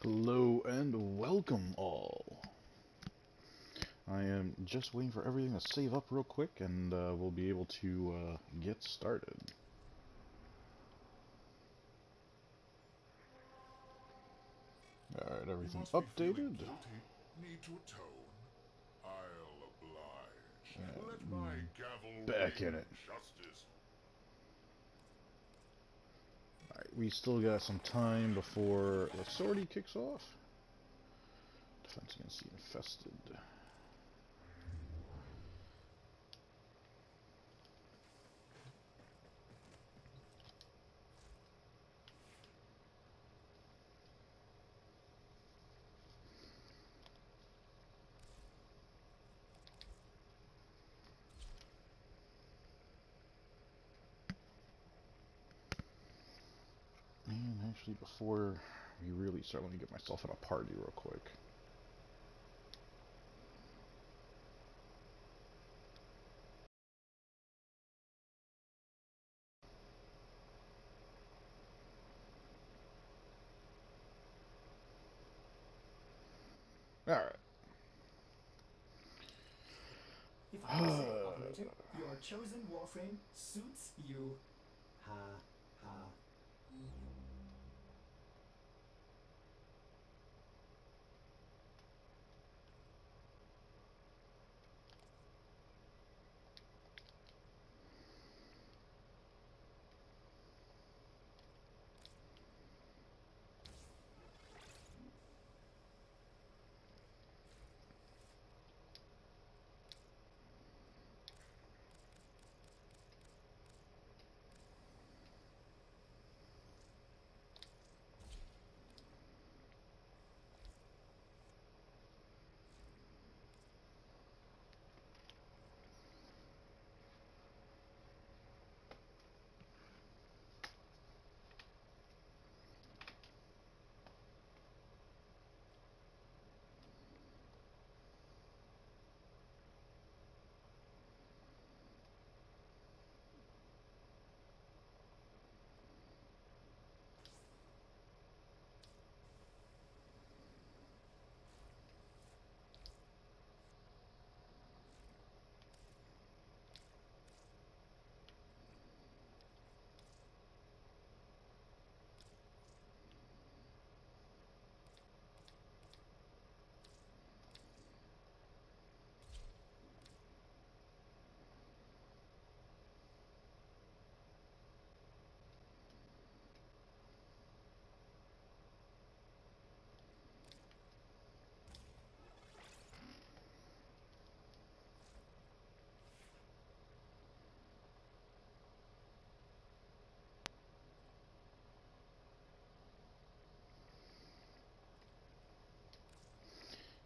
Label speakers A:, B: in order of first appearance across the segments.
A: Hello and welcome all. I am just waiting for everything to save up real quick and we'll be able to get started. Alright, everything's updated.
B: Guilty, need to atone. I'll oblige. Let my gavel
A: Back in
B: ring
A: it.
B: justice.
A: Alright, we still got some time before the sortie kicks off. Defense against the infested. And actually, before we really start, let me get myself in a party real quick. Alright.
C: If I may say, operator, your chosen Warframe suits you. Ha ha.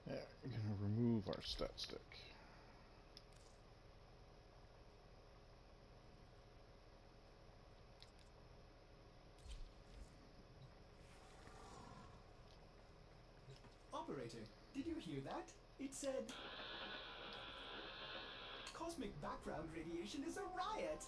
A: Yeah, we're gonna remove our stat stick.
C: Operator, did you hear that? It said, cosmic background radiation is a riot.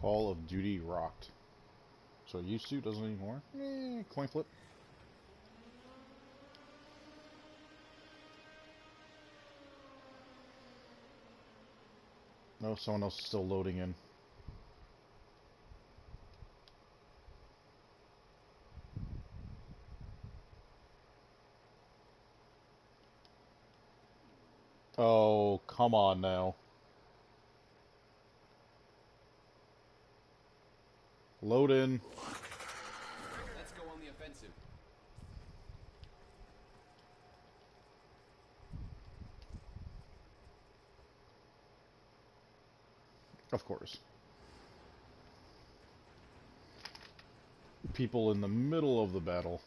A: Call of Duty rocked. So it used to, doesn't anymore. Coin flip. No, someone else is still loading in. Oh, come on now. Load in.
D: Let's go on the offensive.
A: Of course. People in the middle of the battle.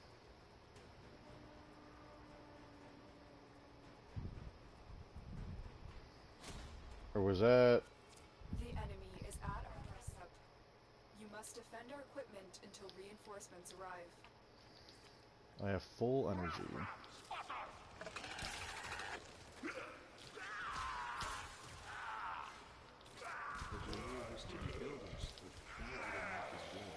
A: Or was that...
E: The enemy is at our doorstep. You must defend our equipment until reinforcements arrive.
A: I have full energy.
F: The war was to rebuild us, but now our mark is war.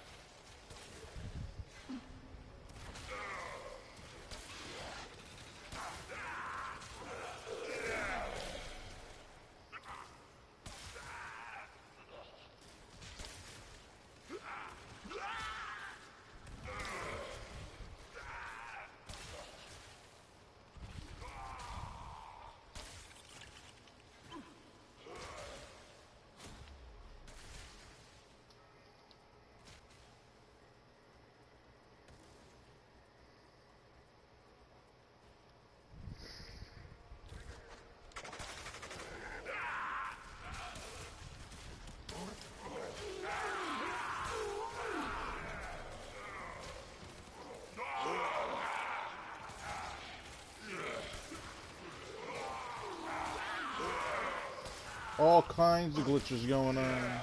A: All kinds of glitches going on.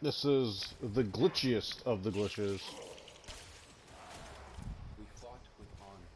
A: This is the glitchiest of the glitches.
F: We fought with honor.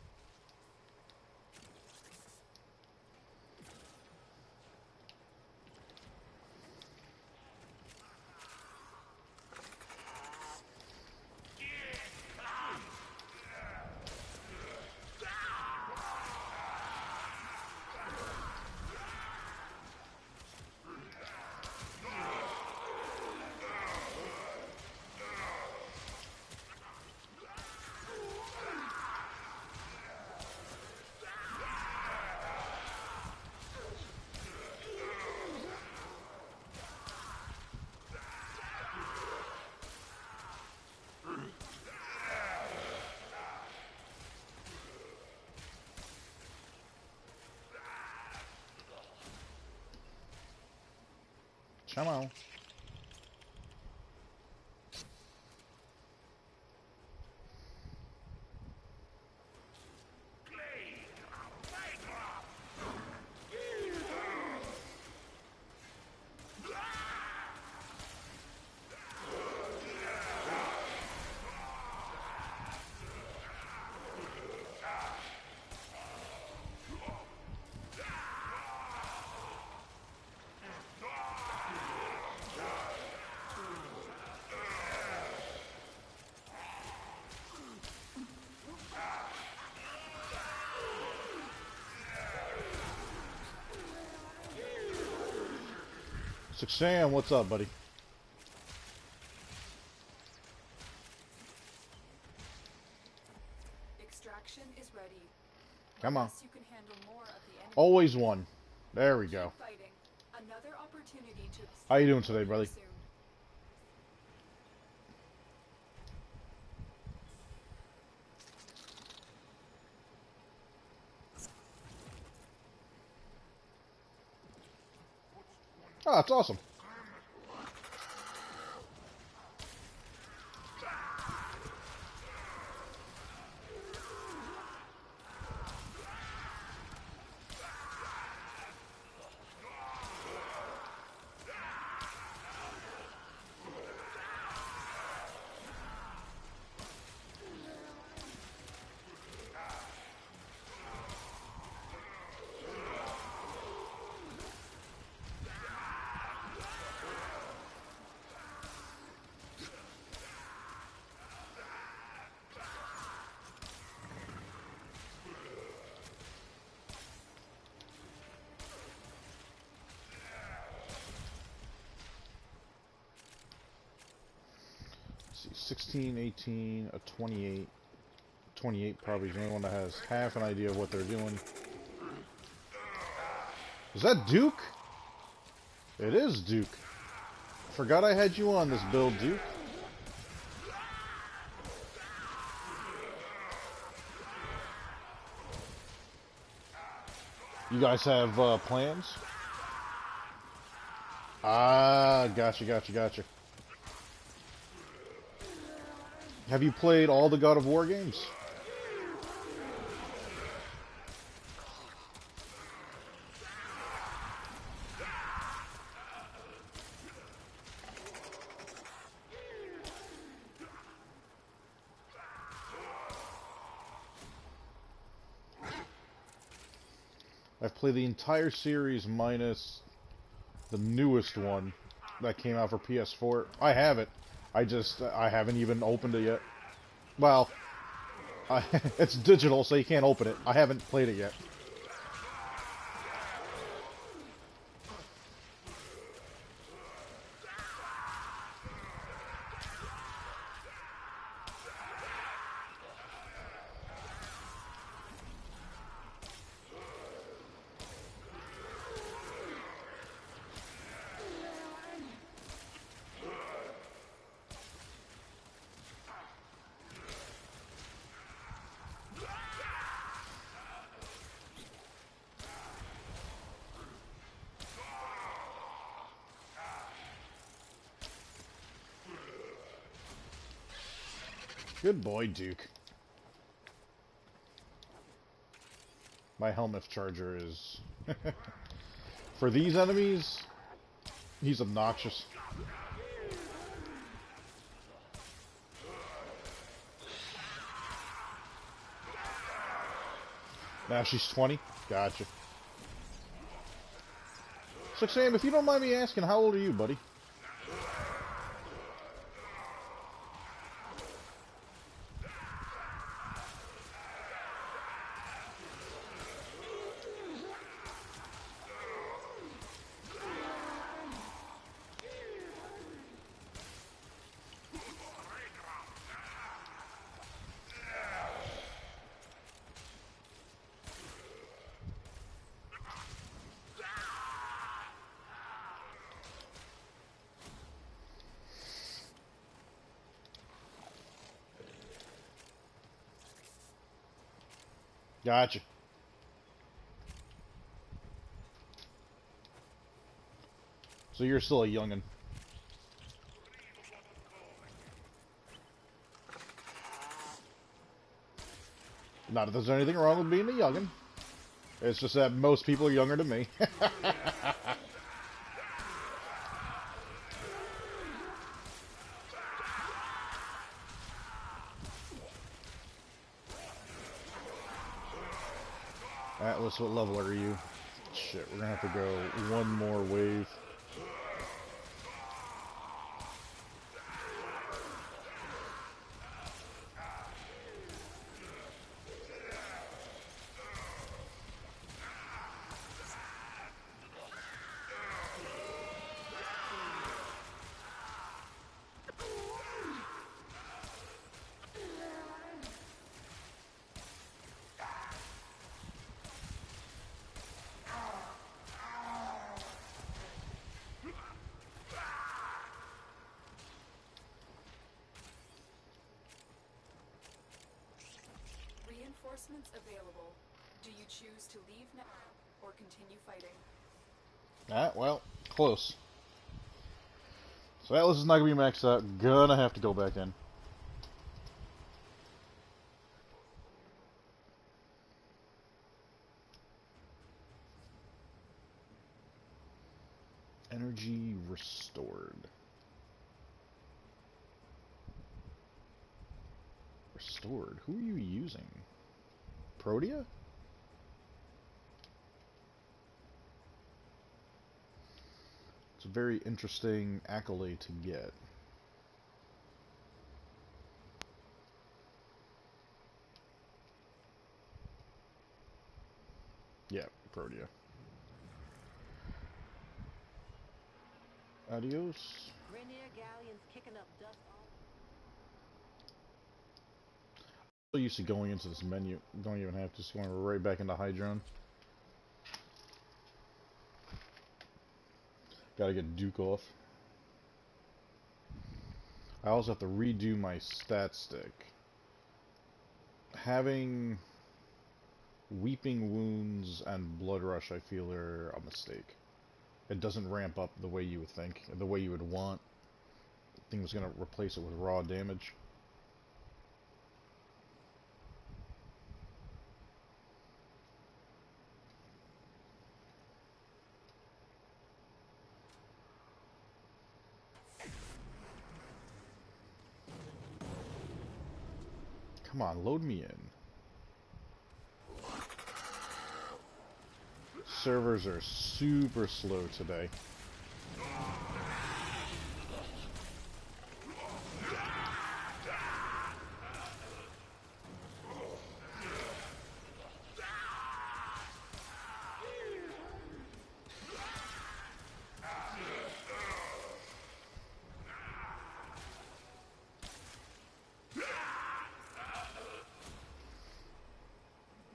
A: Come on. Sam, what's up, buddy?
E: Extraction is ready.
A: Come on.
E: Unless you can handle more of the enemy.
A: Always one. There we go.
E: Keep fighting. Another opportunity to
A: How you doing today, brother?
E: soon.
A: Oh, that's awesome. See, 16, 18, a 28. 28 probably is the only one that has half an idea of what they're doing. Is that Duke? It is Duke. Forgot I had you on this build, Duke. You guys have plans? Ah, gotcha. Have you played all the God of War games? I've played the entire series minus the newest one that came out for PS4. I have it. I haven't even opened it yet. Well, it's digital, so you can't open it. I haven't played it yet. Good boy, Duke. My helmet charger is... For these enemies, he's obnoxious. Now she's 20? Gotcha. So Sam, if you don't mind me asking, how old are you, buddy? Gotcha. So you're still a youngin'. Not that there's anything wrong with being a youngin'. It's just that most people are younger than me. Atlas, what level are you? Shit, we're gonna have to go one more wave.
E: Reinforcements available. Do you choose to leave now or continue fighting?
A: Well, close. So Atlas is not gonna be maxed out. Gonna have to go back in. Energy restored. Restored? Who are you using? Protea? It's a very interesting accolade to get. Yeah, Protea. Adios.
G: Rainier galleons kicking up dust all.
A: I'm so used to going into this menu. Don't even have to. Just going right back into Hydron. Gotta get Duke off. I also have to redo my stat stick. Having Weeping Wounds and Blood Rush, I feel, are a mistake. It doesn't ramp up the way you would think, the way you would want. I think it was going to replace it with raw damage. Come on, load me in. Servers are super slow today.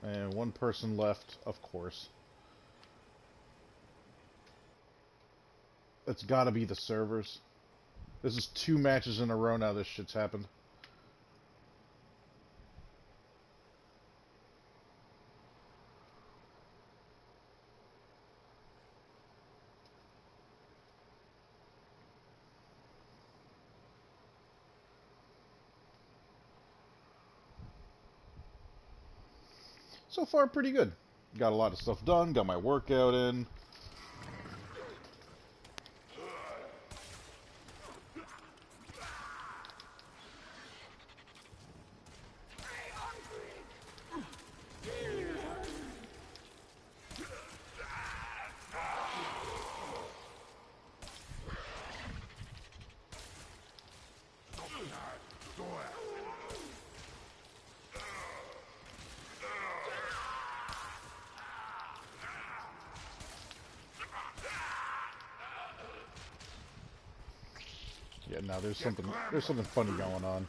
A: And one person left, of course. It's gotta be the servers. This is 2 matches in a row now this shit's happened. So far, pretty good. Got a lot of stuff done, got my workout in. Yeah, no, there's something funny going on.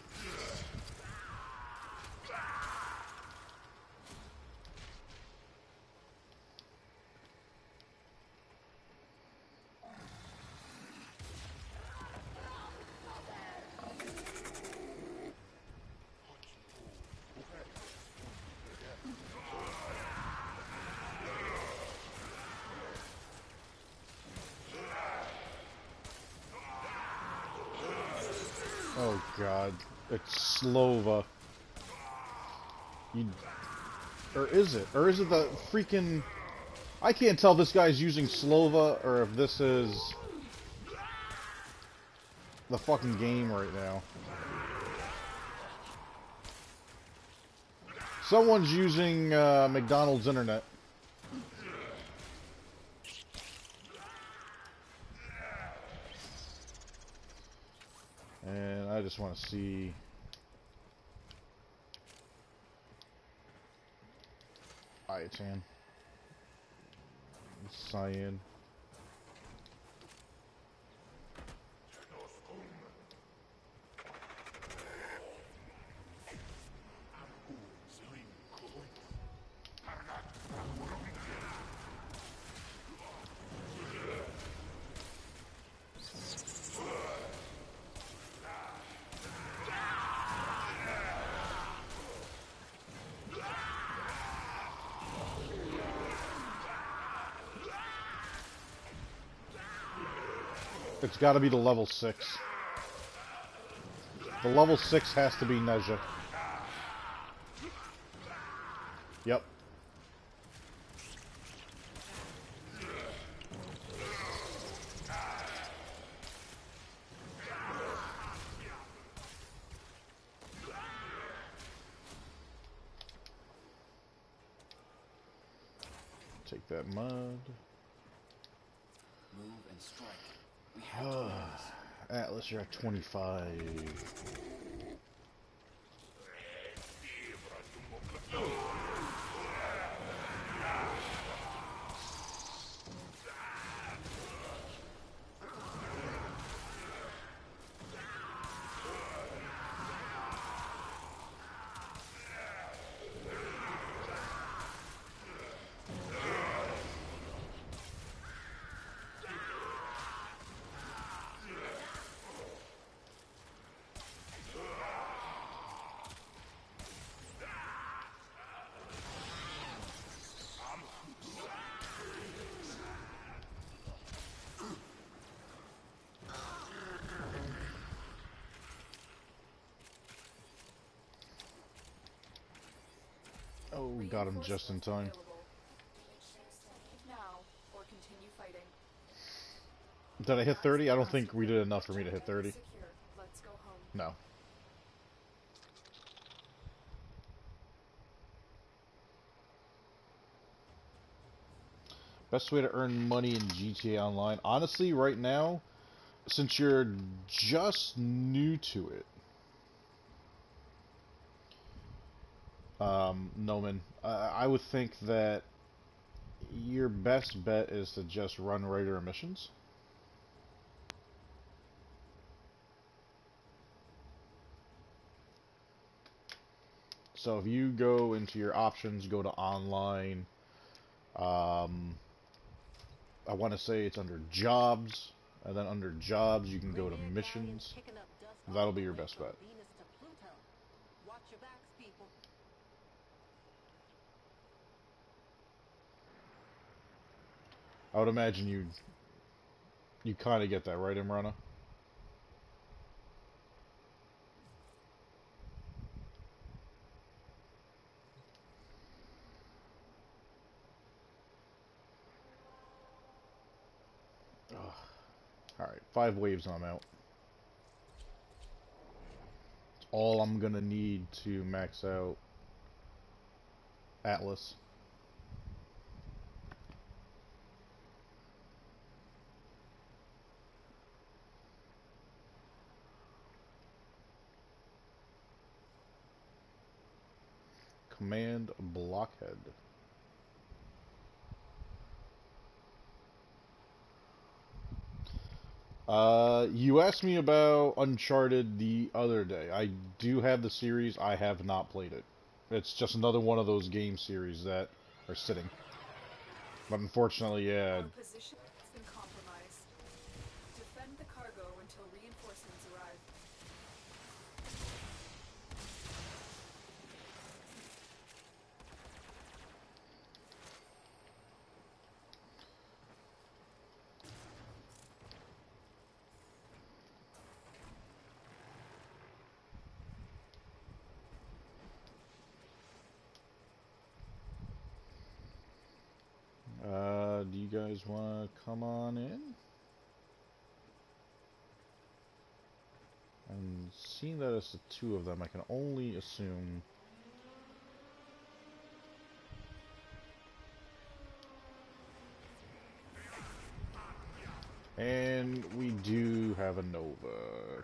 A: Oh god, it's Slova. Or is it? Or is it the freaking... I can't tell if this guy's using Slova or if this is the fucking game right now. Someone's using McDonald's internet. And I just want to see... Ayatan. Cyan. It's got to be the level 6. The level 6 has to be Nezha. Yep. Take that mud.
D: Move and strike. We have to win this.
A: Atlas, you're at 25. got him just in time.
E: Available. Leave now or continue fighting.
A: Did I hit 30? I don't think we did enough for me to hit 30.
E: Secure. Let's go home.
A: No. Best way to earn money in GTA Online. Honestly, right now, since you're just new to it, Noman, I would think that your best bet is to just run regular missions. So if you go into your options, go to online, I want to say it's under jobs, and then under jobs you can go to missions. That'll be your best bet.
G: Watch your backs, people.
A: I would imagine you kind of get that, right, Imrana? Alright, 5 waves and I'm out. It's all I'm gonna need to max out Atlas. Command Blockhead. You asked me about Uncharted the other day. I do have the series. I have not played it. It's just another one of those game series that are sitting. But unfortunately, yeah.
E: Our position has been compromised. Defend the cargo until reinforcements arrive.
A: Do you guys want to come on in? And seeing that it's the 2 of them, I can only assume... And we do have a Nova.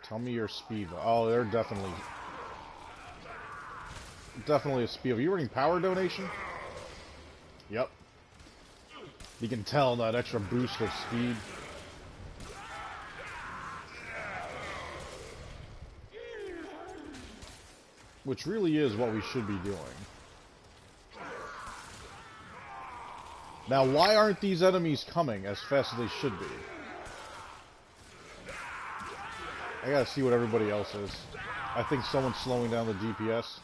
A: Tell me your speed. Oh, they're definitely a speed. Are you running power donation? Yep. You can tell that extra boost of speed. Which really is what we should be doing. Now, why aren't these enemies coming as fast as they should be? I gotta see what everybody else is. I think someone's slowing down the DPS.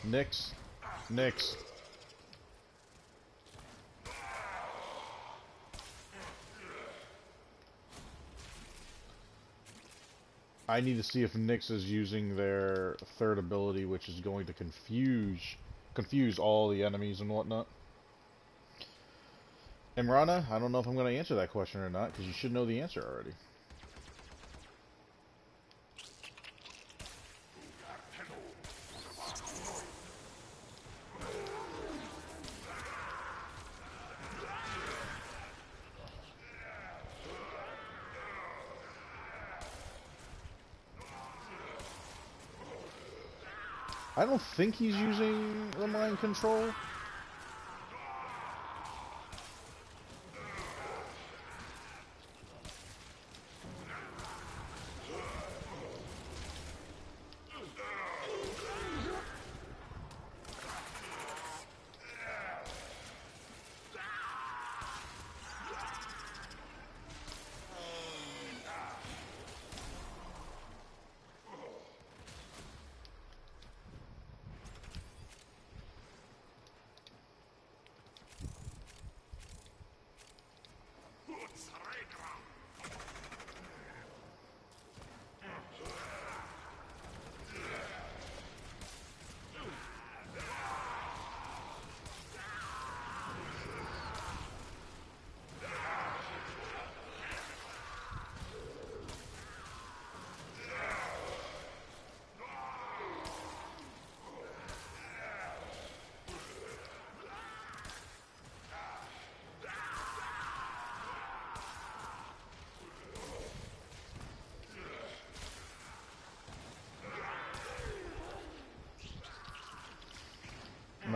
A: Nix. Nix. I need to see if Nyx is using their 3rd ability, which is going to confuse all the enemies and whatnot. Imrana, I don't know if I'm going to answer that question or not, because you should know the answer already. I don't think he's using the mind control.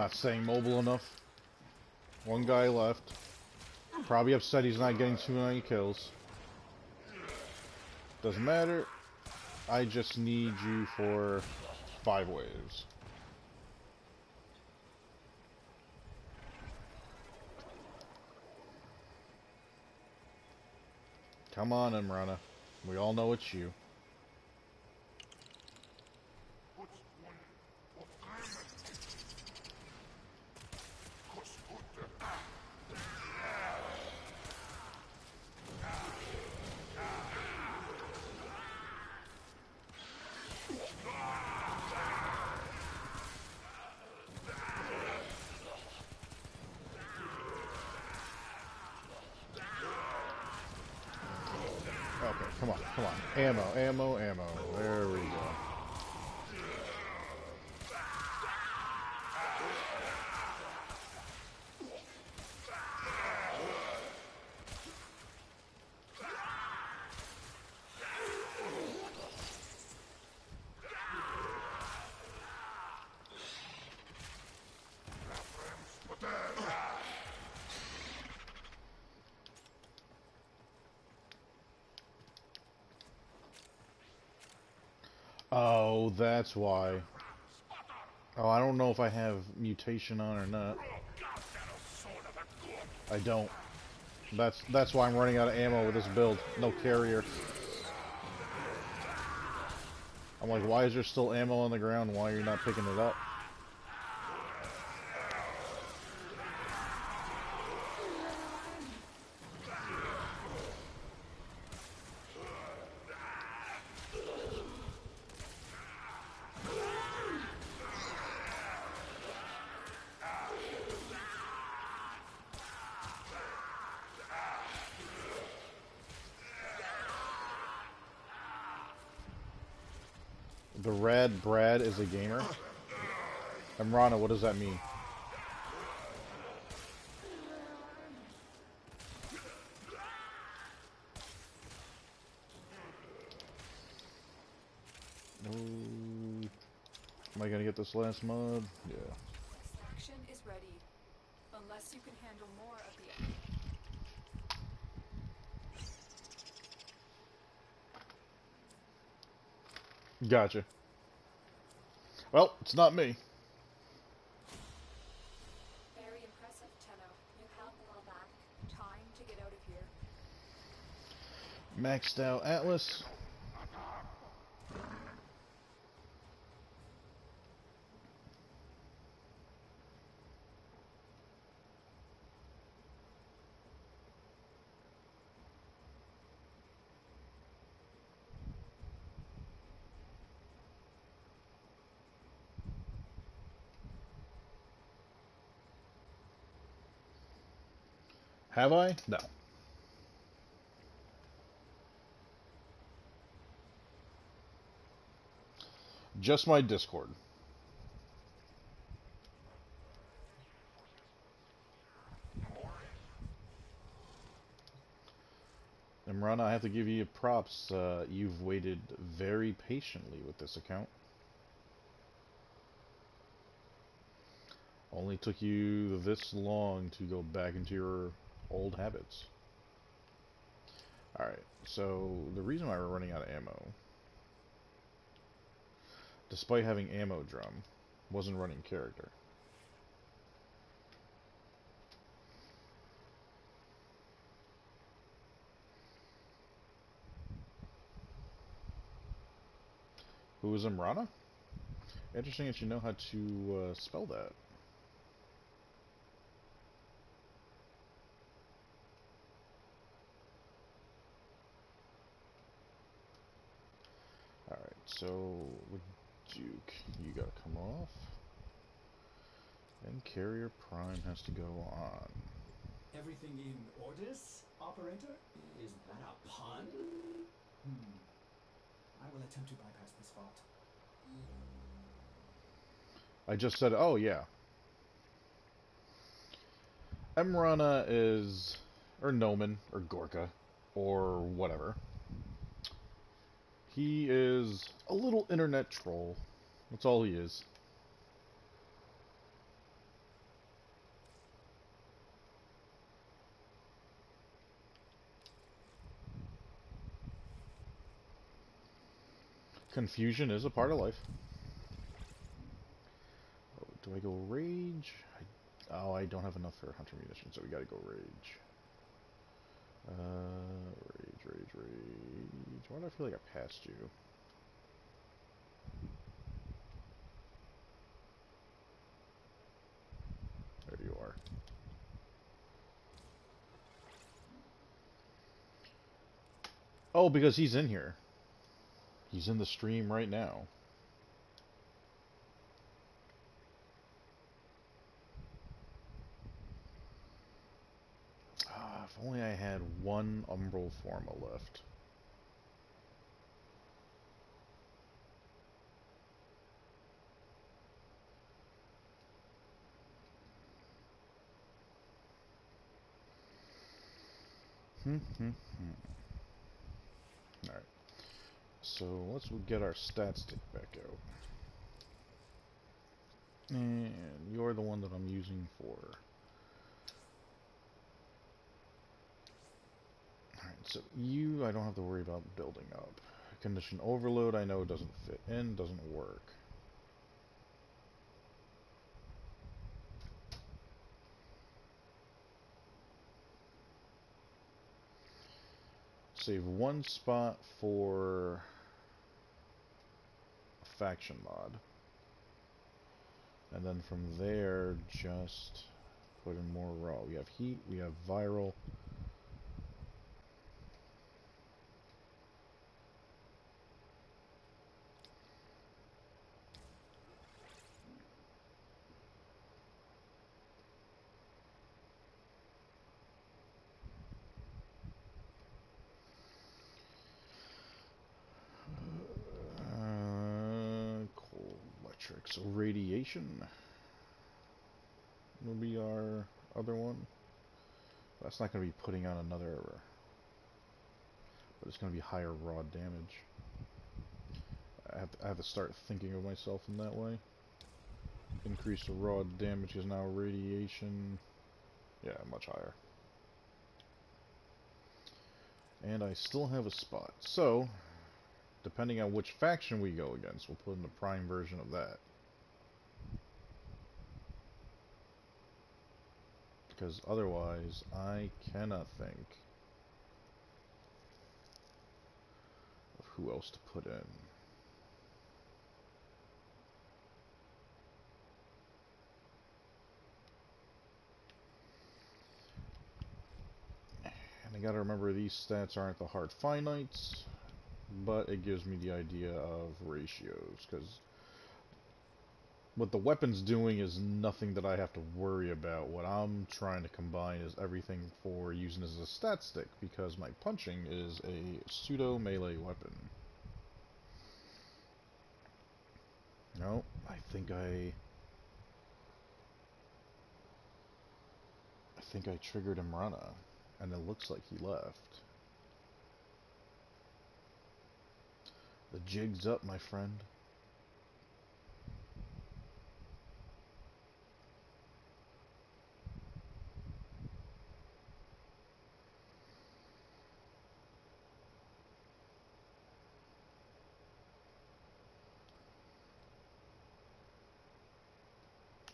A: not staying mobile enough. One guy left. Probably upset he's not getting too many kills. Doesn't matter. I just need you for 5 waves. Come on, Imrana. We all know it's you. Okay, come on, come on. Ammo, ammo, ammo. There we go. Oh, that's why. Oh, I don't know if I have mutation on or not. I don't. That's why I'm running out of ammo with this build. No carrier. I'm like, why is there still ammo on the ground? Why are you not picking it up? The Rad Brad is a gamer? Imrana, what does that mean? Ooh. Am I gonna get this last mod? Yeah.
E: Extraction is ready. Unless you can handle more of the enemy.
A: Gotcha. Well, it's not me.
E: Very impressive, Tenno. You held the wall back. Time to get out of here.
A: Maxed out Atlas. Have I? No. Just my Discord. Imran, I have to give you props. You've waited very patiently with this account. Only took you this long to go back into your old habits. Alright, so the reason why we're running out of ammo, despite having ammo drum, wasn't running character. Who was Imrana? Interesting that you know how to spell that. Alright, so with Duke, you gotta come off. And Carrier Prime has to go on.
C: Everything in orders, operator? Is that a pun? I will attempt to bypass this fault.
A: I just said, oh yeah. Emrana is, or Noman, or Gorka, or whatever. He is a little internet troll. That's all he is. Confusion is a part of life. Oh, do I go rage? Oh, I don't have enough for hunter munitions, so we gotta go rage. Rage. Why do I feel like I passed you? There you are. Oh, because he's in here. He's in the stream right now. Ah, if only I had one Umbral Forma left. Alright. So let's get our stat stick back out. And you're the one that I'm using for. Alright, so you I don't have to worry about building up. Condition overload I know doesn't fit in, doesn't work. Save one spot for a faction mod. And then from there, just put in more raw. We have heat, we have viral. Cold electric. So radiation will be our other one. That's not going to be putting on another, but it's going to be higher raw damage. I have to start thinking of myself in that way. Increase the raw damage is now radiation. Yeah, much higher. And I still have a spot. So, depending on which faction we go against, we'll put in the prime version of that. Because otherwise, I cannot think of who else to put in. And I gotta remember these stats aren't the hard finites, but it gives me the idea of ratios, because what the weapon's doing is nothing that I have to worry about. What I'm trying to combine is everything for using as a stat stick, because my punching is a pseudo melee weapon. No, I think I triggered Imrana, and it looks like he left. The jig's up, my friend.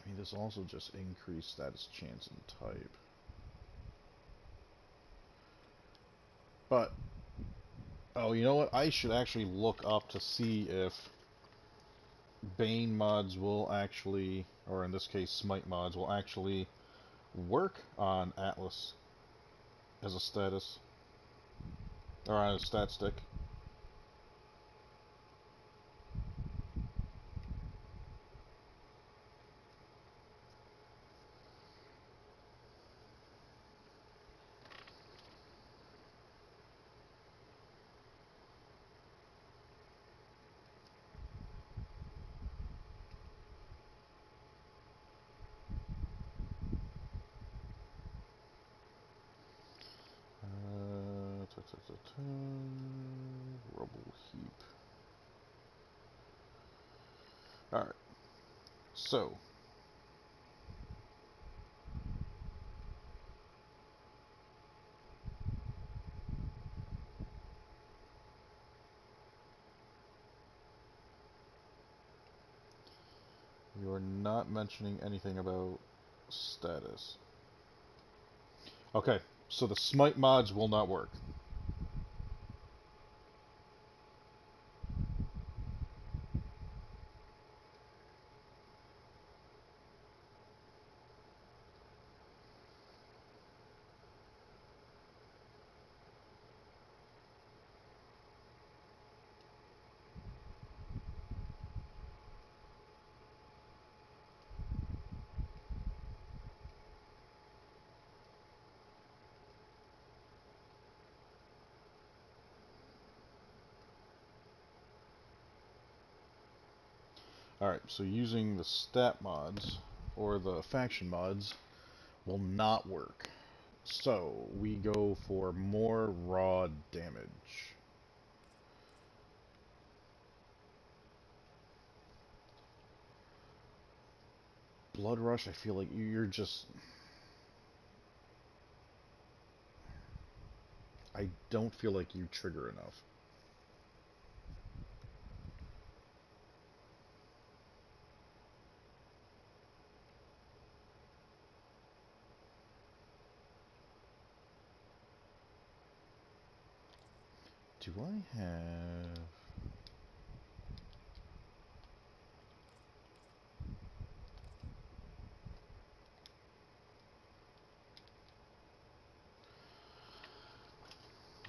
A: I mean, this also just increased status chance and type. But, oh, you know what? I should actually look up to see if Bane mods will actually, or in this case, Smite mods will actually work on Atlas as a status, or on a stat stick. Rubble heap. Alright. So. You're not mentioning anything about status. Okay, so the smite mods will not work. Alright, so using the stat mods, or the faction mods, will not work. So, we go for more raw damage. Blood Rush, I feel like you're just... I don't feel like you trigger enough. Do I have...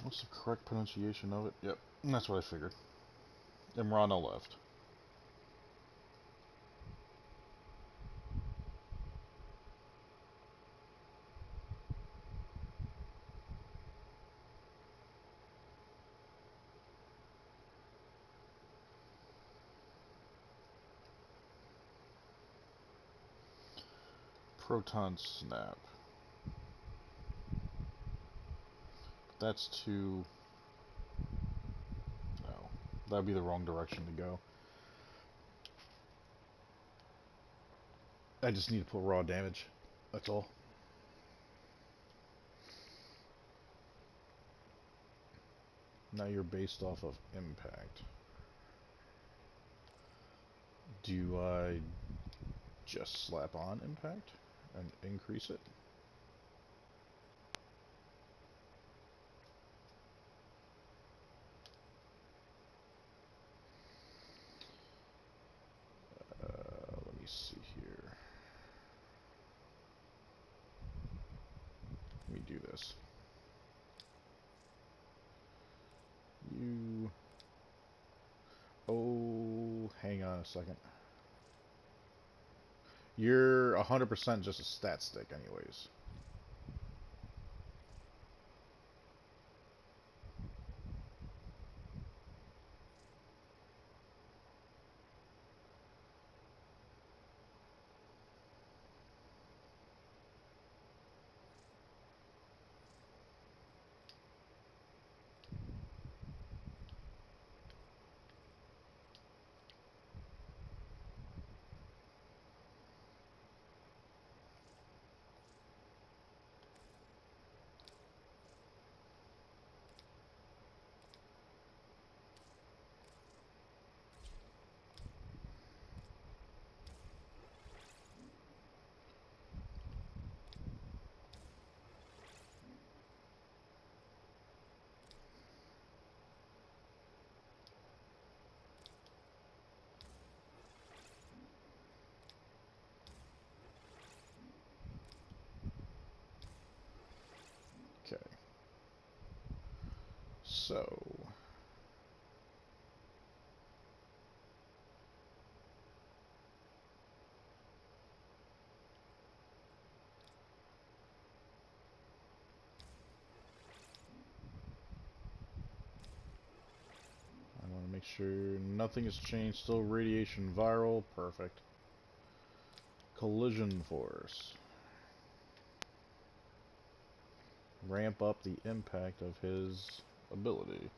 A: What's the correct pronunciation of it? Yep, that's what I figured. Imrana left. Proton Snap. That's too... No, that'd be the wrong direction to go. I just need to put raw damage. That's all. Now you're based off of impact. Do I just slap on impact and increase it? Let me see here. Let me do this. You... Oh, hang on a second. You're 100% just a stat stick anyways. Okay. So... I want to make sure nothing has changed. Still radiation viral. Perfect. Collision force. Ramp up the impact of his ability.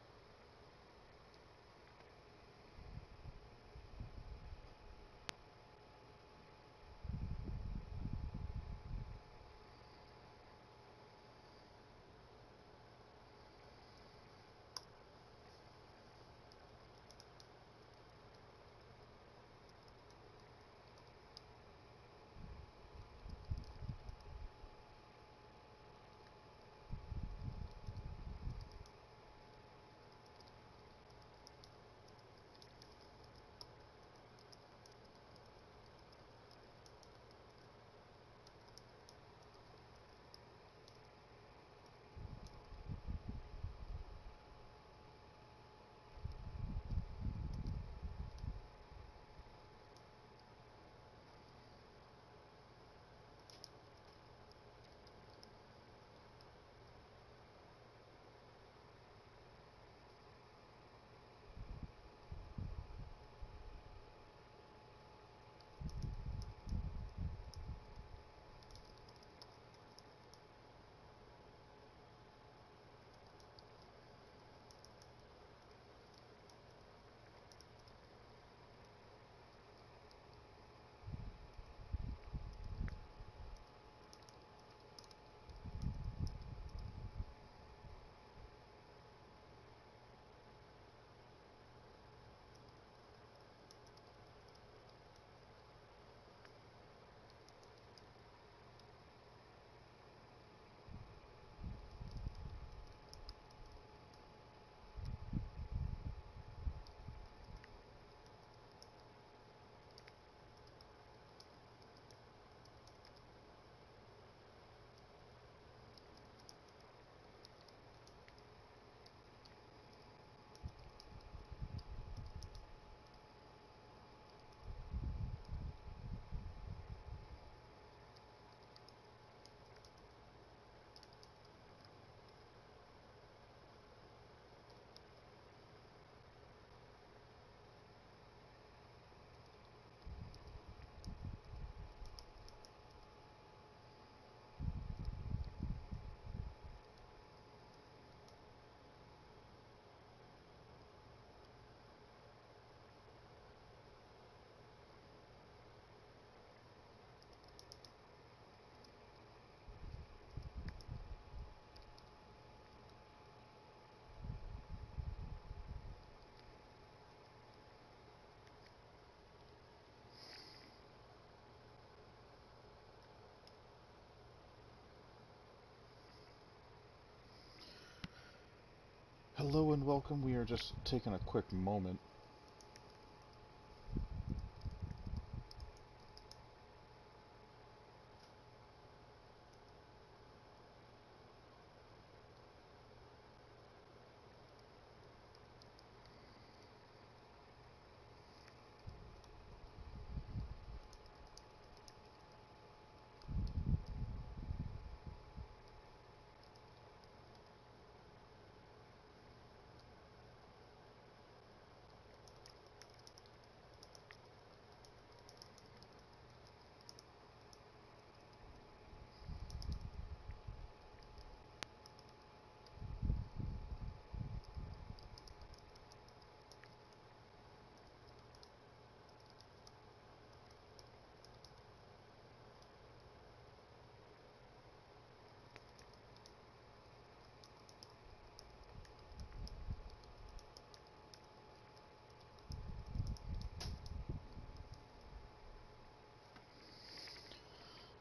A: Hello and welcome. We are just taking a quick moment.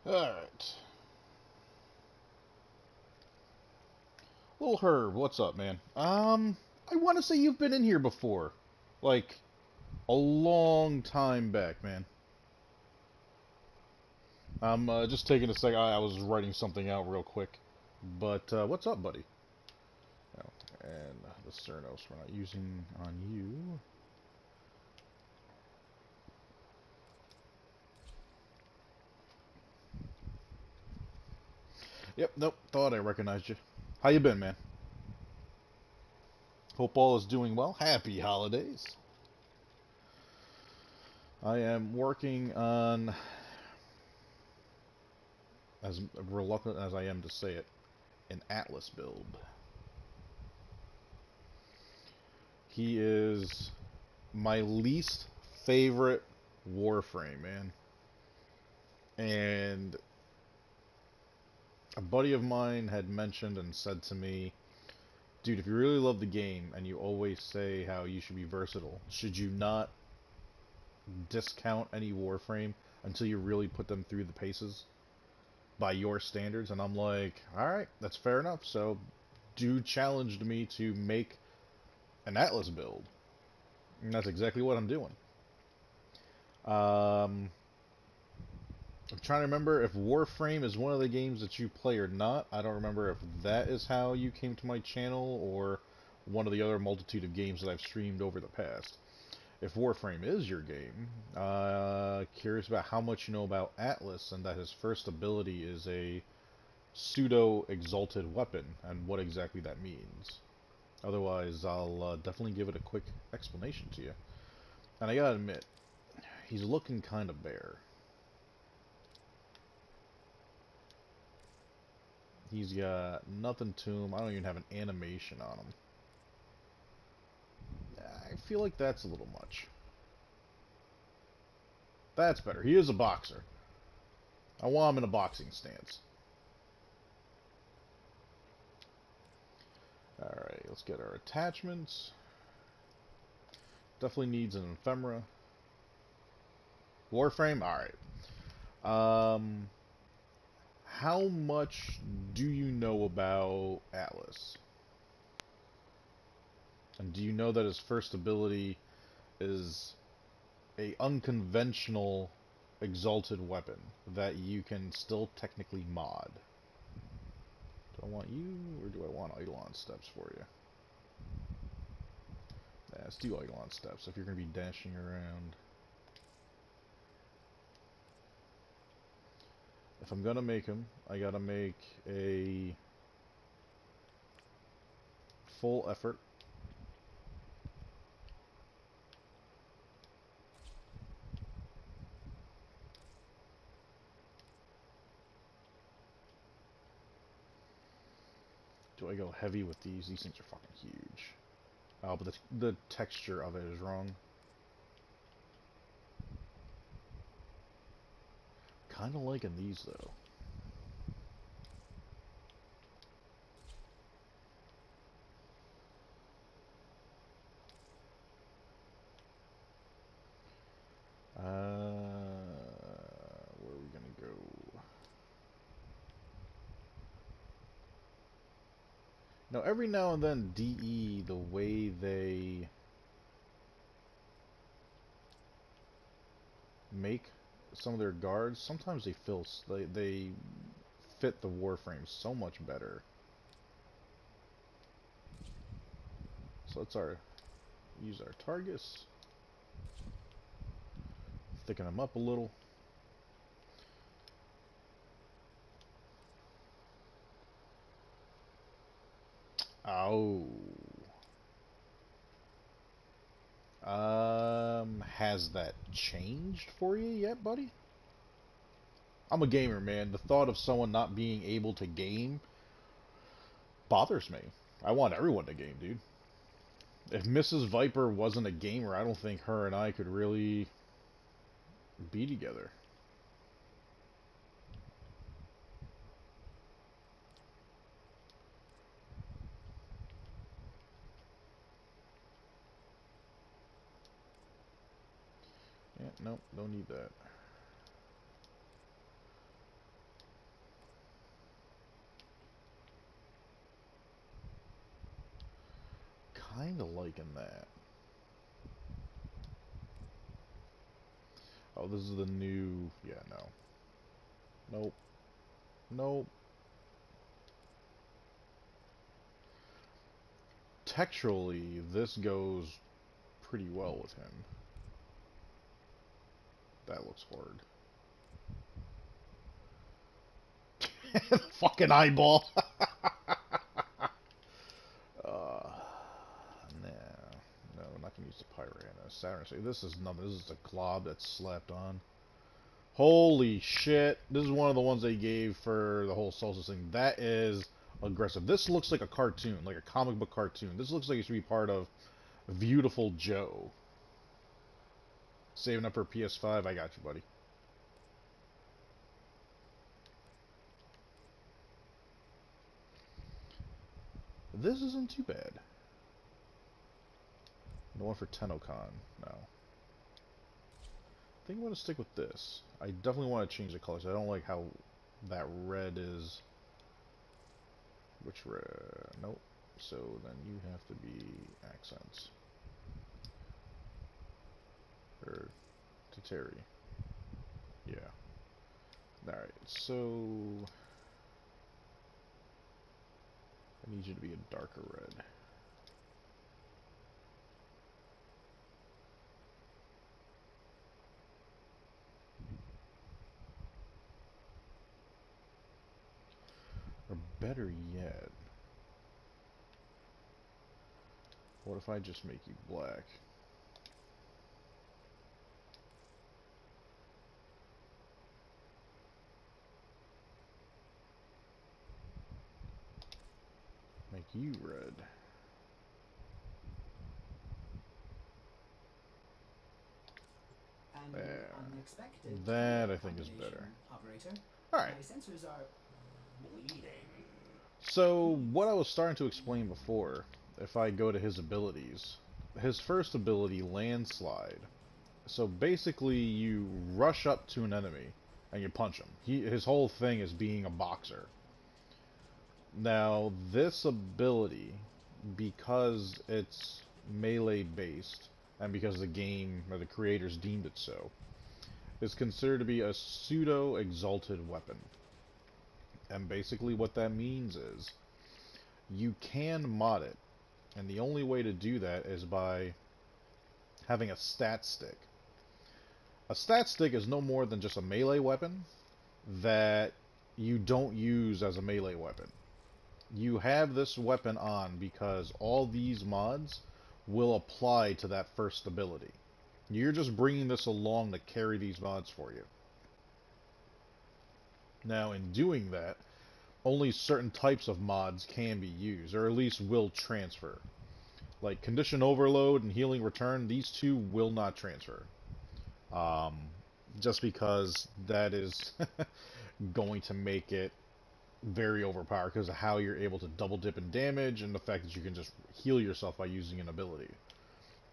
A: Alright. Little Herb, what's up, man? I want to say you've been in here before. Like, a long time back, man. I'm just taking a sec. I was writing something out real quick. But, what's up, buddy? Oh, and the Cernos we're not using on you. Yep, nope, thought I recognized you. How you been, man? Hope all is doing well. Happy holidays. I am working on, as reluctant as I am to say it, an Atlas build. He is my least favorite Warframe, man. And a buddy of mine had mentioned and said to me, dude, if you really love the game and you always say how you should be versatile, should you not discount any Warframe until you really put them through the paces by your standards? And I'm like, alright, that's fair enough. So, dude challenged me to make an Atlas build. And that's exactly what I'm doing. I'm trying to remember if Warframe is one of the games that you play or not. I don't remember if that is how you came to my channel or one of the other multitude of games that I've streamed over the past. If Warframe is your game, curious about how much you know about Atlas and that his first ability is a pseudo-exalted weapon and what exactly that means. Otherwise, I'll definitely give it a quick explanation to you. And I gotta admit, he's looking kind of bare. He's got nothing to him. I don't even have an animation on him. I feel like that's a little much. That's better. He is a boxer. I want him in a boxing stance. Alright, let's get our attachments. Definitely needs an ephemera. Warframe? Alright. How much do you know about Atlas? And do you know that his first ability is a unconventional exalted weapon that you can still technically mod? Do I want you, or do I want Eidolon steps for you? Yeah, let's do Eidolon steps if you're going to be dashing around. If I'm going to make him, I got to make a full effort. Do I go heavy with these? These things are fucking huge. Oh, but the texture of it is wrong. Kind of liking these, though. Where are we gonna go? Now, every now and then, DE, the way they make some of their guards, sometimes they feel they fit the Warframe so much better. So let's use our targets, thicken them up a little. Oh. Has that changed for you yet, buddy? I'm a gamer, man. The thought of someone not being able to game bothers me. I want everyone to game, dude. If Mrs. Viper wasn't a gamer, I don't think her and I could really be together. Yeah, nope, don't need that. Kinda liking that. Oh, this is the new... Yeah, no. Nope. Nope. Texturally, this goes pretty well with him. That looks hard. Fucking eyeball. No, we're not gonna use the Pyrana. Saturn. This is nothing. This is a glob that's slapped on. Holy shit! This is one of the ones they gave for the whole Solstice thing. That is aggressive. This looks like a cartoon, like a comic book cartoon. This looks like it should be part of Beautiful Joe. Saving up for PS5. I got you, buddy. This isn't too bad. The one for Tennokan. No. I think I'm going to stick with this. I definitely want to change the colors. I don't like how that red is. Which red? Nope. So then you have to be accents. Or Tateri. Yeah. Alright, so... I need you to be a darker red. Or better yet, what if I just make you black? Make you red.
C: An
A: There.
C: unexpected
A: That I think is
C: combination,
A: better.
C: Operator.
A: Alright.
C: My sensors are bleeding.
A: So, what I was starting to explain before, if I go to his abilities, his first ability, Landslide. So basically, you rush up to an enemy and you punch him. His whole thing is being a boxer. Now, this ability, because it's melee based, and because the game, or the creators deemed it so, is considered to be a pseudo-exalted weapon. And basically what that means is, you can mod it, and the only way to do that is by having a stat stick. A stat stick is no more than just a melee weapon that you don't use as a melee weapon. You have this weapon on because all these mods will apply to that first ability. You're just bringing this along to carry these mods for you. Now, in doing that, only certain types of mods can be used, or at least will transfer. Like Condition Overload and Healing Return, these two will not transfer. Just because that is going to make it very overpowered because of how you're able to double dip in damage and the fact that you can just heal yourself by using an ability.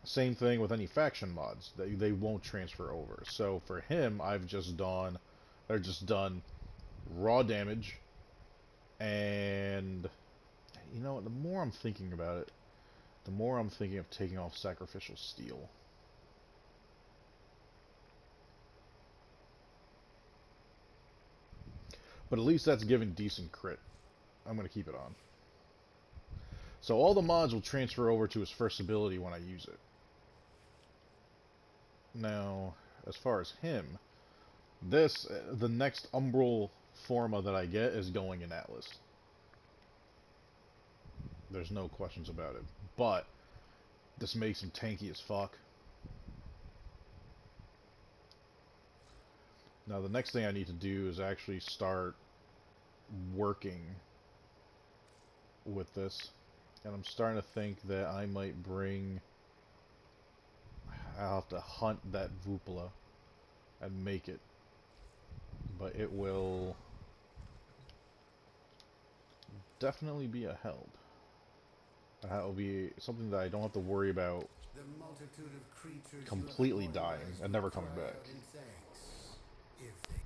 A: Same thing with any faction mods. They won't transfer over. So for him, I've just done raw damage, and You know, the more I'm thinking about it, the more I'm thinking of taking off Sacrificial Steel. But at least that's giving decent crit. I'm going to keep it on. So all the mods will transfer over to his first ability when I use it. Now, as far as him, the next Umbral Forma that I get is going in Atlas. There's no questions about it. But this makes him tanky as fuck. Now the next thing I need to do is actually start working with this. And I'm starting to think that I might bring... I'll have to hunt that Vupala and make it. But it will definitely be a help. That will be something that I don't have to worry about
H: The multitude of creatures
A: completely dying and never coming back.
H: in thanks, if they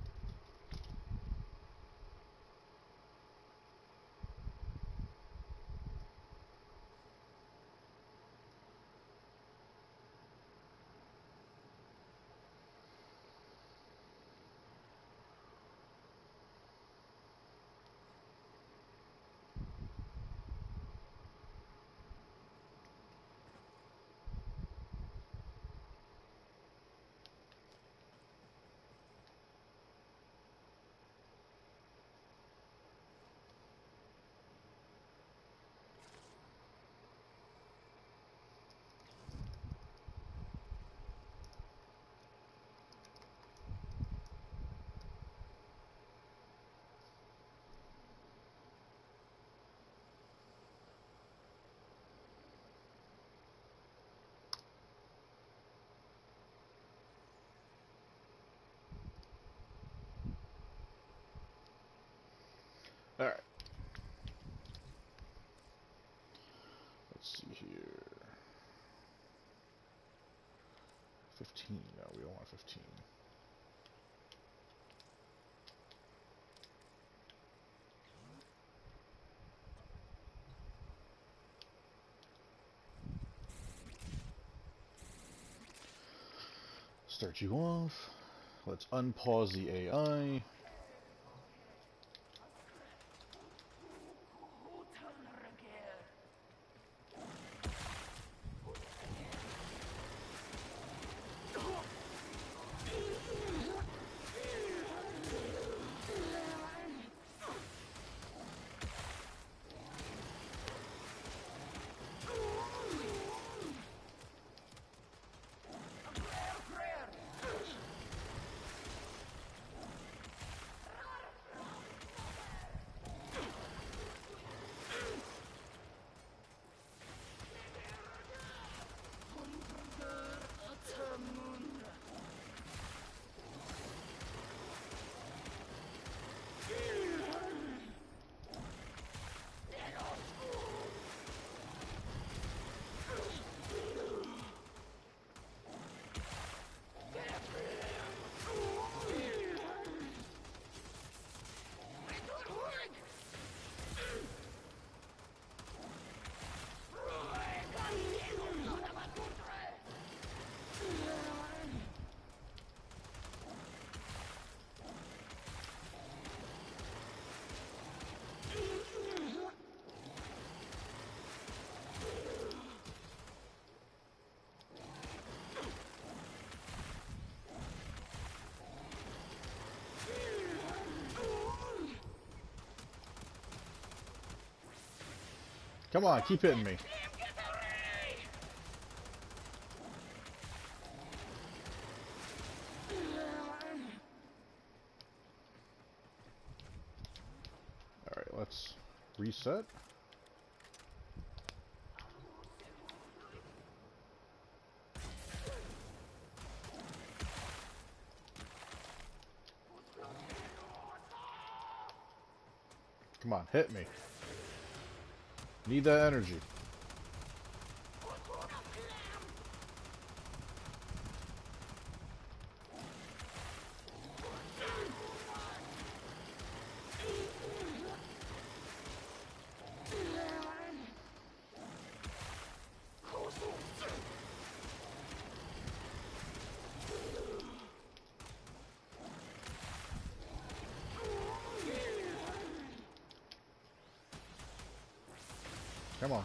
A: Alright. Let's see here. 15. No, we don't want 15. Start you off. Let's unpause the AI. Come on, keep hitting me. Alright, let's reset. Come on, hit me. Need that energy. Come on.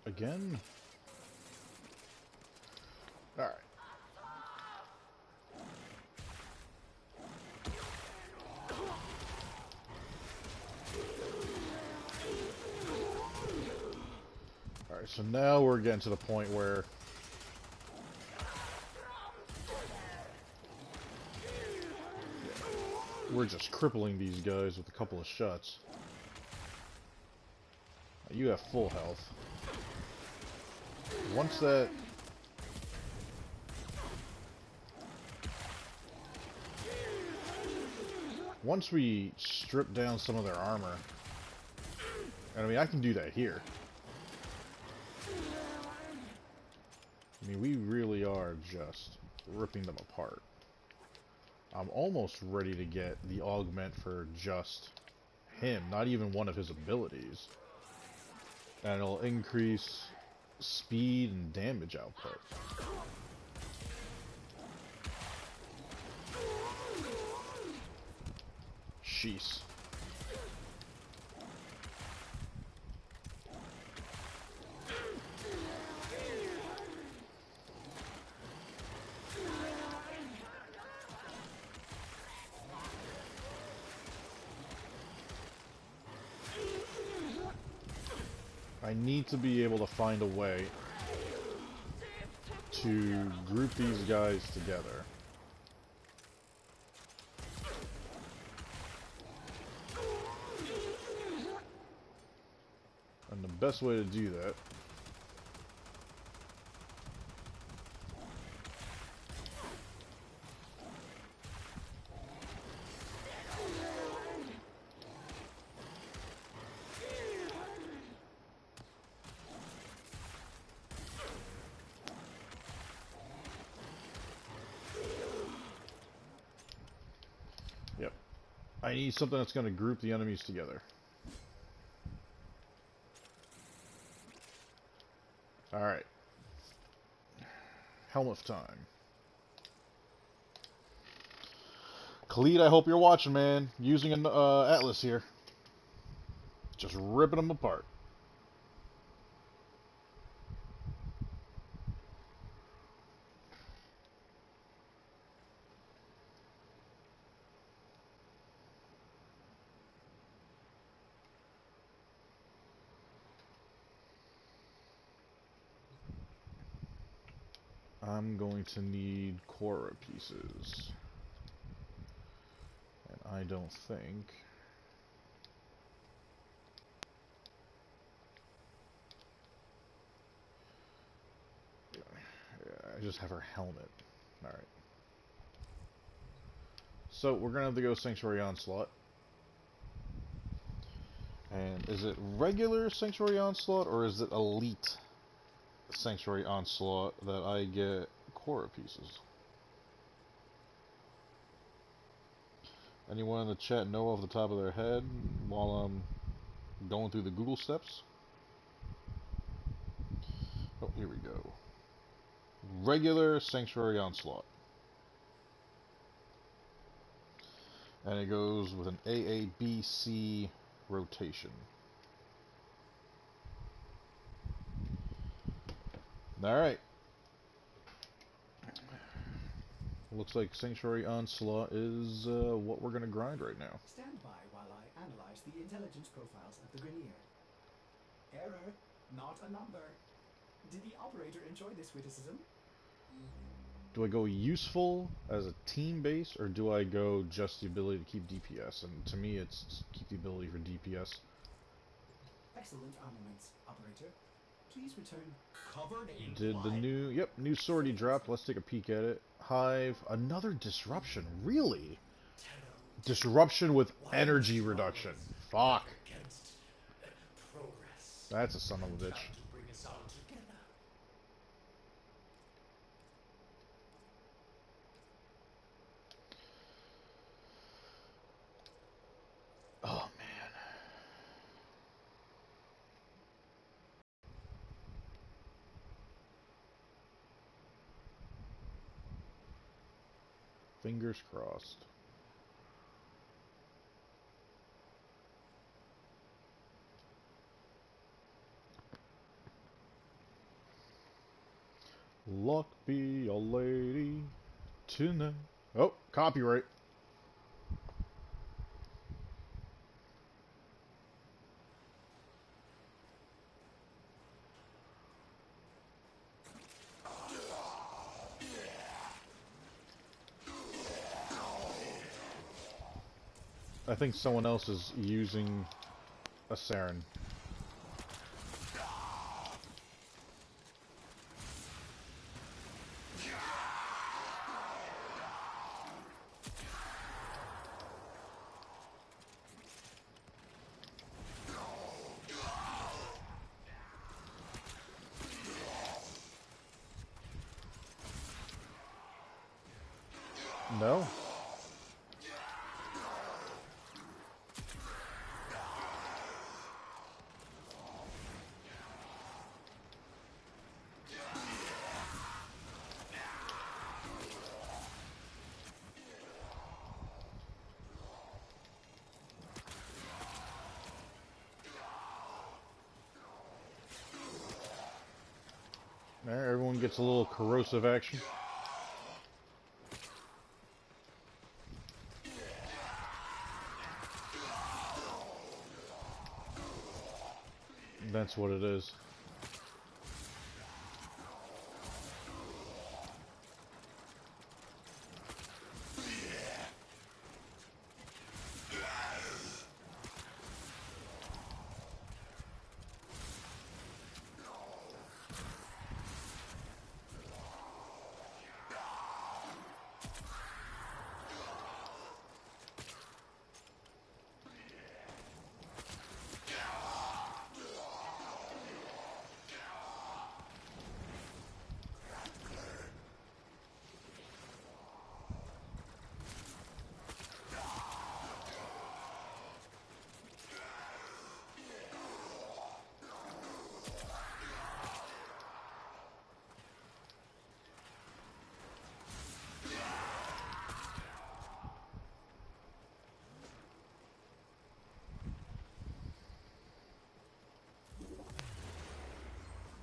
A: Again? Alright. Alright, so now we're getting to the point where we're just crippling these guys with a couple of shots. You have full health. Once that... Once we strip down some of their armor... And I mean, I can do that here. I mean, we really are just ripping them apart. I'm almost ready to get the augment for just him, not even one of his abilities. And it'll increase speed and damage output. Jeez. I need to be able to find a way to group these guys together. And the best way to do that I need something that's going to group the enemies together. Alright. Helmet time. Khalid, I hope you're watching, man. Using an Atlas here. Just ripping them apart. I'm going to need Cora pieces. And I don't think... I just have her helmet. Alright. So, we're going to have to go Sanctuary Onslaught. And is it regular Sanctuary Onslaught, or is it Elite Sanctuary Onslaught that I get Cora pieces? Anyone in the chat know off the top of their head while I'm going through the Google steps? Oh, here we go. Regular Sanctuary Onslaught. And it goes with an AABC rotation. Alright. Looks like Sanctuary Onslaught is what we're going to grind right now.
C: Stand by while I analyze the intelligence profiles of the Grenier. Error, not a number. Did the operator enjoy this witticism?
A: Do I go useful as a team base, or do I go just the ability to keep DPS? And to me, it's keep the ability for DPS.
C: Excellent armaments, operator. Please return covered in
A: Did the
C: blood.
A: new sword he dropped? Let's take a peek at it. Hive, another disruption. Really? Disruption with energy reduction. Fuck.
C: Against progress.
A: That's a son of a bitch.
C: Time to bring us all together.
A: Oh man. Fingers crossed. Luck be a lady tonight. Oh, copyright. I think someone else is using a Saren. No? There, everyone gets a little corrosive action. That's what it is.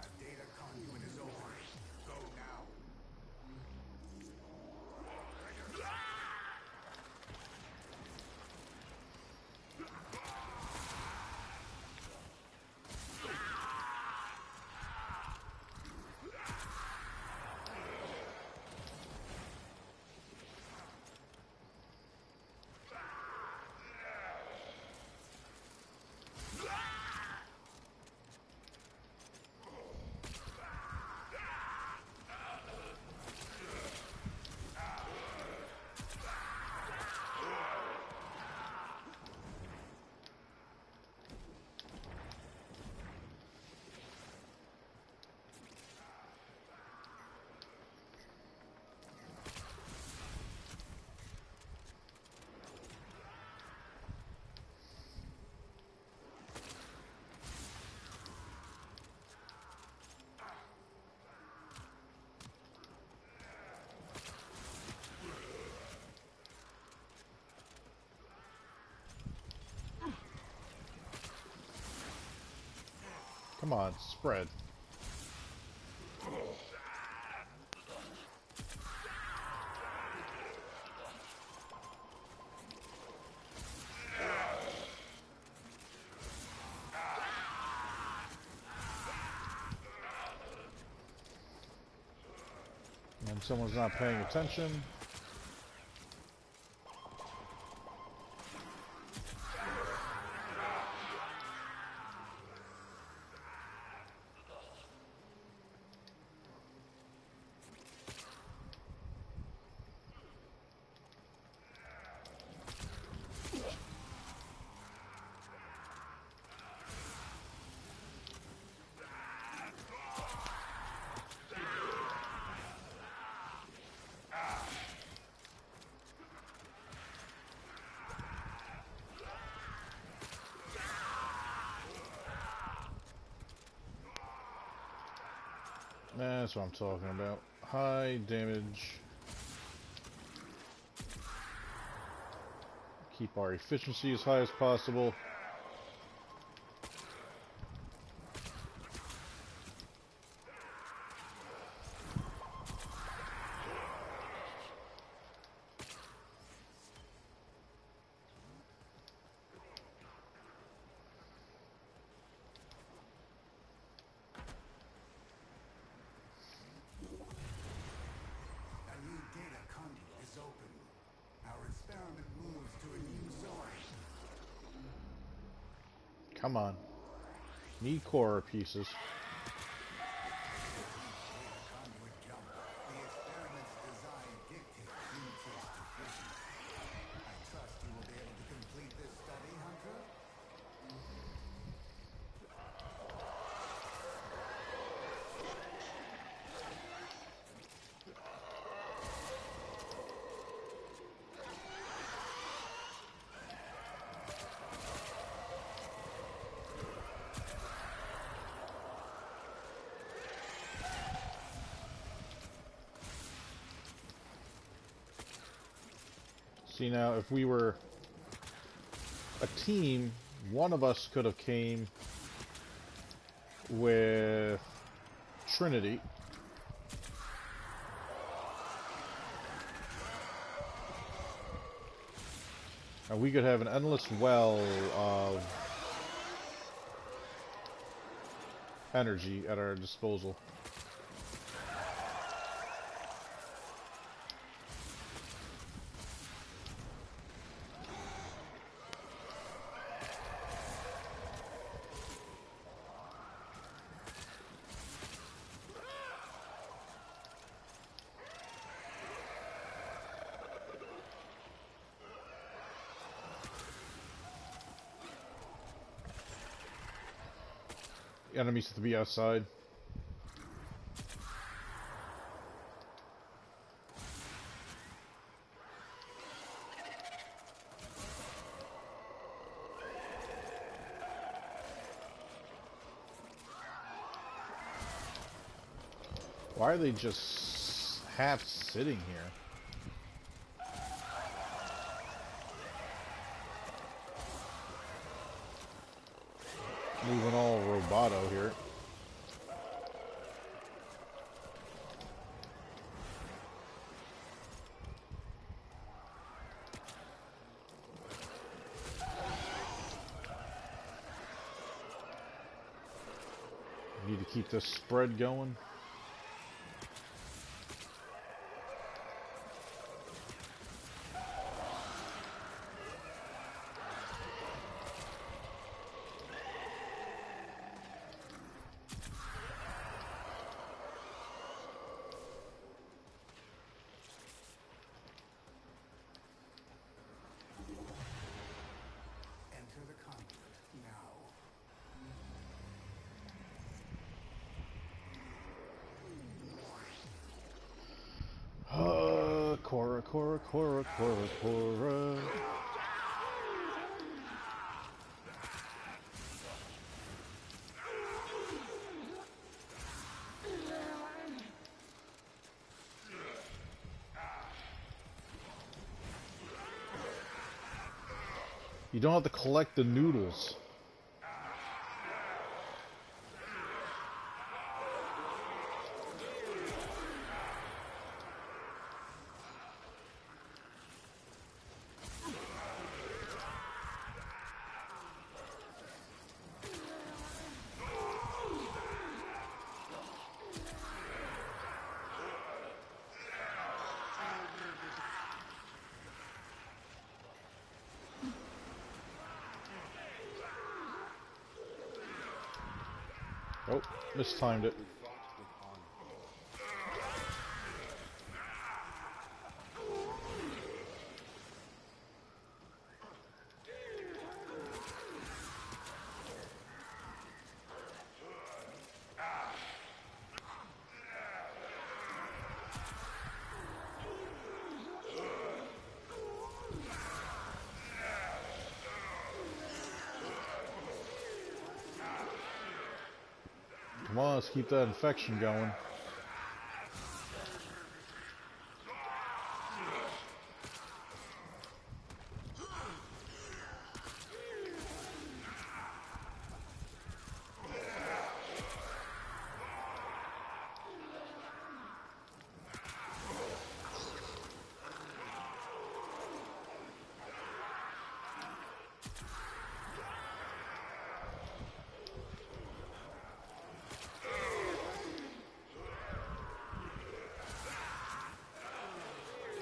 H: A data conduit is open. Go now.
A: Come on, spread. And someone's not paying attention. That's what I'm talking about. High damage. Keep our efficiency as high as possible. Come on. Need core pieces. See, now, if we were a team, one of us could have came with Trinity. And we could have an endless well of energy at our disposal. Enemies have to be outside. Why are they just half sitting here? Moving all roboto here. Need to keep this spread going. Cora. You don't have to collect the noodles. Oh, mistimed it.
F: We fought with honor.
A: Come on, let's keep that infection going.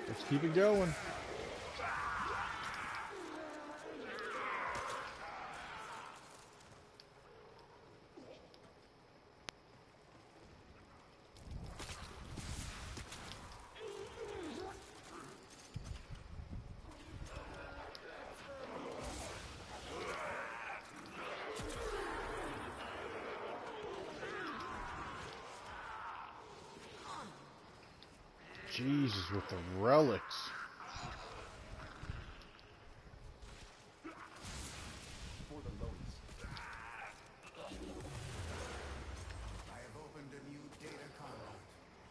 A: Let's keep it going. Jesus, with the relics.
F: For the Lotus.
H: I have opened a new data conduit.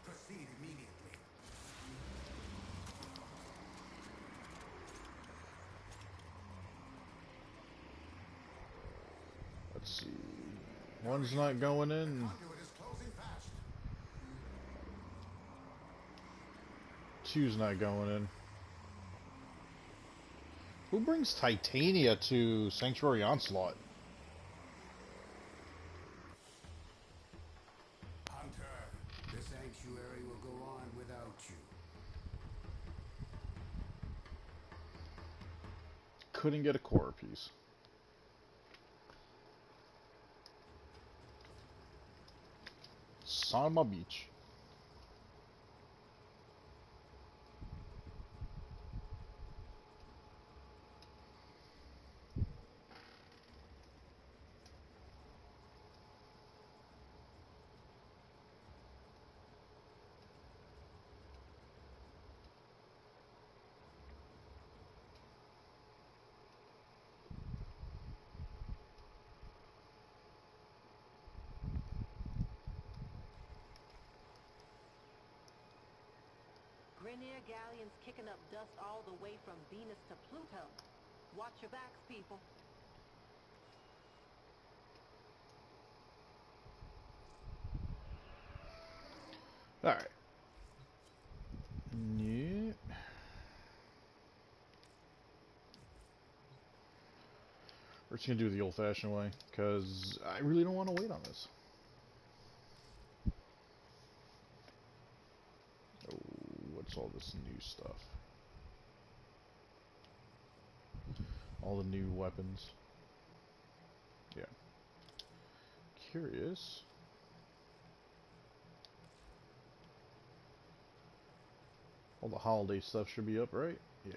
H: Proceed immediately.
A: Let's see. One's not going in.
H: Conduit is closing fast.
A: Two's not going in. Who brings Titania to Sanctuary Onslaught?
H: Hunter, the sanctuary will go on without you.
A: Couldn't get a core piece. Son of a beach.
G: Grenier galleons kicking up dust all the way from Venus to Pluto. Watch your backs, people.
A: Alright. Yeah. We're just gonna do it the old-fashioned way, because I really don't want to wait on this. Oh, what's all this new stuff? All the new weapons. Yeah. Curious. All the holiday stuff should be up, right? Yeah.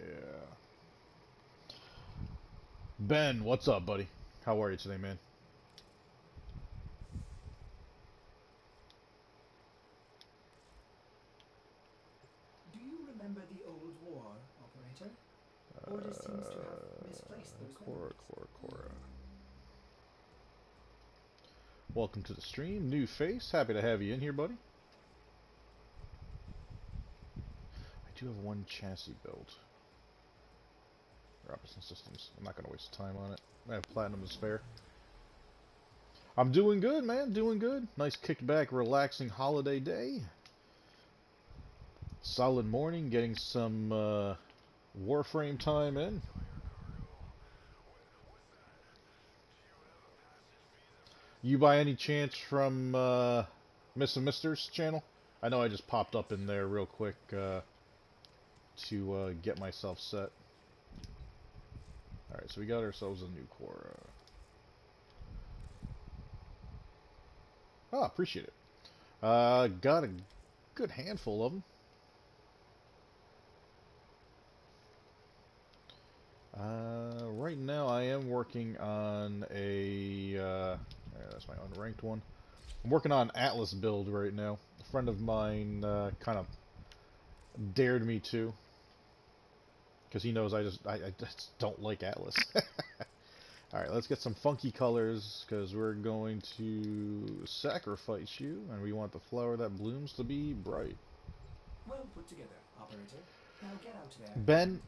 A: Ben, what's up, buddy? How are you today, man?
C: Do you remember the old war, operator? Order seems to have misplaced those
A: Cora.
C: memories.
A: Welcome to the stream. New face. Happy to have you in here, buddy. I do have one chassis built. Robinson Systems. I'm not going to waste time on it. I have platinum to spare. I'm doing good, man. Doing good. Nice kicked back, relaxing holiday day. Solid morning. Getting some Warframe time in. You by any chance from Miss and Mister's channel? I know I just popped up in there real quick to get myself set. Alright, so we got ourselves a new core. Oh, appreciate it. Got a good handful of them. Right now I am working on a, that's my unranked one. I'm working on an Atlas build right now. A friend of mine, kind of dared me to. Because he knows I just don't like Atlas. Alright, let's get some funky colors, because we're going to sacrifice you, and we want the flower that blooms to be bright.
C: Well put together, operator. Now get out there.
A: Ben,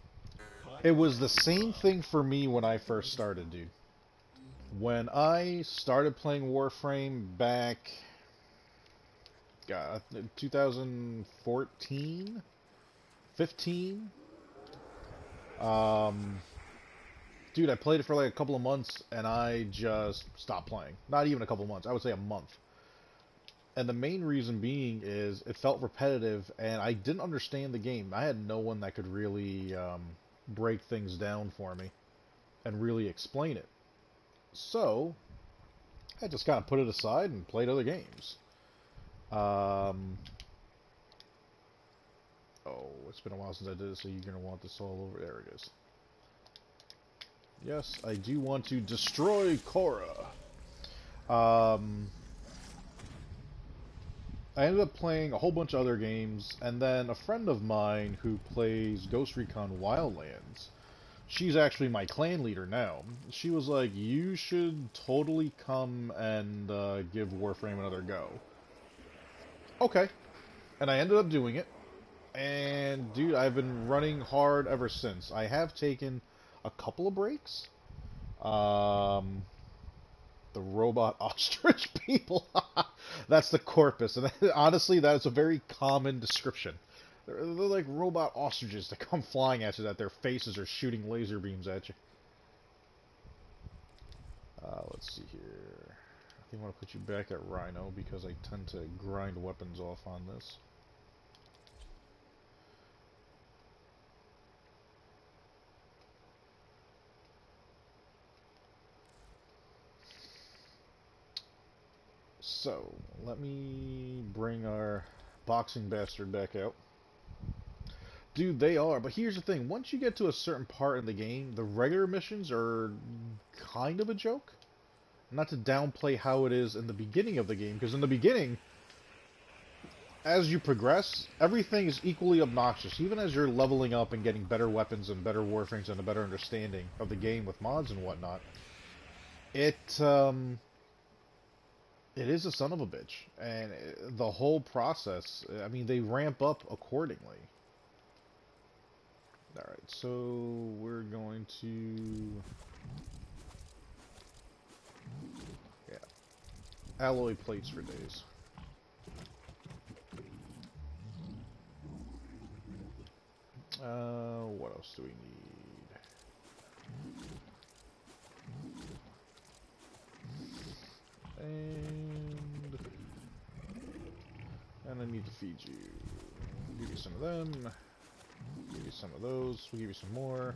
A: it was the same thing for me when I first started, dude. When I started playing Warframe back, God, 2014, 15. Dude, I played it for like a couple of months, and I just stopped playing. Not even a couple of months. I would say a month. And the main reason being is it felt repetitive, and I didn't understand the game. I had no one that could really break things down for me and really explain it. So, I just kind of put it aside and played other games. Oh, it's been a while since I did it, so you're going to want this all over. There it is. Yes, I do want to destroy Korra. I ended up playing a whole bunch of other games, and then a friend of mine who plays Ghost Recon Wildlands, she's actually my clan leader now. She was like, you should totally come and give Warframe another go. Okay. And I ended up doing it. And, dude, I've been running hard ever since. I have taken a couple of breaks. The robot ostrich people. That's the corpus. And honestly, that is a very common description. They're like robot ostriches that come flying at you, that their faces are shooting laser beams at you. Let's see here. I think I want to put you back at Rhino because I tend to grind weapons off on this. So, let me bring our boxing bastard back out. Dude, they are, but here's the thing. Once you get to a certain part in the game, the regular missions are kind of a joke. Not to downplay how it is in the beginning of the game, because in the beginning, as you progress, everything is equally obnoxious. Even as you're leveling up and getting better weapons and better warframes and a better understanding of the game with mods and whatnot, it is a son of a bitch. And the whole process, I mean, they ramp up accordingly. Alright, so we're going to... yeah. Alloy plates for days. What else do we need? And I need to feed you. Give you some of them. Give you some of those. We'll give you some more.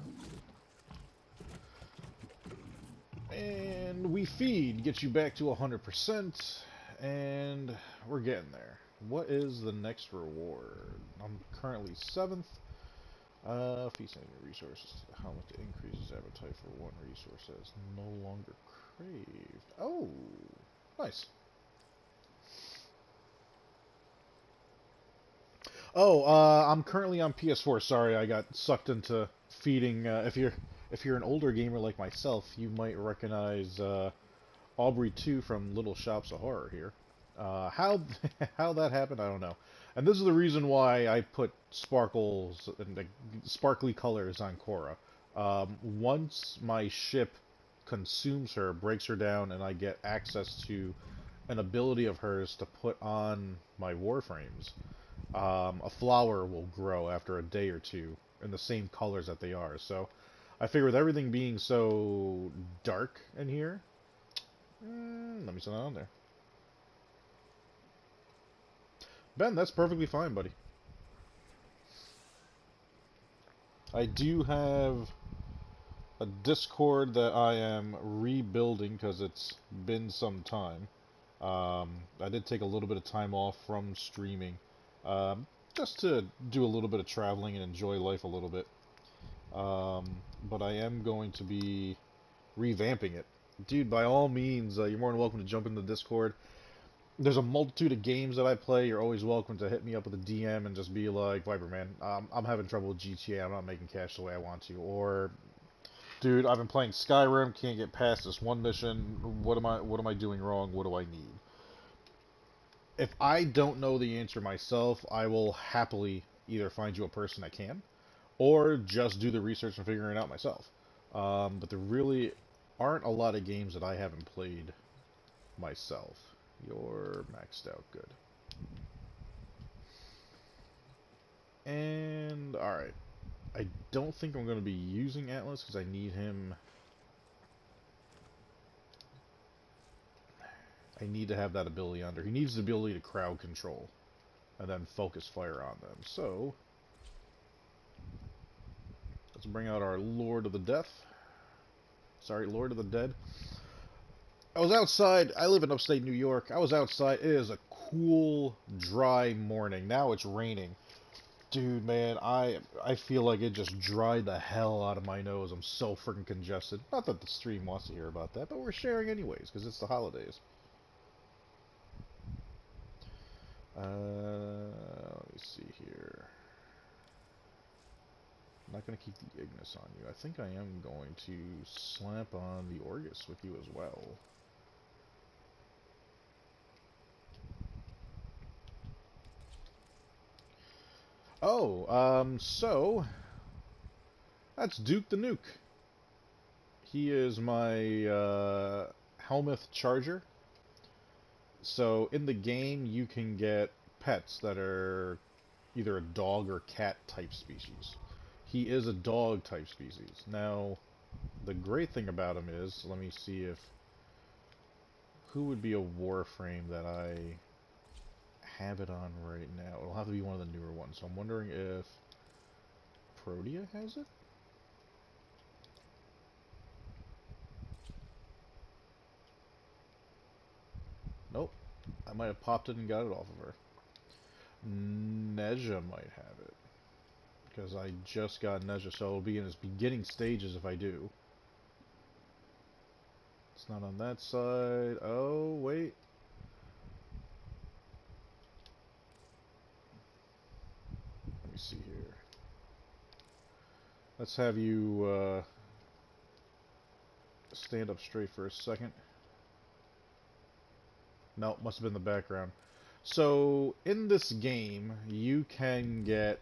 A: And we feed. Get you back to 100%. And we're getting there. What is the next reward? I'm currently 7th. Feast enemy resources. How much increases appetite for one resource that is no longer craved. Oh, nice. Oh, I'm currently on PS4. Sorry, I got sucked into feeding. If you're an older gamer like myself, you might recognize Aubrey 2 from Little Shops of Horror here. How how that happened, I don't know. And this is the reason why I put sparkles and the sparkly colors on Korra. Once my ship consumes her, breaks her down, and I get access to an ability of hers to put on my warframes, a flower will grow after a day or two in the same colors that they are. So I figure with everything being so dark in here, let me send that on there. Ben, that's perfectly fine, buddy. I do have a Discord that I am rebuilding because it's been some time. I did take a little bit of time off from streaming, just to do a little bit of traveling and enjoy life a little bit. But I am going to be revamping it. Dude, by all means, you're more than welcome to jump into the Discord. There's a multitude of games that I play. You're always welcome to hit me up with a DM and just be like, Viper, man, I'm having trouble with GTA. I'm not making cash the way I want to. Or, dude, I've been playing Skyrim. Can't get past this one mission. What am I doing wrong? What do I need? If I don't know the answer myself, I will happily either find you a person that can, or just do the research and figuring it out myself. But there really aren't a lot of games that I haven't played myself. You're maxed out, good. And, alright. I don't think I'm going to be using Atlas because I need him. I need to have that ability under. He needs the ability to crowd control and then focus fire on them. So, let's bring out our Lord of the Death. Sorry, Lord of the Dead. I was outside. I live in upstate New York. I was outside. It is a cool, dry morning. Now it's raining. Dude, man, I feel like it just dried the hell out of my nose. I'm so freaking congested. Not that the stream wants to hear about that, but we're sharing anyways, because it's the holidays. Let me see here. I'm not going to keep the Ignis on you. I think I am going to slap on the Orgus with you as well. Oh, so that's Duke the Nuke. He is my Helmuth Charger. So in the game, you can get pets that are either a dog or cat type species. He is a dog type species. Now, the great thing about him is, let me see if who would be a Warframe that I have it on right now. It'll have to be one of the newer ones. So I'm wondering if Protea has it? Nope. I might have popped it and got it off of her. Nezha might have it. Because I just got Nezha, so it'll be in its beginning stages if I do. It's not on that side. Oh, wait. Let me see here. Let's have you stand up straight for a second. No, must have been the background. So, in this game, you can get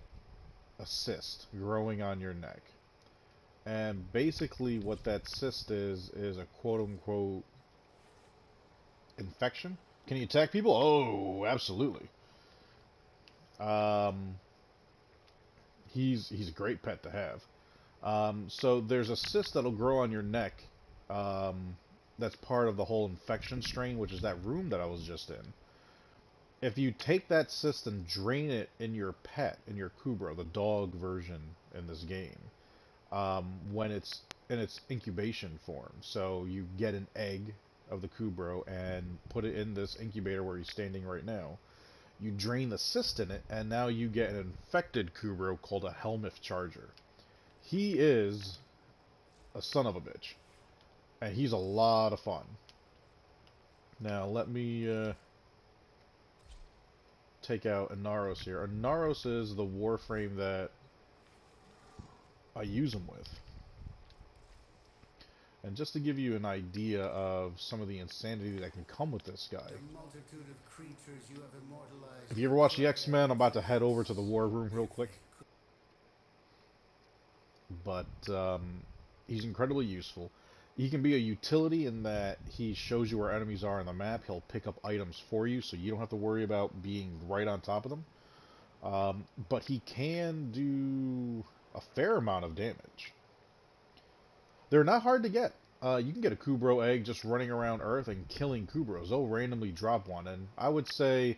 A: a cyst growing on your neck. And basically what that cyst is a quote-unquote infection. Can he attack people? Oh, absolutely. He's a great pet to have. So there's a cyst that'll grow on your neck that's part of the whole infection strain, which is that room that I was just in. If you take that cyst and drain it in your pet, in your Kubro, the dog version in this game, when it's in its incubation form. So you get an egg of the Kubro and put it in this incubator where he's standing right now. You drain the cyst in it, and now you get an infected Kubro called a Helmuth Charger. He is a son of a bitch. And he's a lot of fun. Now, let me take out Inaros here. Inaros is the Warframe that I use him with. And just to give you an idea of some of the insanity that can come with this guy. If you ever watch the X-Men, I'm about to head over to the war room real quick. But he's incredibly useful. He can be a utility in that he shows you where enemies are on the map. He'll pick up items for you, so you don't have to worry about being right on top of them. But he can do a fair amount of damage. They're not hard to get. You can get a Kubro egg just running around Earth and killing Kubros. They'll randomly drop one, and I would say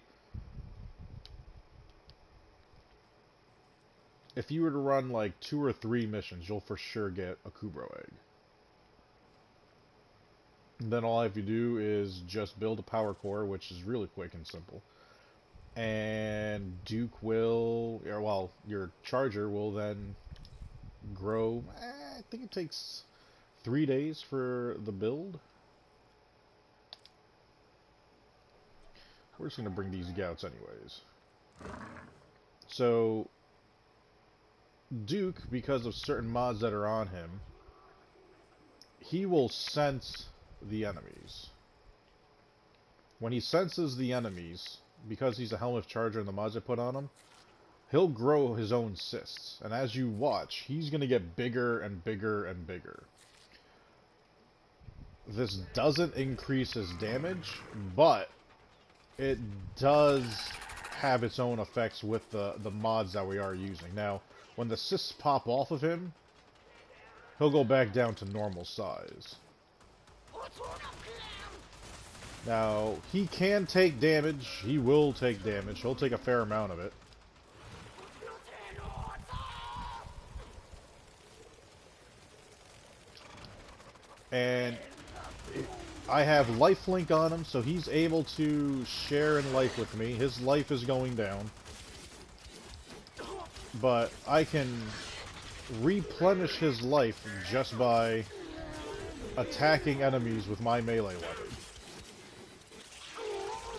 A: if you were to run like 2 or 3 missions, you'll for sure get a Kubro egg. Then all I have to do is just build a power core, which is really quick and simple. And Duke will, or well, your charger will then grow. I think it takes 3 days for the build. We're just going to bring these gouts anyways. So, Duke, because of certain mods that are on him, he will sense the enemies. When he senses the enemies, because he's a helmet charger and the mods I put on him, he'll grow his own cysts. And as you watch, he's going to get bigger and bigger and bigger. This doesn't increase his damage, but it does have its own effects with the mods that we are using. Now, when the cysts pop off of him, he'll go back down to normal size. Now, he can take damage. He will take damage. He'll take a fair amount of it. And I have lifelink on him, so he's able to share in life with me. His life is going down. But I can replenish his life just by attacking enemies with my melee weapon.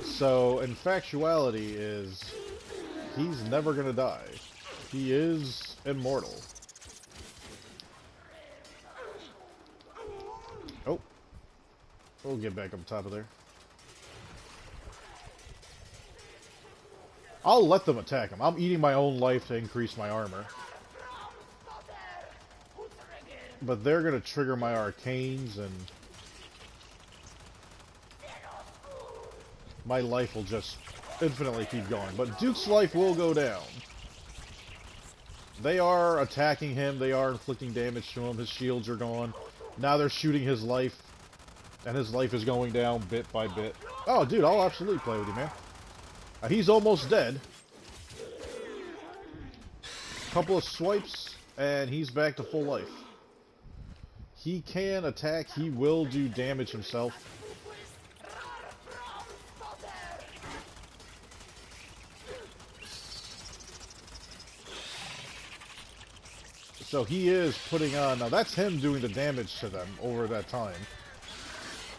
A: So, in factuality is, he's never gonna die. He is immortal. Oh. We'll get back up top of there. I'll let them attack him. I'm eating my own life to increase my armor. But they're gonna trigger my arcanes and my life will just infinitely keep going. But Duke's life will go down. They are attacking him. They are inflicting damage to him. His shields are gone. Now they're shooting his life. And his life is going down bit by bit. Oh, dude, I'll absolutely play with you, man. He's almost dead. Couple of swipes, and he's back to full life. He can attack. He will do damage himself. So he is putting on... Now, that's him doing the damage to them over that time.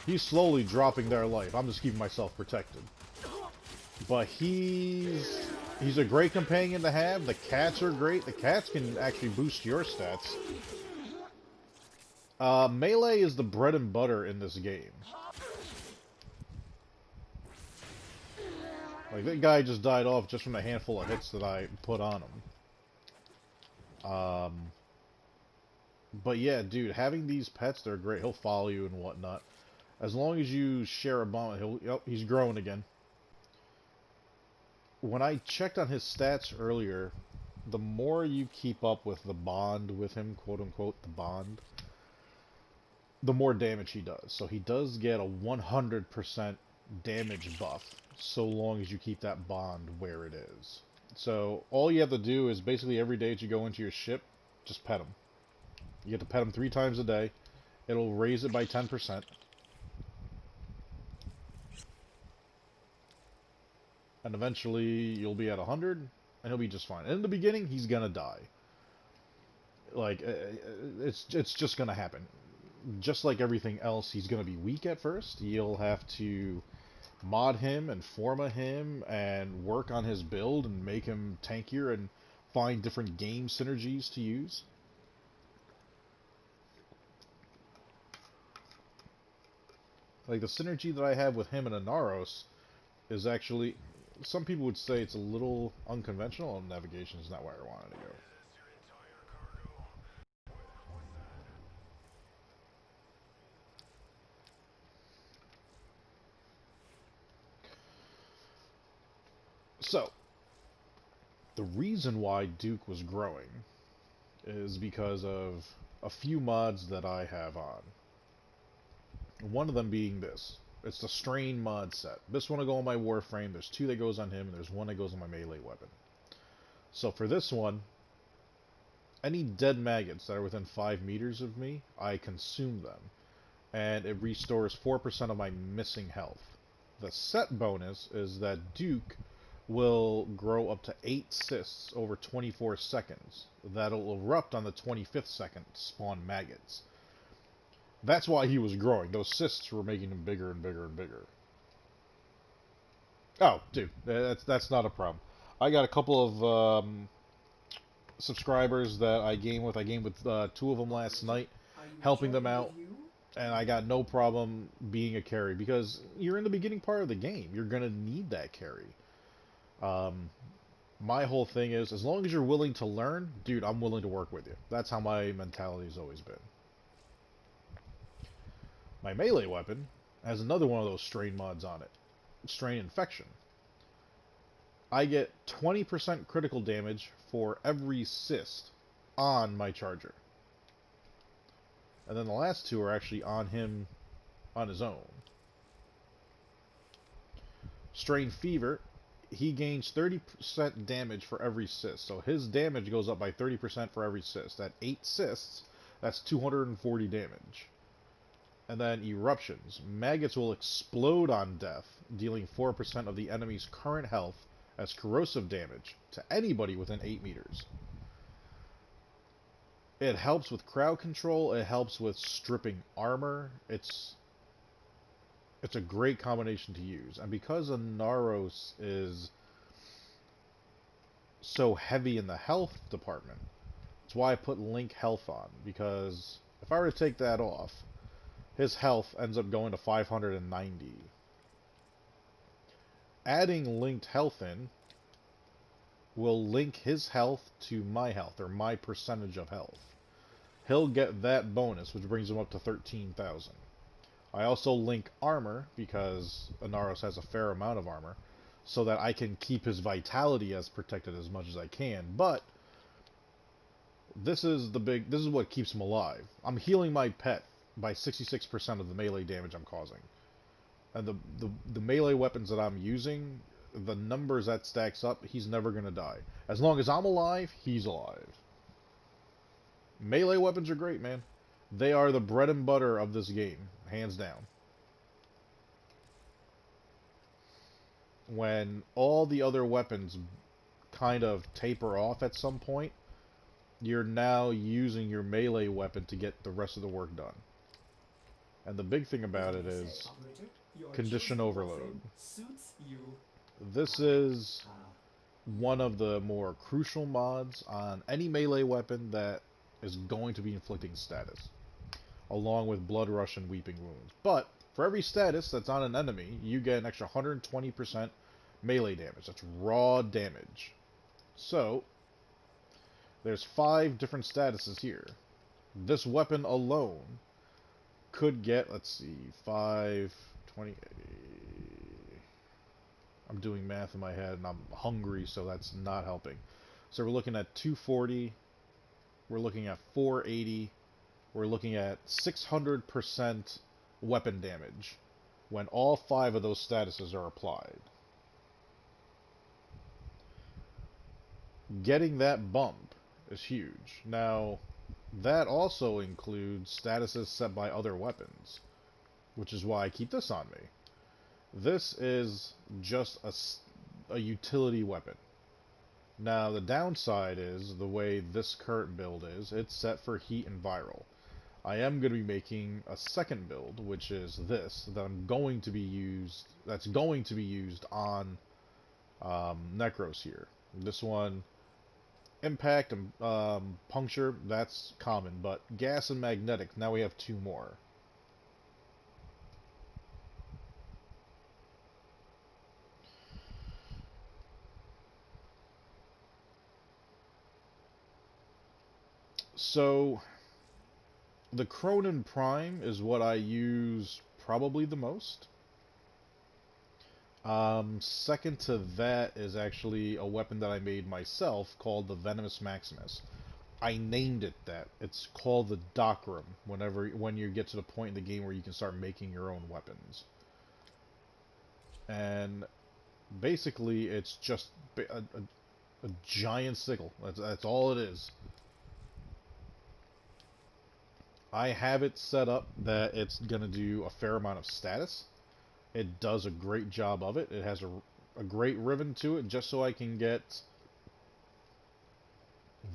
A: He's slowly dropping their life. I'm just keeping myself protected. But he's a great companion to have. The cats are great. The cats can actually boost your stats. Melee is the bread and butter in this game. Like, that guy just died off just from a handful of hits that I put on him. But yeah, dude, having these pets, they're great. He'll follow you and whatnot. As long as you share a bond, he's growing again. When I checked on his stats earlier, the more you keep up with the bond with him, quote-unquote, the bond, the more damage he does. So he does get a 100% damage buff, so long as you keep that bond where it is. So all you have to do is basically every day that you go into your ship, just pet him. You have to pet him 3 times a day. It'll raise it by 10%. And eventually you'll be at 100, and he'll be just fine. And in the beginning, he's gonna die. Like, it's just gonna happen. Just like everything else, he's gonna be weak at first. You'll have to mod him and forma him and work on his build and make him tankier and find different game synergies to use. Like, the synergy that I have with him and Inaros is actually... Some people would say it's a little unconventional, and navigation is not where I wanted to go. So, the reason why Duke was growing is because of a few mods that I have on. One of them being this. It's the Strain mod set. This one will go on my Warframe. There's 2 that goes on him, and there's 1 that goes on my melee weapon. So for this one, any dead maggots that are within 5 meters of me, I consume them. and it restores 4% of my missing health. The set bonus is that Duke will grow up to 8 cysts over 24 seconds. That'll erupt on the 25th second to spawn maggots. That's why he was growing. Those cysts were making him bigger and bigger and bigger. Oh, dude, that's not a problem. I got a couple of subscribers that I game with. I gamed with 2 of them last night, helping them out. And I got no problem being a carry, because you're in the beginning part of the game. You're going to need that carry. My whole thing is, as long as you're willing to learn, dude, I'm willing to work with you. That's how my mentality has always been. My melee weapon has another one of those strain mods on it. Strain Infection. I get 20% critical damage for every cyst on my charger. And then the last 2 are actually on him on his own. Strain Fever, he gains 30% damage for every cyst. So his damage goes up by 30% for every cyst. At 8 cysts, that's 240 damage. And then Eruptions. Maggots will explode on death, dealing 4% of the enemy's current health as corrosive damage to anybody within 8 meters. It helps with crowd control. It helps with stripping armor. It's a great combination to use. And because Inaros is so heavy in the health department, that's why I put Link Health on. Because if I were to take that off, his health ends up going to 590. Adding linked health in will link his health to my health, or my percentage of health. He'll get that bonus, which brings him up to 13,000. I also link armor, because Inaros has a fair amount of armor, so that I can keep his vitality as protected as much as I can. But this is what keeps him alive. I'm healing my pet by 66% of the melee damage I'm causing. And the melee weapons that I'm using, the numbers that stacks up, he's never going to die. As long as I'm alive, he's alive. Melee weapons are great, man. They are the bread and butter of this game, hands down. When all the other weapons kind of taper off at some point, you're now using your melee weapon to get the rest of the work done. And the big thing about it is condition overload. This is one of the more crucial mods on any melee weapon that is going to be inflicting status, along with Blood Rush and Weeping Wounds. But for every status that's on an enemy, you get an extra 120% melee damage. That's raw damage. So there's 5 different statuses here. This weapon alone could get, let's see, 5, 20... I'm doing math in my head, and I'm hungry, so that's not helping. So we're looking at 240, we're looking at 480, we're looking at 600% weapon damage when all 5 of those statuses are applied. Getting that bump is huge. Now, that also includes statuses set by other weapons, which is why I keep this on me. This is just a utility weapon. Now, the downside is, the way this current build is, it's set for heat and viral. I am going to be making a second build, which is this, that's going to be used on Necros here. This one, impact and puncture, that's common, but gas and magnetic, now we have 2 more. So, the Cronin Prime is what I use probably the most. Second to that is actually a weapon that I made myself called the Venomous Maximus. I named it that. It's called the Docrum when you get to the point in the game where you can start making your own weapons. And basically it's just a giant sickle. That's all it is. I have it set up that it's going to do a fair amount of status. It does a great job of it. It has a great ribbon to it just so I can get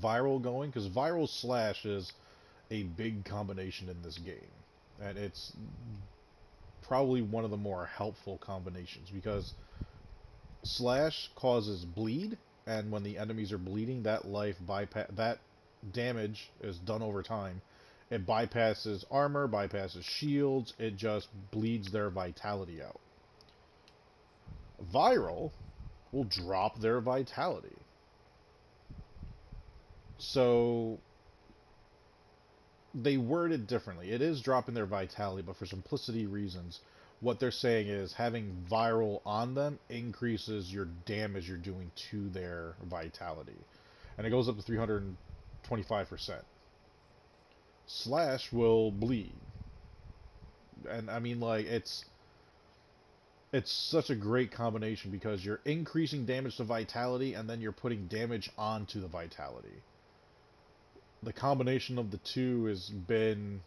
A: viral going, because viral slash is a big combination in this game. And it's probably one of the more helpful combinations because slash causes bleed, and when the enemies are bleeding, that life bypass that damage is done over time. It bypasses armor, bypasses shields, it just bleeds their vitality out. Viral will drop their vitality. So they word it differently. It is dropping their vitality, but for simplicity reasons, what they're saying is having viral on them increases your damage you're doing to their vitality. And it goes up to 325%. Slash will bleed. And I mean, like, it's such a great combination because you're increasing damage to vitality and then you're putting damage onto the vitality. The combination of the two has been,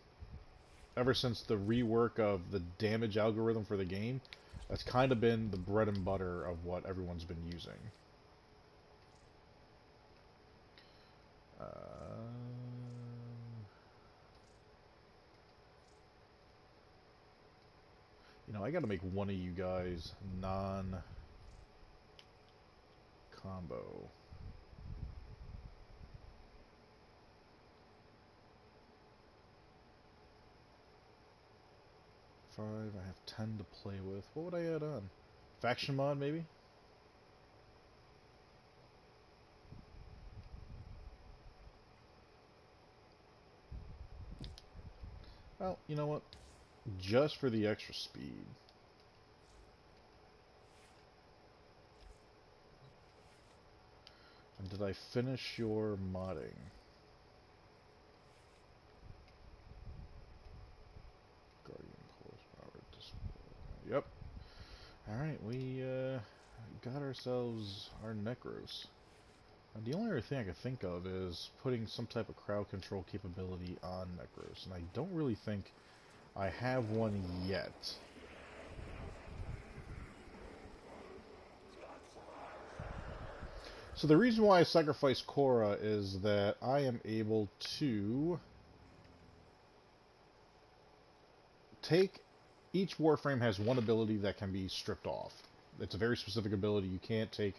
A: ever since the rework of the damage algorithm for the game, that's kind of been the bread and butter of what everyone's been using. You know, I gotta make one of you guys non-combo. Five, I have 10 to play with. What would I add on? Faction mod, maybe? Well, you know what? Just for the extra speed. And did I finish your modding? Guardian horsepower display. Yep. Alright, we got ourselves our Necros. And the only other thing I could think of is putting some type of crowd control capability on Necros. And I don't really think I have one yet. So the reason why I sacrifice Korra is that I am able to take... Each Warframe has one ability that can be stripped off. It's a very specific ability. You can't take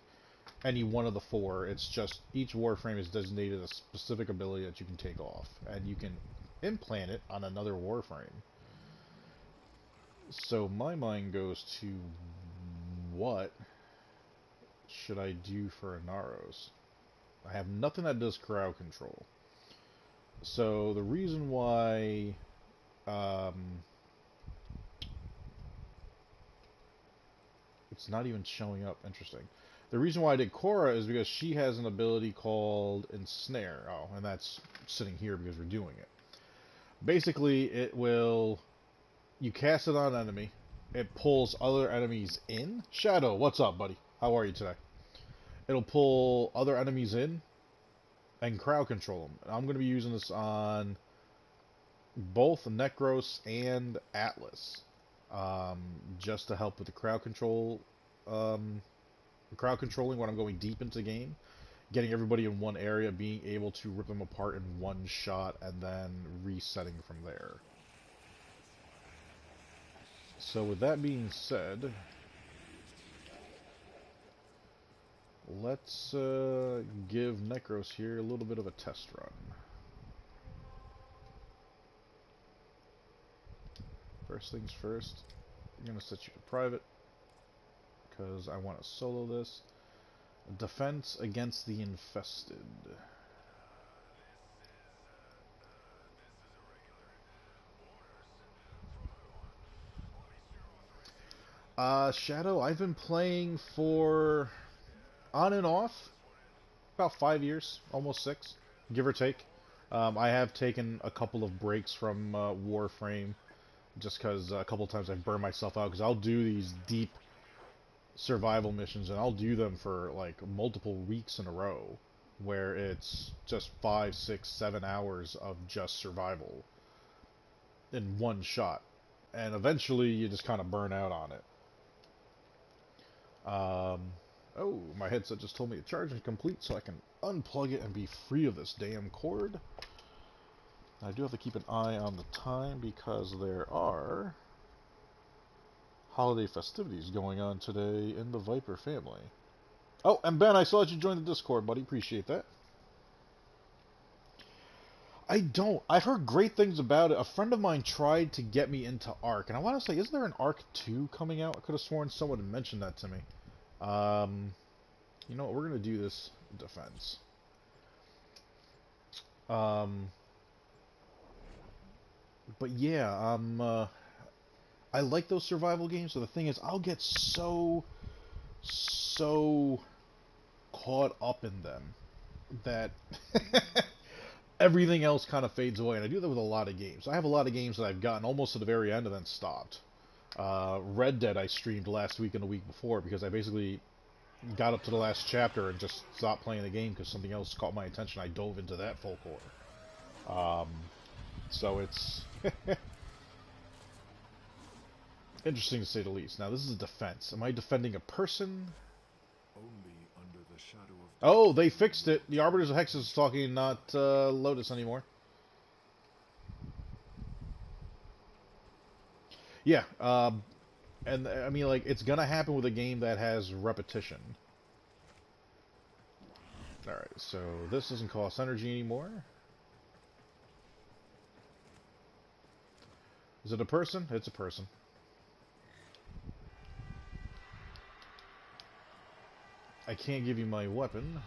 A: any one of the four. It's just each Warframe is designated a specific ability that you can take off. And you can implant it on another Warframe. So my mind goes to what should I do for Inaros? I have nothing that does crowd control. So the reason why it's not even showing up, interesting. The reason why I did Korra is because she has an ability called Ensnare. Oh, and that's sitting here because we're doing it. Basically, it will... You cast it on an enemy. It pulls other enemies in. Shadow, what's up, buddy? How are you today? It'll pull other enemies in and crowd control them. I'm going to be using this on both Necros and Atlas, just to help with the crowd control, crowd controlling when I'm going deep into the game, getting everybody in one area, being able to rip them apart in one shot, and then resetting from there. So with that being said, let's give Necros here a little bit of a test run. First things first, I'm going to set you to private, because I want to solo this. Defense against the infested. Shadow, I've been playing for on and off about 5 years, almost 6, give or take. I have taken a couple of breaks from Warframe, just because a couple of times I've burned myself out, because I'll do these deep survival missions, and I'll do them for like multiple weeks in a row, where it's just 5, 6, 7 hours of just survival. in one shot, and eventually you just kind of burn out on it. Oh, my headset just told me the charge is complete, so I can unplug it and be free of this damn cord. I do have to keep an eye on the time because there are holiday festivities going on today in the Viper family. Oh, and Ben, I saw that you joined the Discord, buddy. Appreciate that. I don't. I've heard great things about it. A friend of mine tried to get me into Ark, and I want to say, isn't there an Ark 2 coming out? I could have sworn someone had mentioned that to me. You know what? We're going to do this defense. But yeah, I like those survival games, so the thing is, I'll get so caught up in them that everything else kind of fades away, and I do that with a lot of games. I have a lot of games that I've gotten almost to the very end and then stopped. Red Dead I streamed last week and the week before because I basically got up to the last chapter and just stopped playing the game because something else caught my attention. I dove into that full core. So it's interesting to say the least. Now, this is a defense. Am I defending a person?
B: Only under the shadow of...
A: Oh, they fixed it. The Arbiters of Hexus is talking, not Lotus anymore. Yeah, and I mean, like, it's gonna happen with a game that has repetition. Alright, so this doesn't cost energy anymore. Is it a person? It's a person. I can't give you my weapon.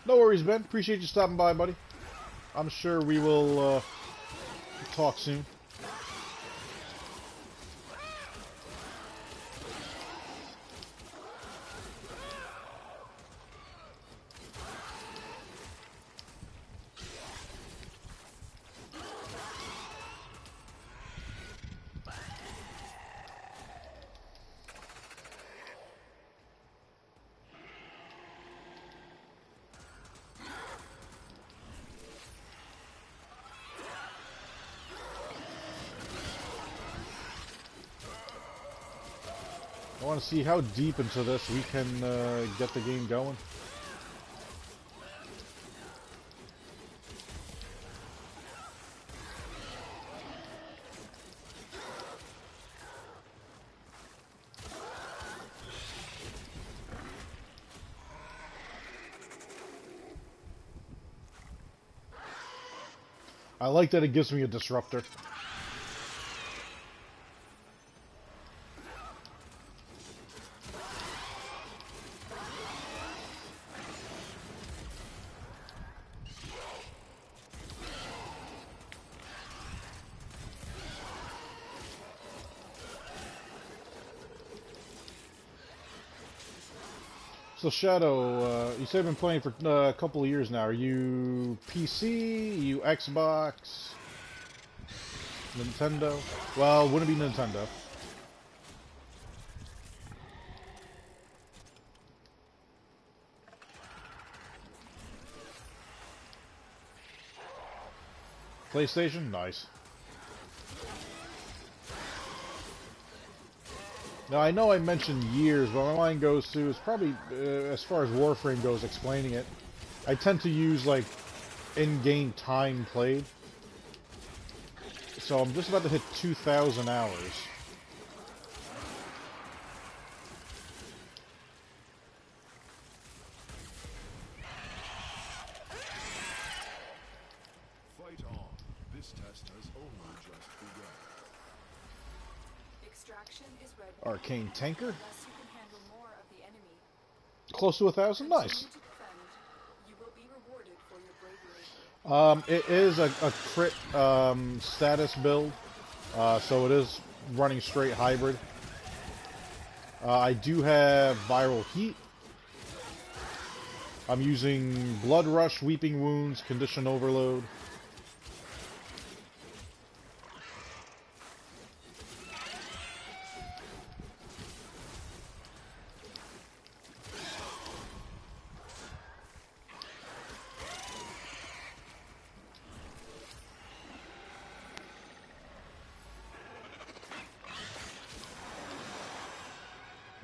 A: No worries, Ben. Appreciate you stopping by, buddy. I'm sure we will talk soon. I want to see how deep into this we can get the game going. I like that it gives me a disruptor. So Shadow, you said you've been playing for a couple of years now. Are you PC? Are you Xbox? Nintendo? Well, wouldn't it be Nintendo? PlayStation? Nice. Now, I know I mentioned years, but my mind goes to, it's probably, as far as Warframe goes, explaining it, I tend to use, like, in-game time played. So I'm just about to hit 2,000 hours.
B: Fight on. This test has only just begun.
E: Extraction is red.
A: Arcane Tanker?
E: Unless you can handle more of the enemy.
A: Close to 1,000? Nice.
E: Continue to defend
A: It is a crit status build, so it is running straight hybrid. I do have viral heat. I'm using Blood Rush, Weeping Wounds, Condition Overload.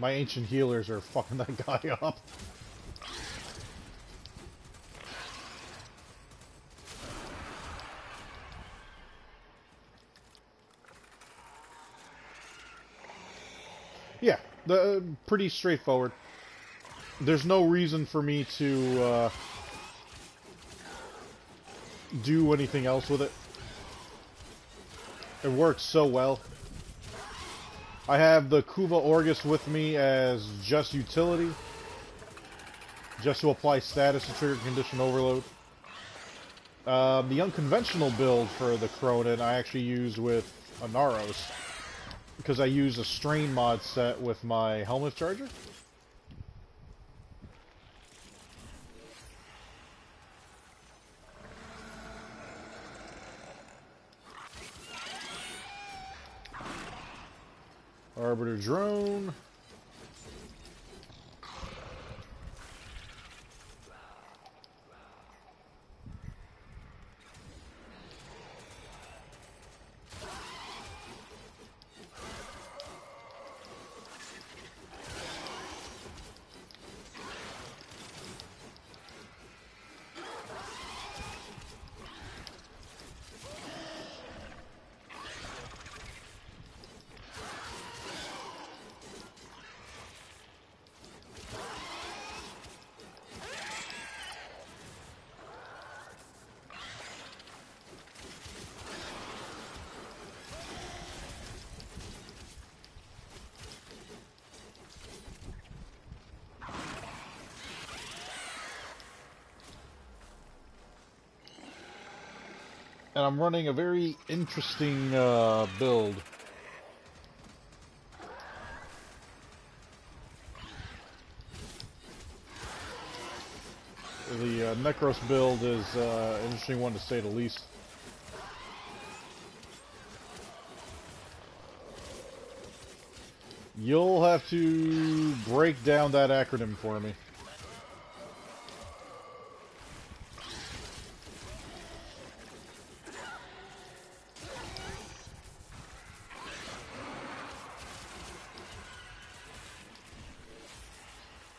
A: My ancient healers are fucking that guy up. Yeah, pretty straightforward. There's no reason for me to do anything else with it. It works so well. I have the Kuva Orgus with me as just utility. Just to apply status to trigger condition overload. The unconventional build for the Cronin I actually use with Inaros. Because I use a strain mod set with my helmet charger. Arbiter drone. And I'm running a very interesting build. The Necros build is an interesting one to say the least. You'll have to break down that acronym for me.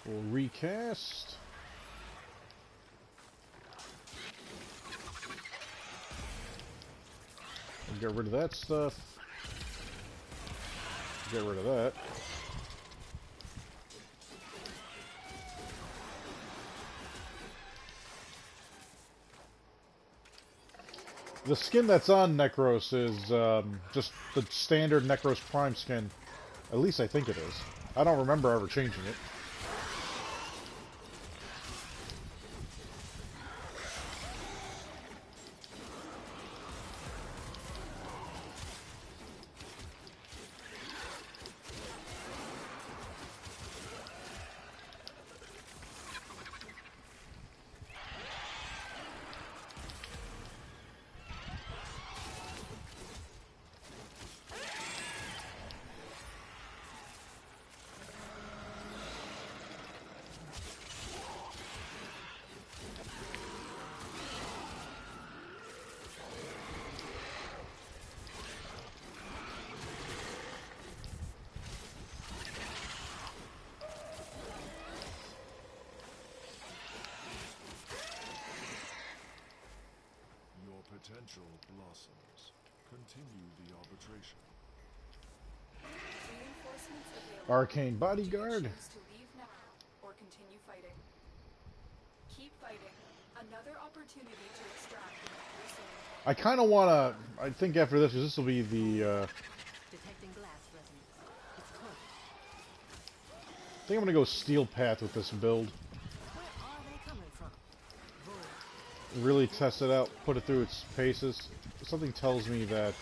A: We'll recast. We'll get rid of that stuff. Get rid of that. The skin that's on Necros is just the standard Necros Prime skin. At least I think it is. I don't remember ever changing it.
B: Potential blossoms. Continue the arbitration.
E: Reinforcements available.
A: Arcane Bodyguard.
E: Do you choose to leave now or continue fighting? Keep fighting. Another opportunity to extract from the person.
A: I kind of want to... I think after this, 'cause this will be the...
G: Detecting glass resonance. It's close.
A: I think I'm going to go Steel Path with this build.
G: Where are they coming from? Void.
A: really test it out, put it through its paces. Something tells me that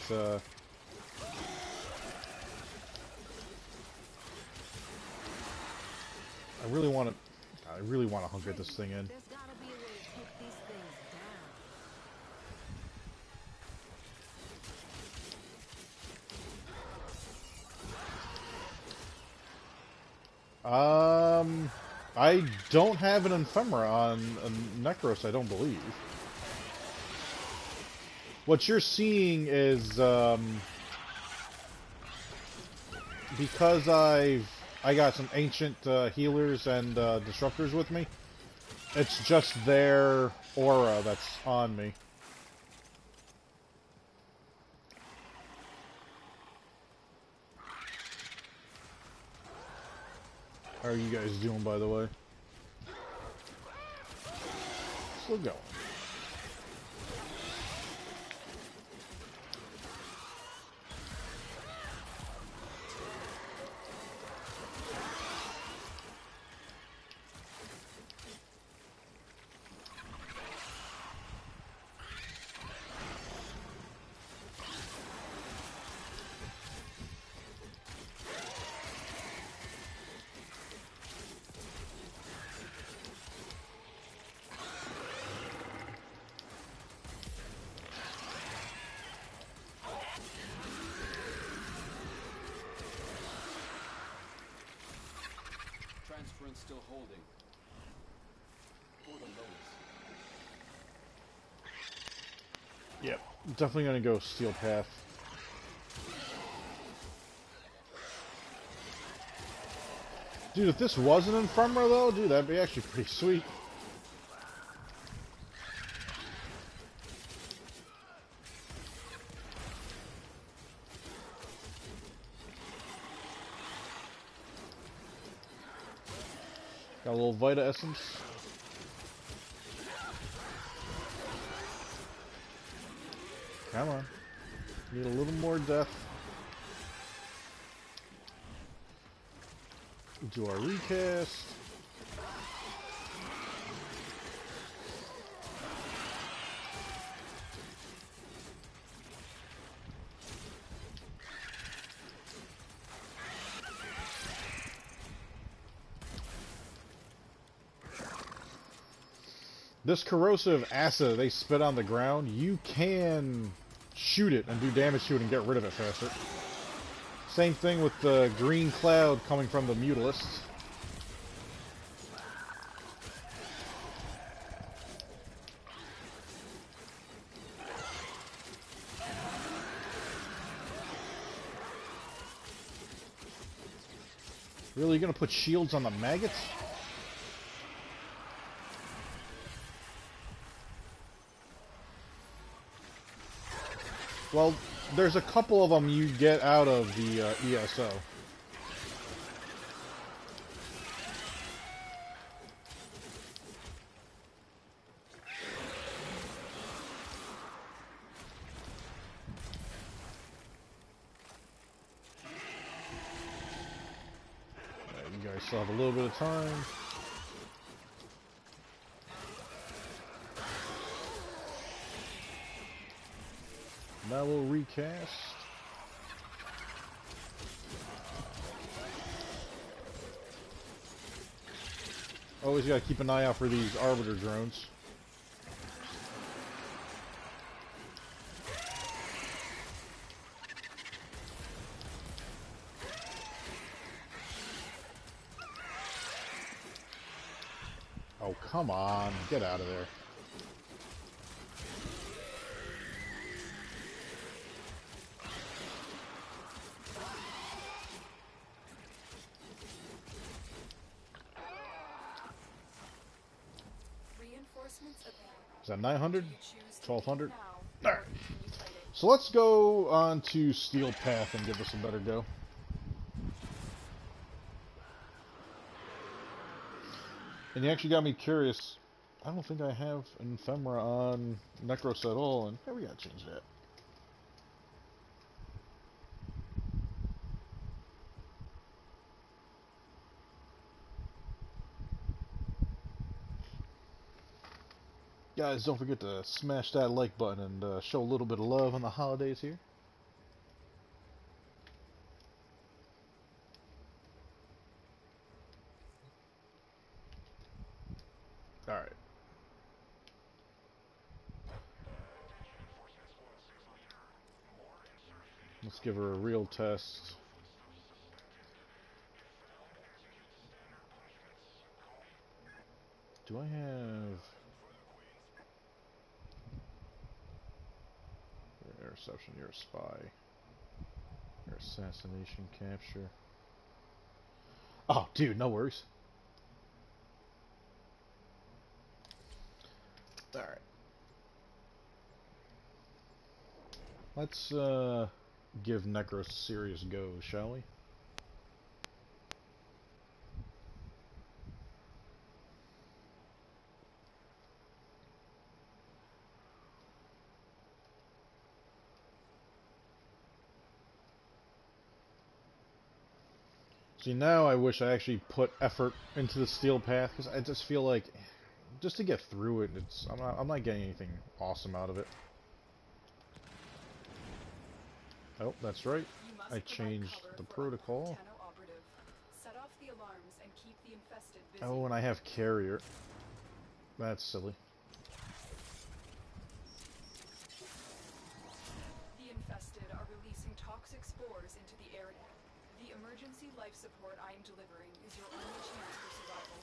A: I really want to hunker this thing in.
G: There's gotta be a way to take these things down.
A: I don't have an ephemera on Necros, I don't believe. What you're seeing is, because I got some ancient healers and disruptors with me, it's just their aura that's on me. How are you guys doing, by the way? Still going.
D: Transference still holding. For the lowest.
A: Yep, definitely gonna go Steel Path. Dude, if this was an ephemera though, dude, that'd be actually pretty sweet. Got a little Vita Essence. Come on. Need a little more death. Do our recast. This corrosive acid they spit on the ground, you can shoot it and do damage to it and get rid of it faster. Same thing with the green cloud coming from the Mutalists. Really, you gonna put shields on the maggots? Well, there's a couple of them you get out of the ESO. You guys still have a little bit of time. Now we'll recast. Always gotta keep an eye out for these Arbiter drones. Oh, come on. Get out of there. Is that 900? 1200? Alright. So let's go on to Steel Path and give this a better go. And you actually got me curious. I don't think I have an ephemera on Necros at all, and yeah, we gotta change that. Guys, don't forget to smash that like button and show a little bit of love on the holidays here. Alright. Let's give her a real test. Do I have... Interception, you're a spy. Your assassination, capture. Oh, dude, no worries. Alright. Let's, give Necros a serious go, shall we? See, now I wish I actually put effort into the steel path, because I just feel like, just to get through it, I'm not getting anything awesome out of it. Oh, that's right. I changed the protocol.
E: Set off the alarms and keep the infested busy.
A: Oh, and I have carrier. That's silly.
E: The infested are releasing toxic spores into the area. The emergency life support I am delivering is your only chance for survival.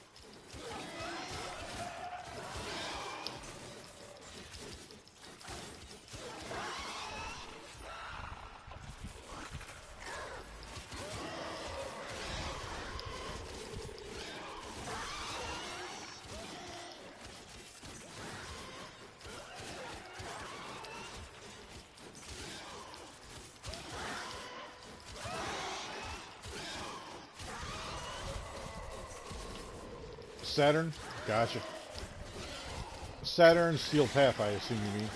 A: Saturn? Gotcha. Saturn, Steel Path, I assume you mean.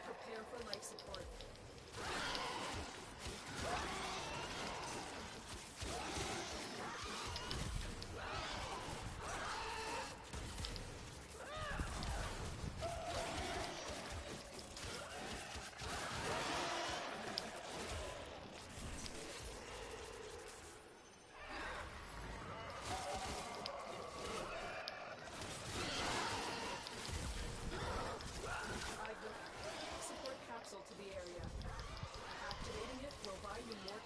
E: Prepare for life support. Support capsule to the area. Activating it will buy you more.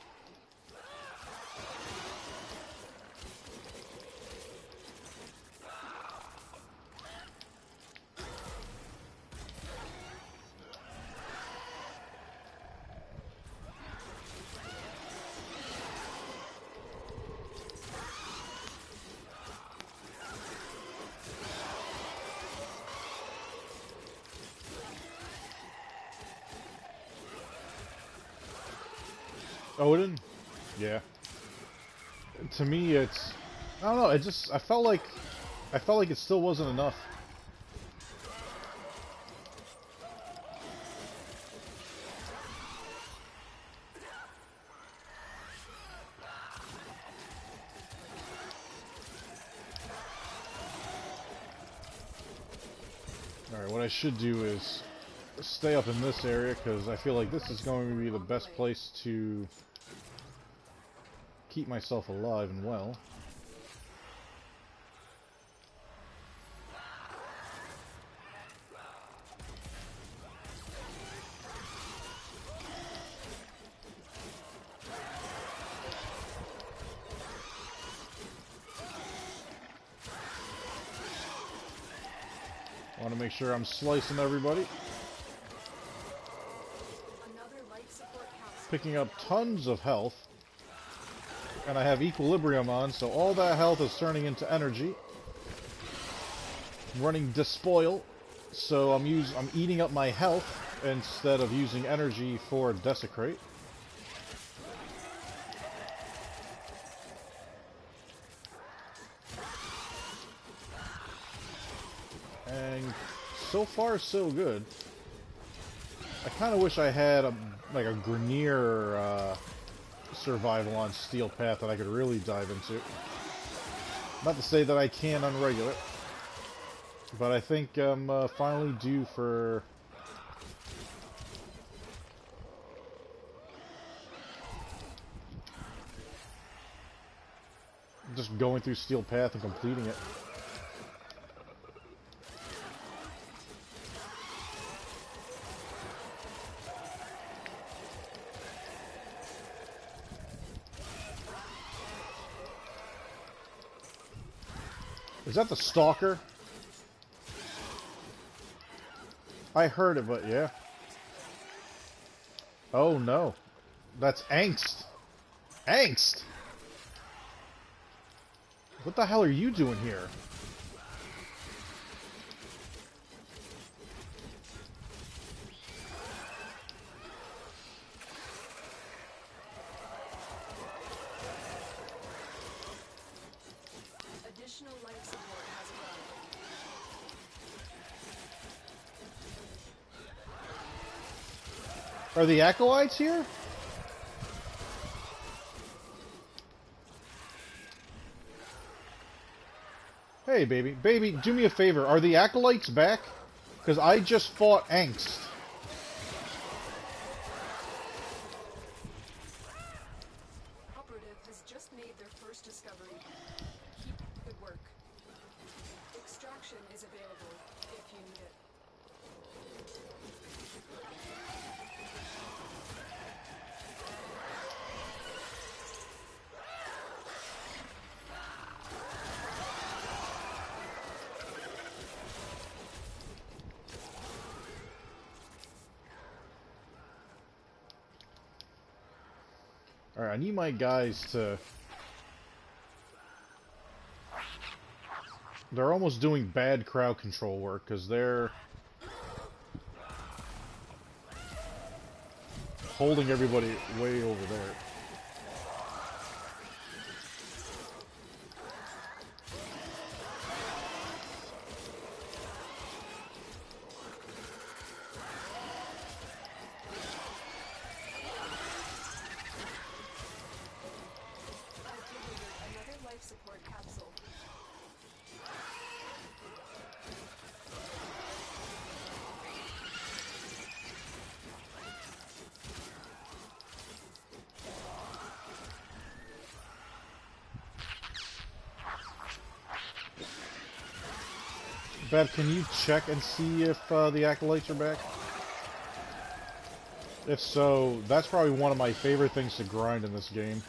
A: Odin? Yeah. To me, it's... I don't know, I felt like it still wasn't enough. Alright, what I should do is stay up in this area, because I feel like this is going to be the best place to keep myself alive and well. I want to make sure I'm slicing everybody.
E: Another life support capsule.
A: Picking up tons of health. And I have equilibrium on, so all that health is turning into energy. I'm running despoil, so I'm eating up my health instead of using energy for desecrate. And so far, so good. I kind of wish I had like a Grenier survival on Steel Path that I could really dive into. Not to say that I can on regular, but I think I'm finally due for... just going through Steel Path and completing it. Is that the Stalker? I heard it, but yeah. Oh no. That's Angst. Angst! What the hell are you doing here?
E: Additional life support has arrived.
A: Are the Acolytes here? Hey, baby. Baby, do me a favor. Are the Acolytes back? Because I just fought Angst.
E: Operative has just made their first discovery. Keep good work. Extraction is available if you need it.
A: Alright, I need my guys to... They're almost doing bad crowd control work, because they're... holding everybody way over there.
E: I've delivered another life support capsule.
A: Bev, can you check and see if the Acolytes are back? If so, that's probably one of my favorite things to grind in this game.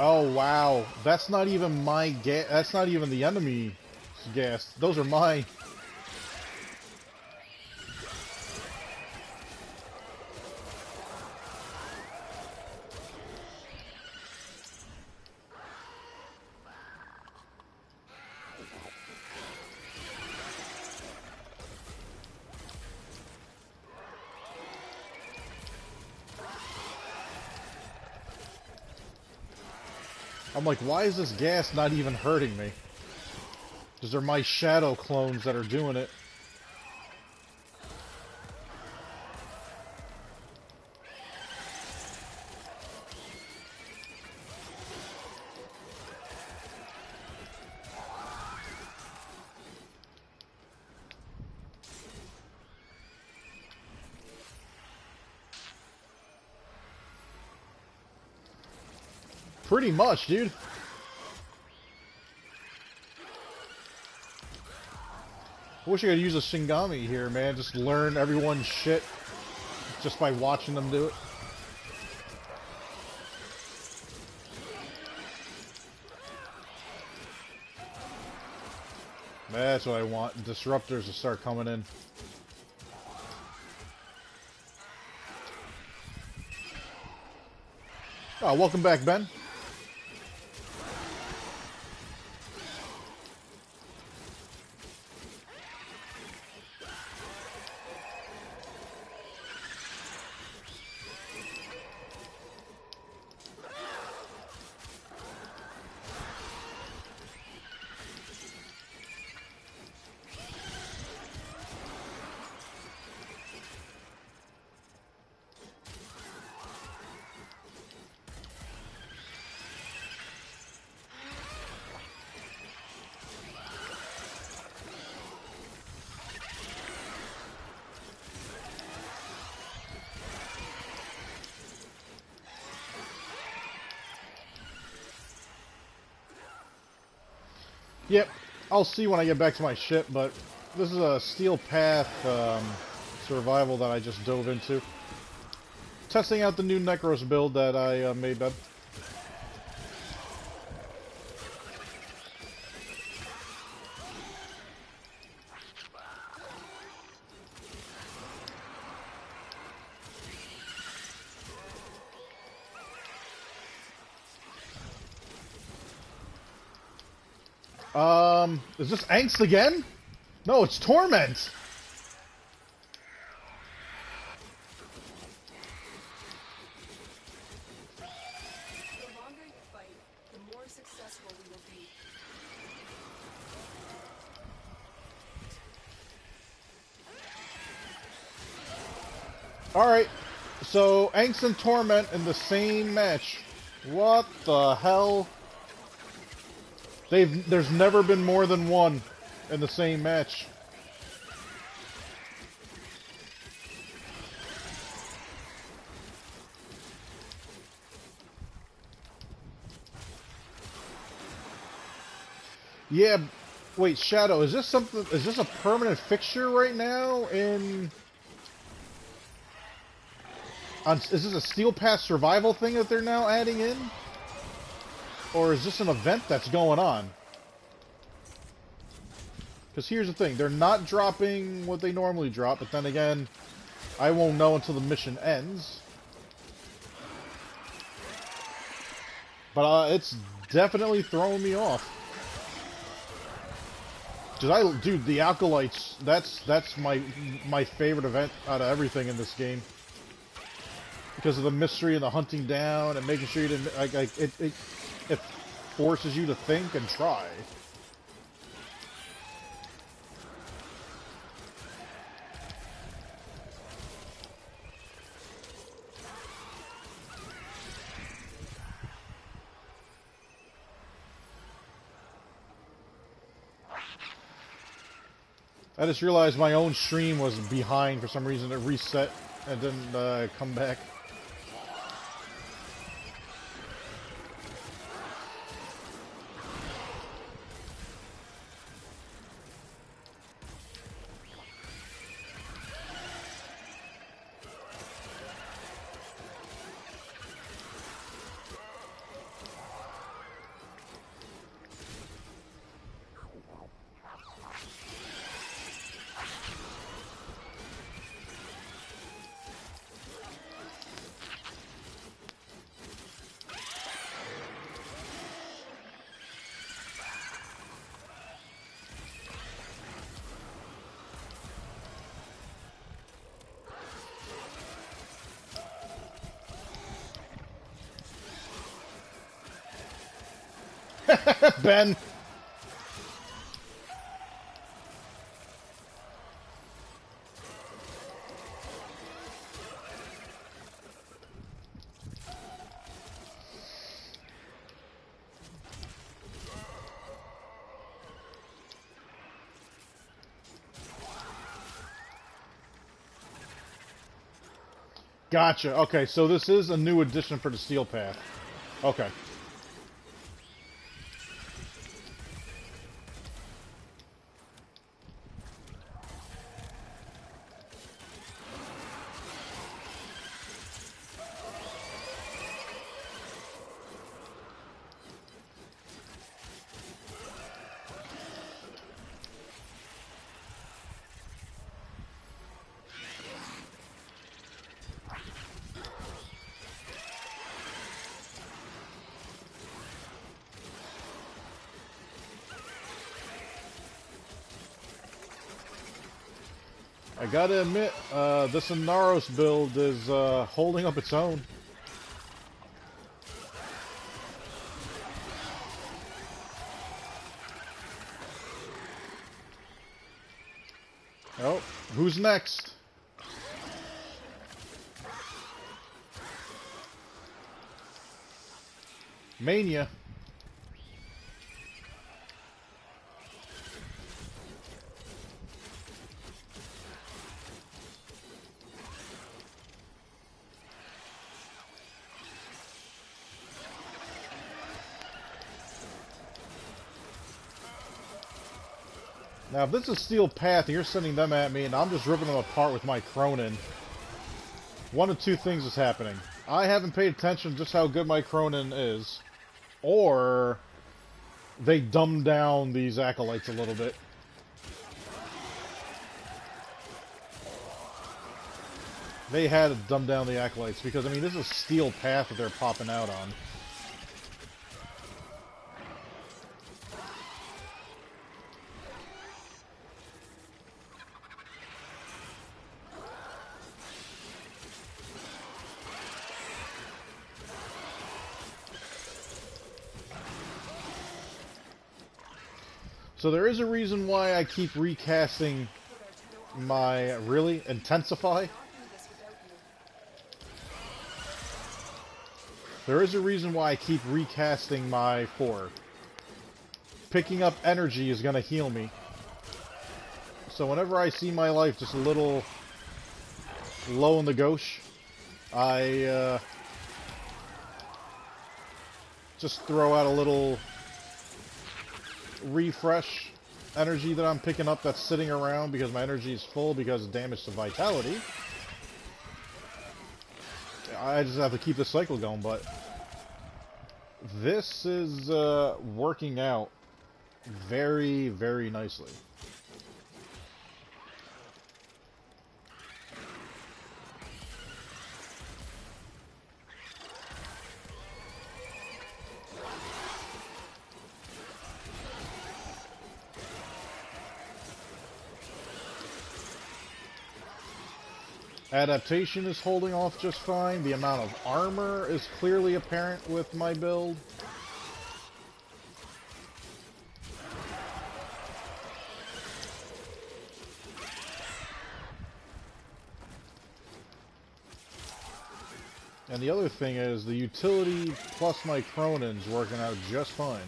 A: Oh wow, that's not even my gas. That's not even the enemy gas. Those are mine. I'm like, why is this gas not even hurting me? Because they're my shadow clones that are doing it. Pretty much, dude. I wish I could use a Shingami here, man. Just learn everyone's shit just by watching them do it. That's what I want. Disruptors to start coming in. Oh, welcome back, Ben. Yep, I'll see when I get back to my ship, but this is a Steel Path survival that I just dove into. Testing out the new Necros build that I made, Ben. Is this Angst again? No, it's Torment!
E: The longer you fight, the more successful we will be.
A: Alright, so Angst and Torment in the same match. What the hell? There's never been more than one in the same match. Yeah, wait, Shadow, is this a permanent fixture right now is this a Steel Pass survival thing that they're now adding in? Or is this an event that's going on? Because here's the thing, they're not dropping what they normally drop, but then again, I won't know until the mission ends. But it's definitely throwing me off. Dude, the Acolytes, that's my favorite event out of everything in this game. Because of the mystery and the hunting down and making sure you didn't, it forces you to think and try. I just realized my own stream was behind for some reason. It reset and didn't come back. Ben! Gotcha. Okay, so this is a new addition for the Steel Path. Okay. I gotta admit, this Inaros build is holding up its own. Oh, who's next? Mania. Now, if this is Steel Path and you're sending them at me and I'm just ripping them apart with my Cronin, one of two things is happening. I haven't paid attention to just how good my Cronin is, or they dumbed down these Acolytes a little bit. They had to dumb down the Acolytes because, I mean, this is Steel Path that they're popping out on. So there is a reason why I keep recasting my... Really? Intensify? There is a reason why I keep recasting my 4. Picking up energy is going to heal me. So whenever I see my life just a little low in the gauche, I just throw out a little refresh energy that I'm picking up that's sitting around because my energy is full because of damage to vitality. I just have to keep the cycle going, but this is working out very, very nicely. Adaptation is holding off just fine. The amount of armor is clearly apparent with my build. And the other thing is, the utility plus my Cronin's working out just fine.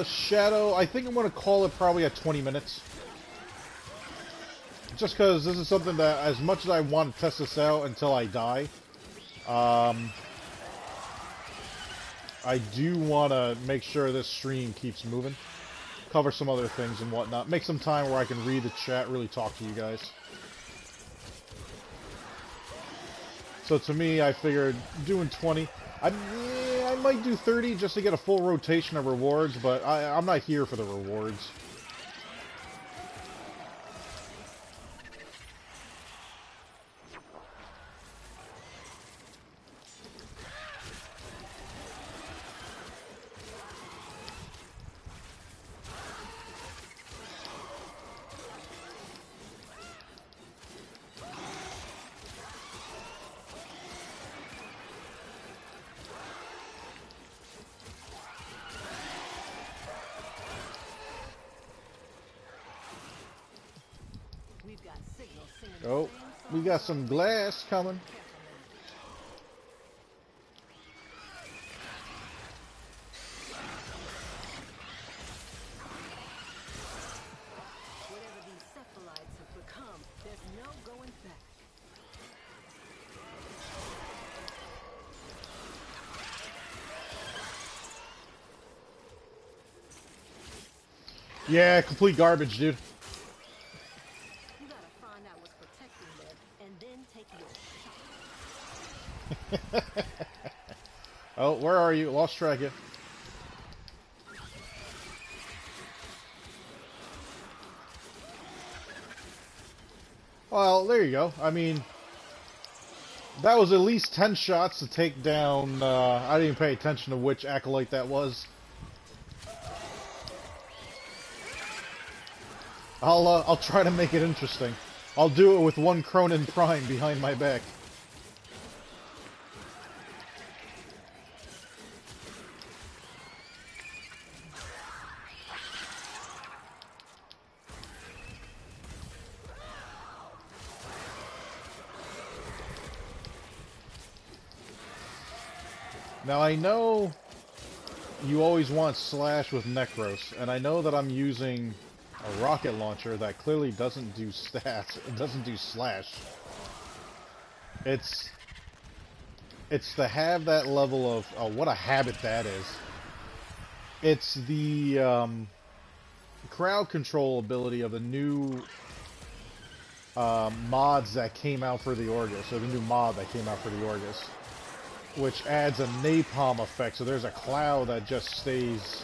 A: Shadow, I think I'm going to call it probably at 20 minutes. Just because this is something that, as much as I want to test this out until I die, I do want to make sure this stream keeps moving. Cover some other things and whatnot. Make some time where I can read the chat, really talk to you guys. So to me, I figured doing 20... I might do 30 just to get a full rotation of rewards, but I'm not here for the rewards. Oh, we got some glass coming.
G: Whatever these cephalites have become, there's no going back.
A: Yeah, complete garbage, dude. Oh, where are you? Lost track of you. Well, there you go. I mean, that was at least 10 shots to take down, I didn't even pay attention to which Acolyte that was. I'll try to make it interesting. I'll do it with one Cronin Prime behind my back. Now I know you always want Slash with Necros, and I know that I'm using a rocket launcher that clearly doesn't do stats. It doesn't do Slash. It's to have that level of... Oh, what a habit that is. It's the crowd control ability of the new mods that came out for the Orgus, or the new mod that came out for the Orgus, which adds a napalm effect. So there's a cloud that just stays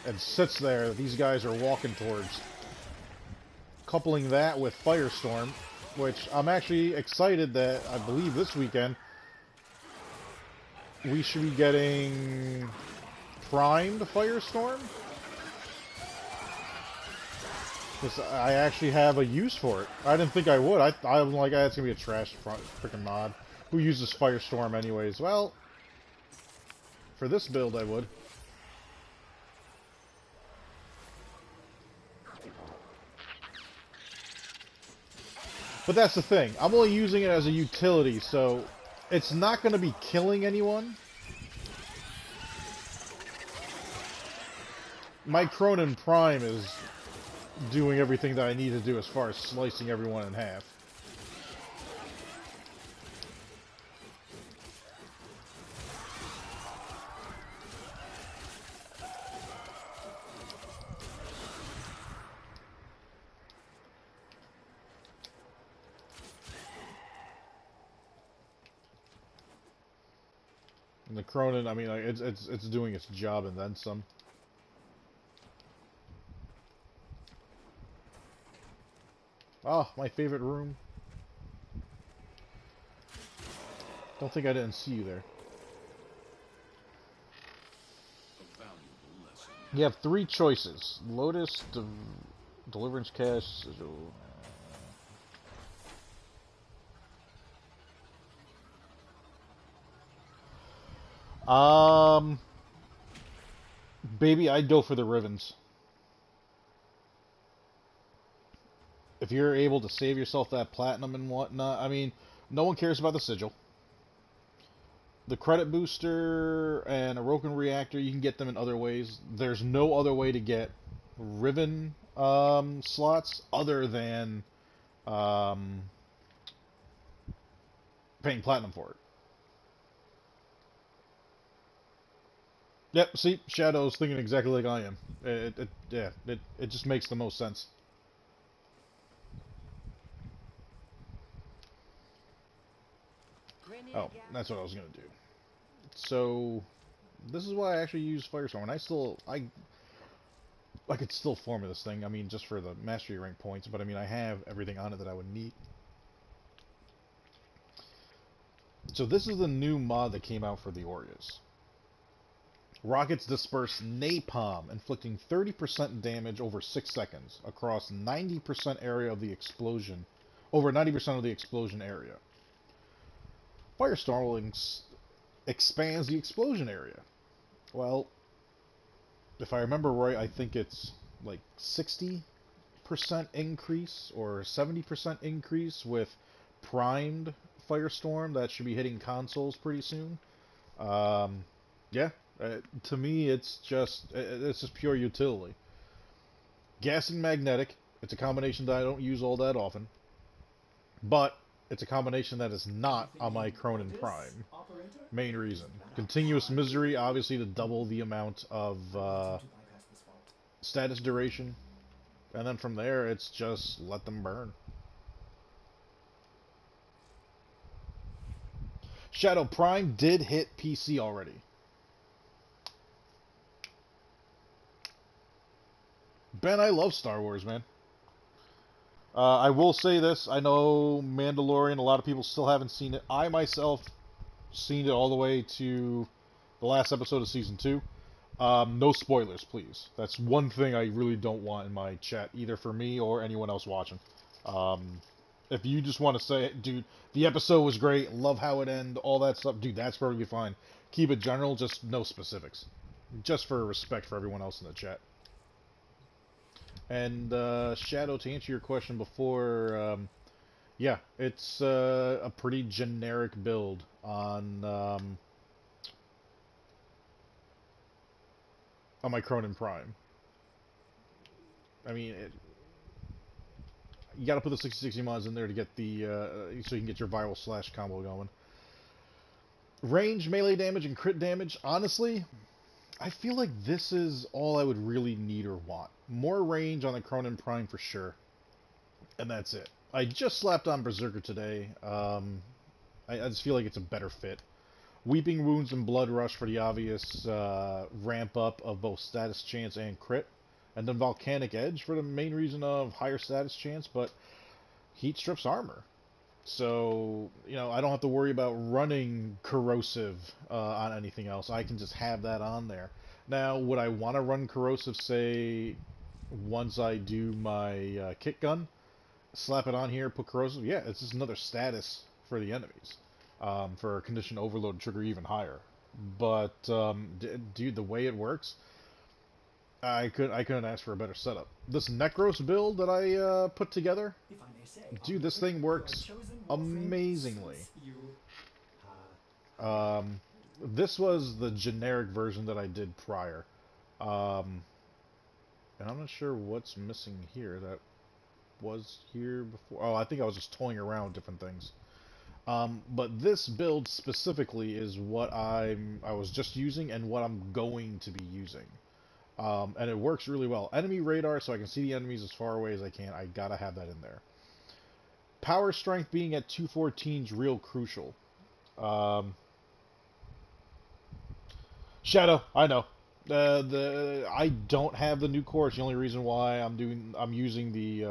A: and sits there that these guys are walking towards. Coupling that with Firestorm, which I'm actually excited that I believe this weekend we should be getting primed Firestorm. Because I actually have a use for it. I didn't think I would. I'm like, it's gonna be a trash freaking mod. Who uses Firestorm anyways? Well, for this build I would. But that's the thing. I'm only using it as a utility, so it's not going to be killing anyone. My Cronin Prime is doing everything that I need to do as far as slicing everyone in half. And the Cronin, I mean, like, it's doing its job and then some. Oh, my favorite room. Don't think I didn't see you there. You have 3 choices. Lotus, Deliverance Cache, Sigil. Baby, I'd go for the Rivens. If you're able to save yourself that platinum and whatnot, I mean, no one cares about the Sigil. The credit booster and a Roken reactor, you can get them in other ways. There's no other way to get Riven slots other than paying platinum for it. Yep, see, Shadow's thinking exactly like I am. It just makes the most sense. Oh, that's what I was gonna do. So, this is why I actually use Firestorm, and I could still farm this thing. I mean, just for the mastery rank points, but I mean, I have everything on it that I would need. So this is the new mod that came out for the Orgus. Rockets disperse napalm, inflicting 30% damage over 6 seconds across 90% area of the explosion, over 90% of the explosion area. Firestorm expands the explosion area. Well, if I remember right, I think it's like 60% increase or 70% increase with primed Firestorm that should be hitting consoles pretty soon. Yeah. To me, it's just pure utility. Gas and magnetic. It's a combination that I don't use all that often, but it's a combination that is not on my Cronin Prime. Main reason: continuous misery, obviously to double the amount of status duration, and then from there, it's just let them burn. Shadow Prime did hit PC already. Ben, I love Star Wars, man. I will say this. I know Mandalorian, a lot of people still haven't seen it. I myself seen it all the way to the last episode of Season 2. No spoilers, please. That's one thing I really don't want in my chat, either for me or anyone else watching. Um, if you just want to say, dude, the episode was great, love how it ended, all that stuff, dude, that's perfectly fine. Keep it general, just no specifics. Just for respect for everyone else in the chat. And, Shadow, to answer your question before, yeah, it's a pretty generic build on my Cronin Prime. I mean, you gotta put the 6060 mods in there to get the, so you can get your viral slash combo going. Range, melee damage, and crit damage, honestly, I feel like this is all I would really need or want. More range on the Cronin Prime for sure. And that's it. I just slapped on Berserker today. I just feel like it's a better fit. Weeping Wounds and Blood Rush for the obvious ramp up of both status chance and crit. And then Volcanic Edge for the main reason of higher status chance, but Heat strips armor. So, you know, I don't have to worry about running Corrosive on anything else. I can just have that on there. Now, would I want to run Corrosive, say, once I do my Kick Gun? Slap it on here, put Corrosive? Yeah, it's just another status for the enemies. For Condition Overload trigger even higher. But, dude, the way it works, I couldn't ask for a better setup. This Necros build that I put together,
C: If I may say,
A: dude, this thing works amazingly. This was the generic version that I did prior. And I'm not sure what's missing here that was here before. Oh, I think I was just toying around with different things. But this build specifically is what I was just using and what I'm going to be using. And it works really well. Enemy radar, so I can see the enemies as far away as I can. I gotta have that in there. Power strength being at 214 is real crucial. Shadow, I know. I don't have the new core. It's the only reason why I'm using the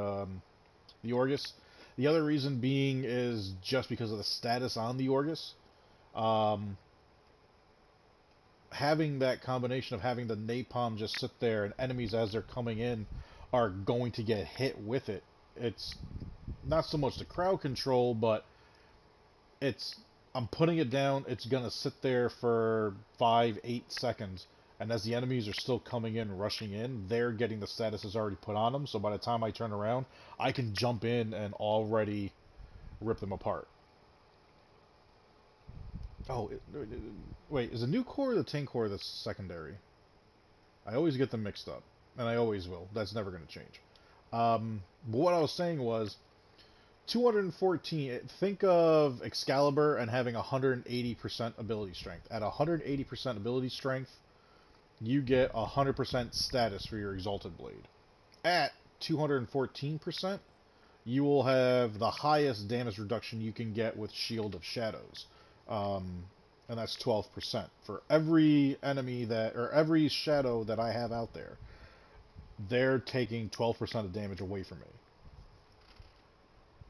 A: Orgus. The other reason being is just because of the status on the Orgus. Having that combination of having the napalm just sit there and enemies as they're coming in are going to get hit with it. It's not so much the crowd control, but I'm putting it down, it's gonna sit there for 5-8 seconds, and as the enemies are still coming in, rushing in, they're getting the statuses already put on them, so by the time I turn around, I can jump in and already rip them apart. Oh, wait, is the new core or the tank core that's secondary? I always get them mixed up, and I always will. That's never going to change. But what I was saying was, 214, think of Excalibur and having 180% ability strength. At 180% ability strength, you get 100% status for your Exalted Blade. At 214%, you will have the highest damage reduction you can get with Shield of Shadows. And that's 12%. For every enemy or every shadow that I have out there, they're taking 12% of damage away from me.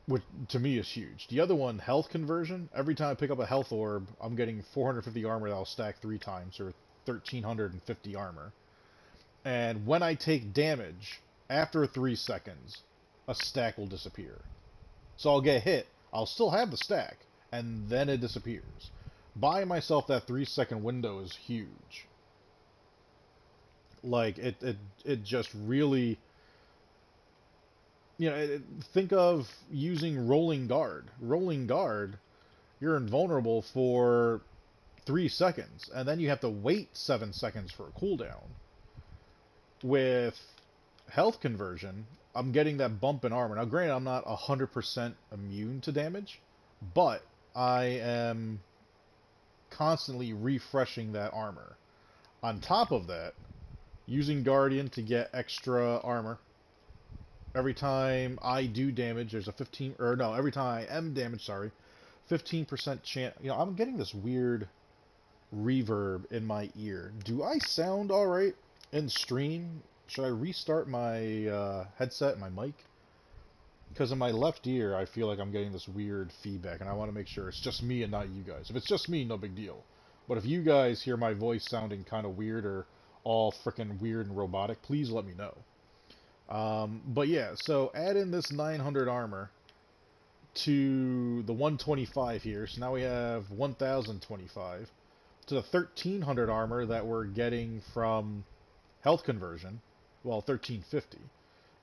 A: Which, to me, is huge. The other one, health conversion. Every time I pick up a health orb, I'm getting 450 armor that I'll stack 3 times, or 1350 armor. And when I take damage, after 3 seconds, a stack will disappear. So I'll get hit, I'll still have the stack, and then it disappears. Buying myself that 3-second window is huge. Like, it just really... You know, think of using Rolling Guard. Rolling Guard, you're invulnerable for 3 seconds, and then you have to wait 7 seconds for a cooldown. With health conversion, I'm getting that bump in armor. Now, granted, I'm not 100% immune to damage, but I am constantly refreshing that armor. On top of that, using Guardian to get extra armor. Every time I do damage, there's a every time I am damaged, sorry, 15% chance. You know, I'm getting this weird reverb in my ear. Do I sound alright in stream? Should I restart my headset and my mic? Because in my left ear, I feel like I'm getting this weird feedback, and I want to make sure it's just me and not you guys. If it's just me, no big deal. But if you guys hear my voice sounding kind of weird or all freaking weird and robotic, please let me know. But yeah, so add in this 900 armor to the 125 here, so now we have 1025, to the 1300 armor that we're getting from health conversion, well, 1350.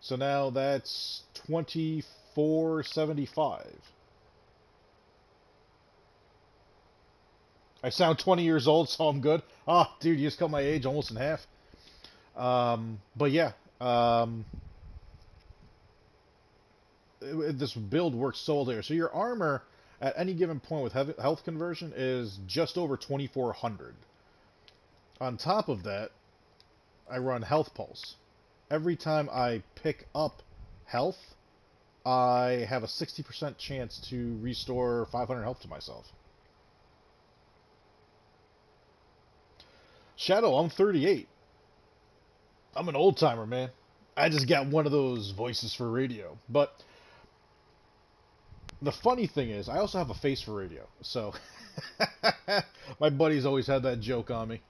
A: So now that's 2475. I sound 20 years old, so I'm good. Ah, dude, you just cut my age almost in half. But yeah, this build works so well there. So your armor at any given point with health conversion is just over 2400. On top of that, I run health pulse. Every time I pick up health, I have a 60% chance to restore 500 health to myself. Shadow, I'm 38. I'm an old timer, man. I just got one of those voices for radio. But the funny thing is, I also have a face for radio. So my buddies always had that joke on me.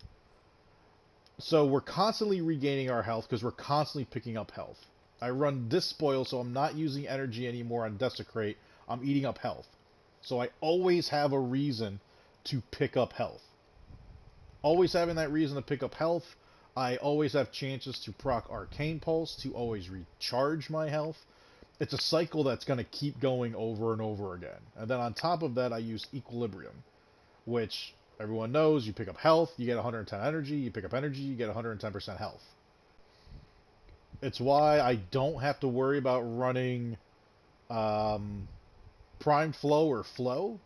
A: So we're constantly regaining our health because we're constantly picking up health. I run Despoil, so I'm not using energy anymore on Desecrate. I'm eating up health. So I always have a reason to pick up health. Always having that reason to pick up health, I always have chances to proc Arcane Pulse to always recharge my health. It's a cycle that's going to keep going over and over again. And then on top of that, I use Equilibrium, which everyone knows, you pick up health, you get 110 energy, you pick up energy, you get 110% health. It's why I don't have to worry about running Prime Flow or Flow.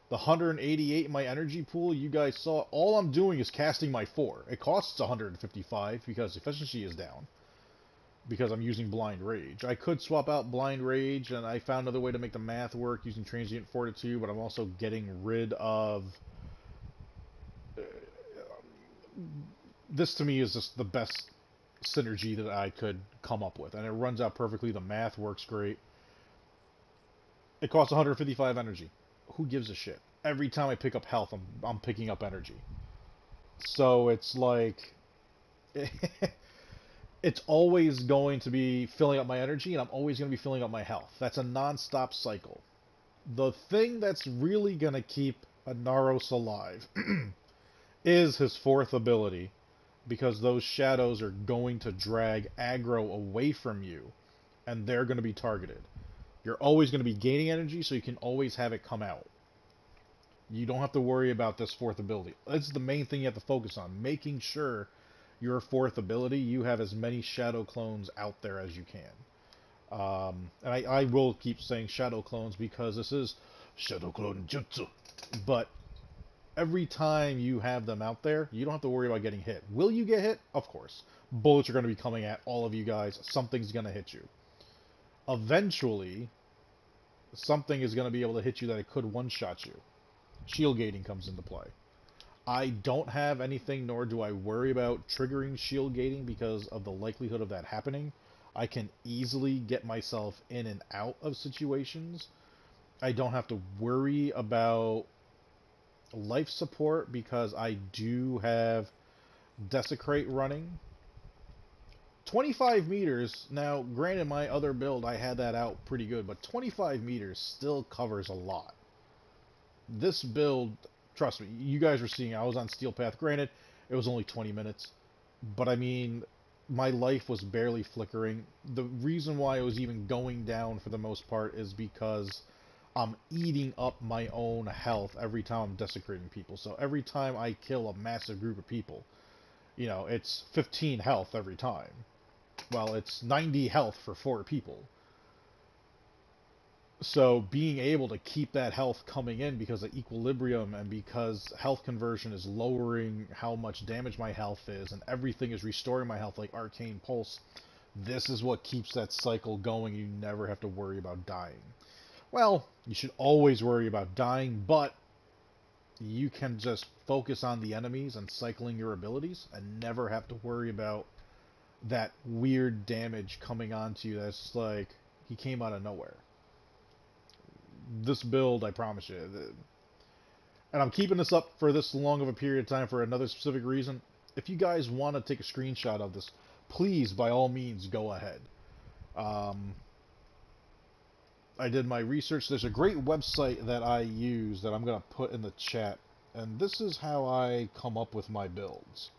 A: The 188 in my energy pool, you guys saw, all I'm doing is casting my 4. It costs 155 because efficiency is down. Because I'm using Blind Rage. I could swap out Blind Rage, and I found another way to make the math work using Transient Fortitude, but I'm also getting rid of... This to me is just the best synergy that I could come up with. And it runs out perfectly, the math works great. It costs 155 energy. Who gives a shit? Every time I pick up health, I'm picking up energy. So it's like... it's always going to be filling up my energy, and I'm always going to be filling up my health. That's a non-stop cycle. The thing that's really going to keep Inaros alive is his 4th ability, because those shadows are going to drag aggro away from you, and they're going to be targeted. You're always going to be gaining energy, so you can always have it come out. You don't have to worry about this 4th ability. That's the main thing you have to focus on, making sure your 4th ability, you have as many shadow clones out there as you can. And I will keep saying shadow clones because this is shadow clone jutsu. But every time you have them out there, you don't have to worry about getting hit. Will you get hit? Of course. Bullets are going to be coming at all of you guys. Something's going to hit you. Eventually, something is going to be able to hit you that it could one-shot you. Shield gating comes into play. I don't have anything, nor do I worry about triggering shield gating because of the likelihood of that happening. I can easily get myself in and out of situations. I don't have to worry about life support because I do have Desecrate running. 25 meters, now granted my other build I had that out pretty good, but 25 meters still covers a lot. This build, trust me, you guys were seeing I was on Steel Path. Granted, it was only 20 minutes. But I mean, my life was barely flickering. The reason why it was even going down for the most part is because I'm eating up my own health every time I'm desecrating people. So every time I kill a massive group of people, you know, it's 15 health every time. Well, it's 90 health for 4 people. So being able to keep that health coming in because of equilibrium and because health conversion is lowering how much damage my health is and everything is restoring my health like Arcane Pulse, this is what keeps that cycle going. You never have to worry about dying. Well, you should always worry about dying, but you can just focus on the enemies and cycling your abilities and never have to worry about that weird damage coming onto you that's like, he came out of nowhere. This build, I promise you, and I'm keeping this up for this long of a period of time for another specific reason. if you guys want to take a screenshot of this, please, by all means, go ahead. I did my research. There's a great website that I use that I'm going to put in the chat. And this is how I come up with my builds.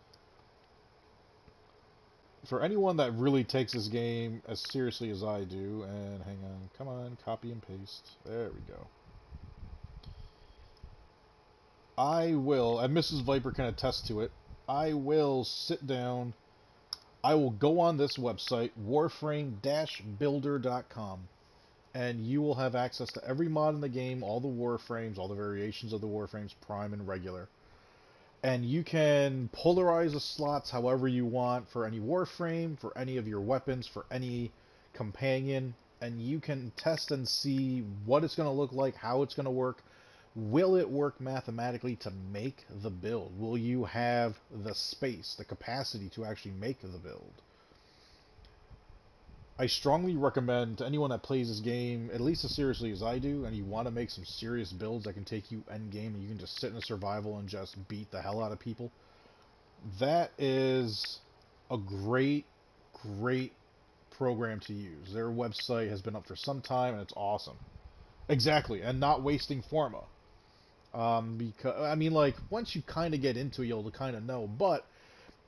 A: For anyone that really takes this game as seriously as I do, and hang on, come on, copy and paste. There we go. I will, and Mrs. Viper can attest to it, I will sit down, I will go on this website, warframe-builder.com, and you will have access to every mod in the game, all the Warframes, all the variations of the Warframes, Prime and regular. And you can polarize the slots however you want for any Warframe, for any of your weapons, for any companion, and you can test and see what it's going to look like, how it's going to work. Will it work mathematically to make the build? Will you have the space, the capacity to actually make the build? I strongly recommend to anyone that plays this game, at least as seriously as I do, and you want to make some serious builds that can take you endgame and you can just sit in a survival and just beat the hell out of people. That is a great, great program to use. Their website has been up for some time and it's awesome. Exactly, and not wasting forma. Because, I mean, like, once you kind of get into it, you'll kind of know, but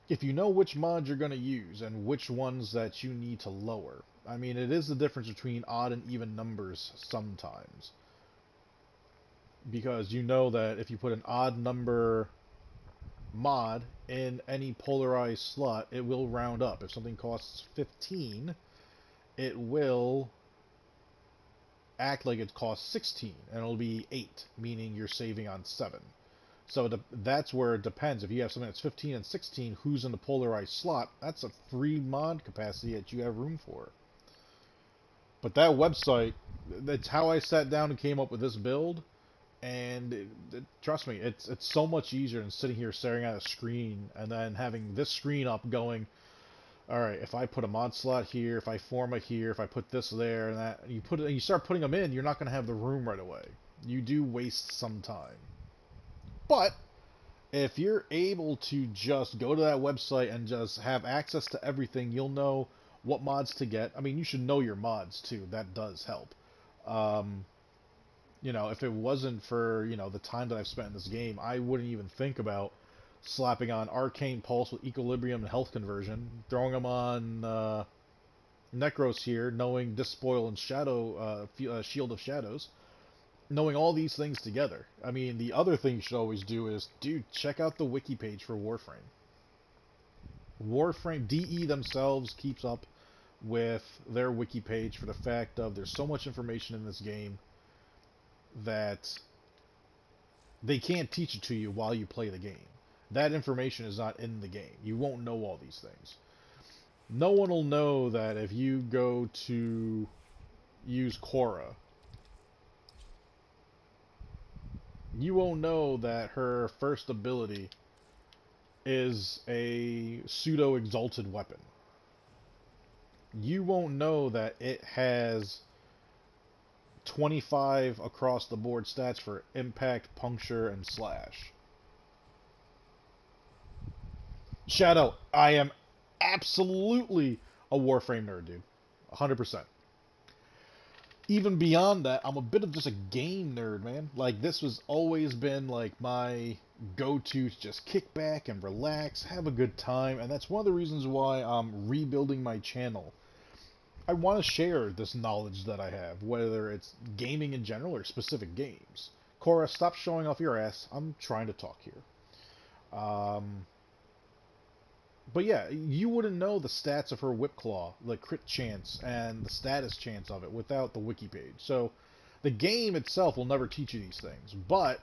A: if you know which mods you're going to use and which ones that you need to lower. I mean, it is the difference between odd and even numbers sometimes. Because you know that if you put an odd number mod in any polarized slot, it will round up. If something costs 15, it will act like it costs 16, and it'll be 8, meaning you're saving on 7. So that's where it depends. If you have something that's 15 and 16, who's in the polarized slot, that's a free mod capacity that you have room for. But that website, that's how I sat down and came up with this build, and trust me, it's so much easier than sitting here staring at a screen and then having this screen up going, alright, if I put a mod slot here, if I form it here, if I put this there and that, and you start putting them in, you're not going to have the room right away. You do waste some time. But if you're able to just go to that website and just have access to everything, you'll know what mods to get. I mean, you should know your mods too. That does help. You know, if it wasn't for, you know, the time that I've spent in this game, I wouldn't even think about slapping on Arcane Pulse with Equilibrium and Health Conversion, throwing them on Necros here, knowing Despoil and Shadow, Shield of Shadows. Knowing all these things together. I mean, the other thing you should always do is, dude, check out the wiki page for Warframe. Warframe, DE themselves keeps up with their wiki page for the fact of there's so much information in this game that they can't teach it to you while you play the game. That information is not in the game. You won't know all these things. No one will know that if you go to use Korra, you won't know that her first ability is a pseudo-exalted weapon. You won't know that it has 25 across the board stats for impact, puncture, and slash. Shadow, I am absolutely a Warframe nerd, dude. 100%. Even beyond that, I'm a bit of just a game nerd, man. Like, this has always been, like, my go-to to just kick back and relax, have a good time, and that's one of the reasons why I'm rebuilding my channel. I want to share this knowledge that I have, whether it's gaming in general or specific games. Korra, stop showing off your ass. I'm trying to talk here. But yeah, you wouldn't know the stats of her Whip Claw, the crit chance, and the status chance of it without the wiki page. So, the game itself will never teach you these things, but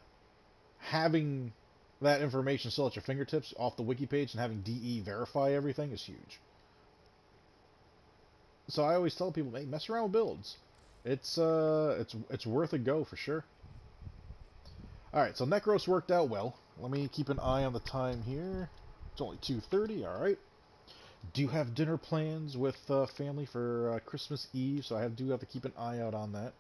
A: having that information still at your fingertips off the wiki page and having DE verify everything is huge. So I always tell people, hey, mess around with builds. It's worth a go for sure. Alright, so Necros worked out well. Let me keep an eye on the time here. It's only 2:30, alright. Do have dinner plans with family for Christmas Eve, so I do have to keep an eye out on that.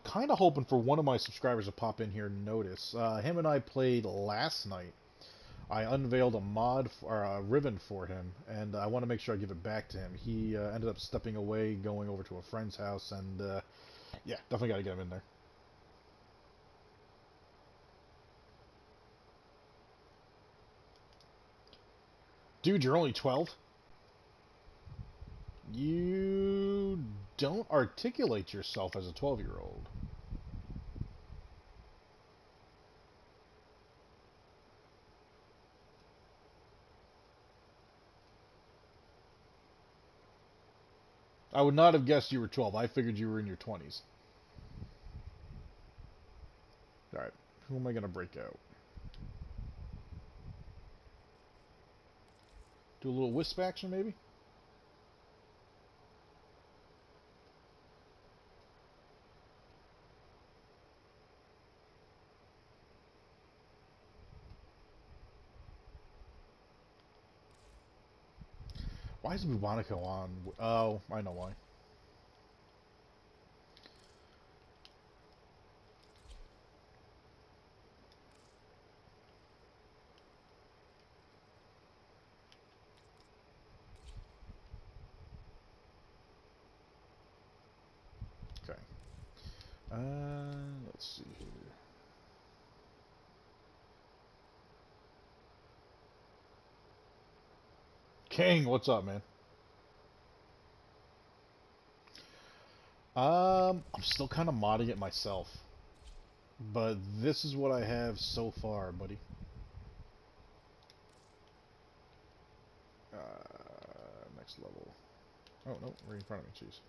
A: Kind of hoping for one of my subscribers to pop in here and notice. Him and I played last night I unveiled a mod or a ribbon for him, and I want to make sure I give it back to him. He ended up stepping away, going over to a friend's house, and yeah, definitely got to get him in there. Dude, you're only 12? You don't articulate yourself as a 12-year-old. I would not have guessed you were 12. I figured you were in your 20s. Alright, who am I going to break out? Do a little wisp action, maybe? Why is Bubonico on? Oh, I know why. Okay. Let's see here. King, what's up, man? I'm still kind of modding it myself. But this is what I have so far, buddy. Next level. Oh, no, right in front of me, jeez.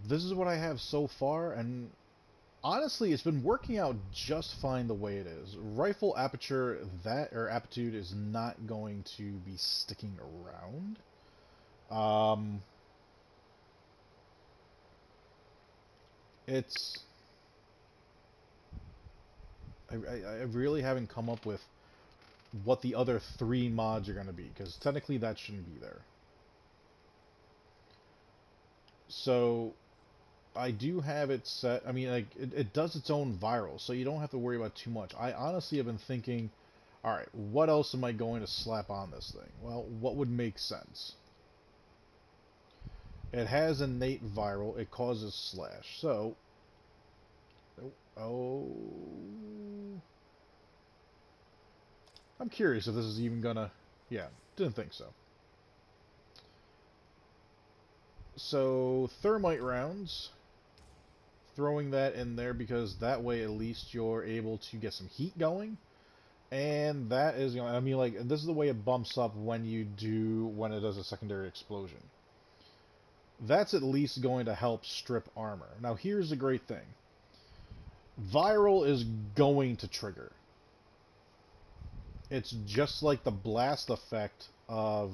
A: This is what I have so far, and honestly, it's been working out just fine the way it is. Rifle aperture, aptitude is not going to be sticking around. It's... I really haven't come up with what the other 3 mods are going to be, because technically that shouldn't be there. So, I do have it set. I mean, like, it does its own viral, so you don't have to worry about too much. I honestly have been thinking, alright, what else am I going to slap on this thing? Well, what would make sense? It has innate viral, it causes slash, so... Oh... I'm curious if this is even gonna... Yeah, didn't think so. So, thermite rounds... Throwing that in there because that way at least you're able to get some heat going, and that is, you know, I mean, like, this is the way it bumps up when it does a secondary explosion. That's at least going to help strip armor. Now here's the great thing. Viral is going to trigger. It's just like the blast effect of,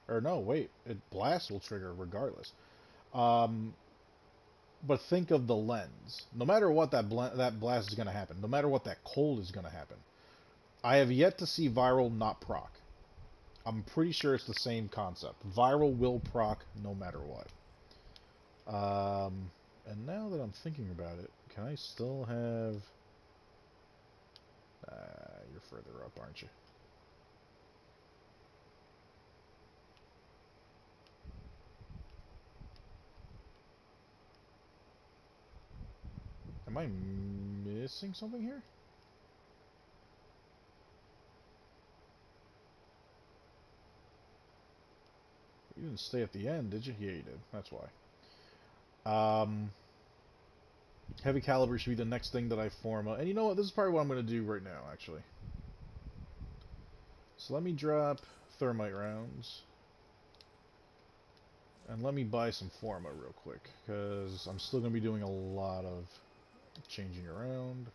A: or no, wait, blast will trigger regardless. But think of the lens. No matter what that blast is going to happen, no matter what that cold is going to happen. I have yet to see viral not proc. I'm pretty sure it's the same concept. Viral will proc no matter what. And now that I'm thinking about it, can I still have... you're further up, aren't you? Am I missing something here? You didn't stay at the end, did you? Yeah, you did. That's why. Heavy caliber should be the next thing that I form. And you know what? This is probably what I'm going to do right now, actually. So let me drop thermite rounds. And let me buy some Forma real quick, because I'm still going to be doing a lot of changing around.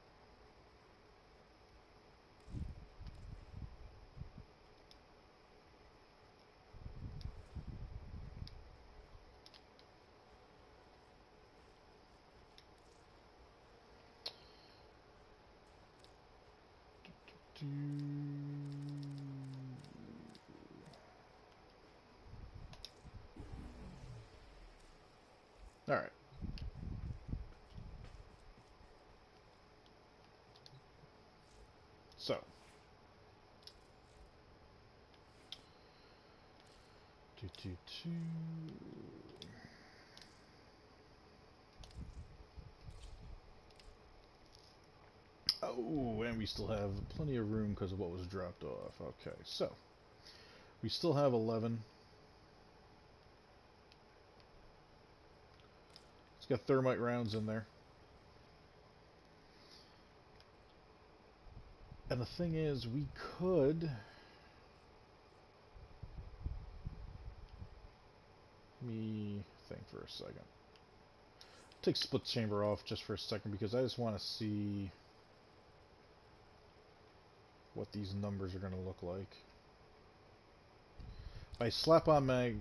A: Alright. So. Oh, and we still have plenty of room because of what was dropped off. Okay, so. We still have 11. It's got thermite rounds in there. And the thing is, we could... Let me think for a second. Take split chamber off just for a second because I just want to see what these numbers are going to look like. If I slap on my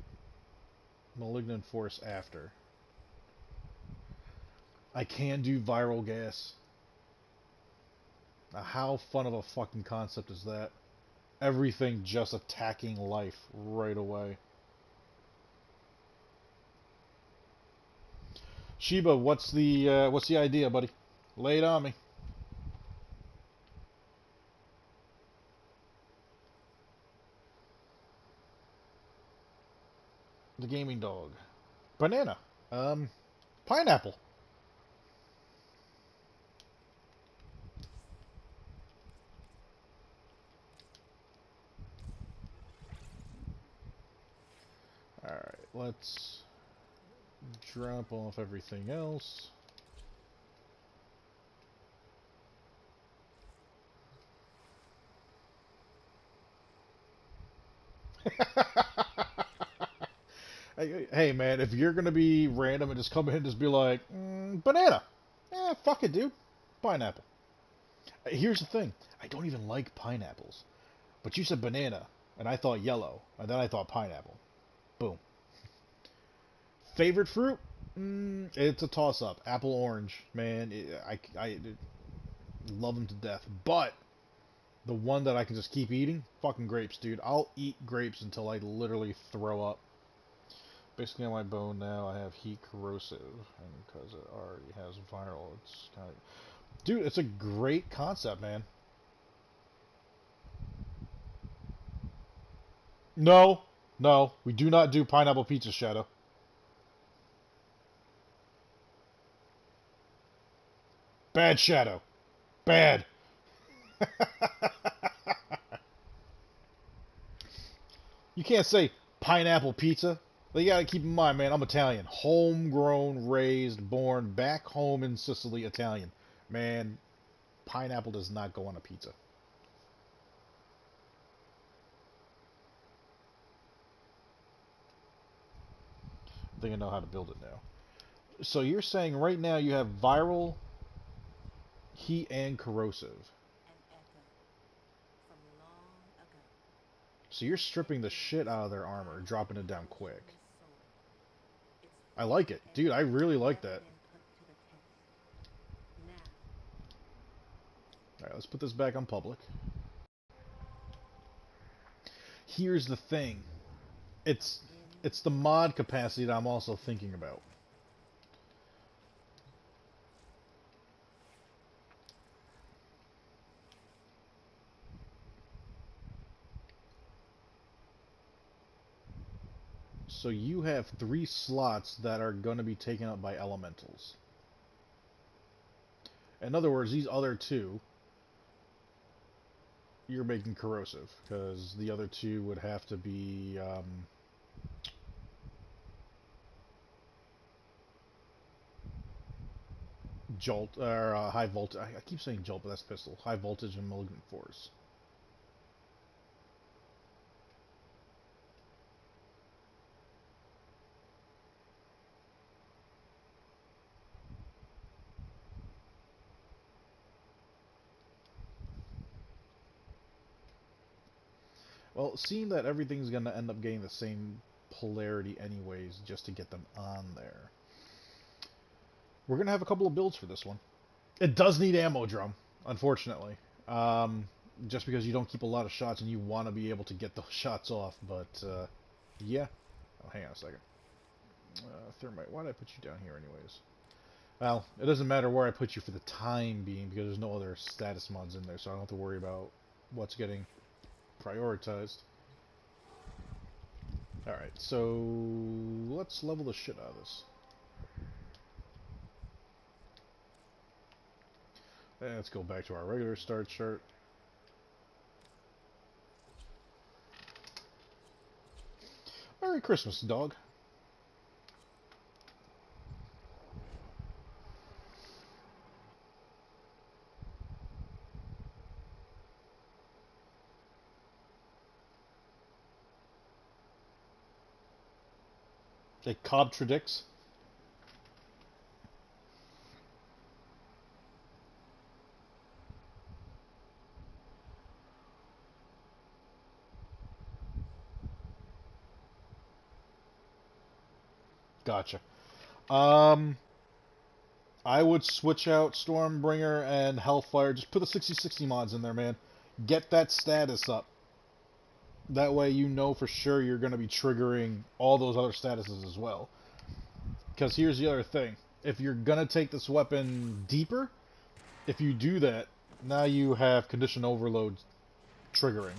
A: malignant force after, I can do viral gas. Now, how fun of a fucking concept is that? Everything just attacking life right away. Sheba, what's the idea, buddy? Lay it on me. The gaming dog. Banana. Pineapple. Alright, let's drop off everything else. Hey man, if you're gonna be random and just come in and just be like, banana. Fuck it, dude. Pineapple. Here's the thing. I don't even like pineapples. But you said banana, and I thought yellow, and then I thought pineapple. Boom. Favorite fruit? It's a toss-up. Apple, orange. Man, I love them to death. But the one that I can just keep eating? Fucking grapes, dude. I'll eat grapes until I literally throw up. Basically on my bone now, I have heat corrosive, and because it already has viral, it's kind of... Dude, it's a great concept, man. No, no, we do not do pineapple pizza, Shadow. Bad, Shadow. Bad. You can't say pineapple pizza. You gotta keep in mind, man, I'm Italian. Homegrown, raised, born, back home in Sicily, Italian. Man, pineapple does not go on a pizza. I think I know how to build it now. So you're saying right now you have viral, heat, and corrosive. So you're stripping the shit out of their armor, dropping it down quick. I like it. Dude, I really like that. Alright, let's put this back on public. Here's the thing. It's the mod capacity that I'm also thinking about. So you have 3 slots that are going to be taken up by elementals. In other words, these other 2, you're making corrosive, because the other 2 would have to be jolt or high voltage. I keep saying jolt, but that's pistol. High voltage and malignant force. Well, seeing that everything's going to end up getting the same polarity anyways, just to get them on there, we're going to have a couple of builds for this one. It does need ammo drum, unfortunately. Just because you don't keep a lot of shots and you want to be able to get those shots off, but yeah. Oh, hang on a second. Thermite, why did I put you down here anyways? Well, it doesn't matter where I put you for the time being because there's no other status mods in there, so I don't have to worry about what's getting prioritized. Alright, so let's level the shit out of this. And let's go back to our regular start chart. Merry Christmas, dog. It contradicts. Gotcha. I would switch out Stormbringer and Hellfire. Just put the 60/60 mods in there, man. Get that status up. That way you know for sure you're going to be triggering all those other statuses as well. Because here's the other thing. If you're going to take this weapon deeper, if you do that, now you have condition overload triggering.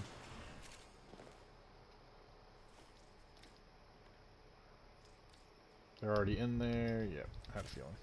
A: They're already in there. Yep, had a feeling.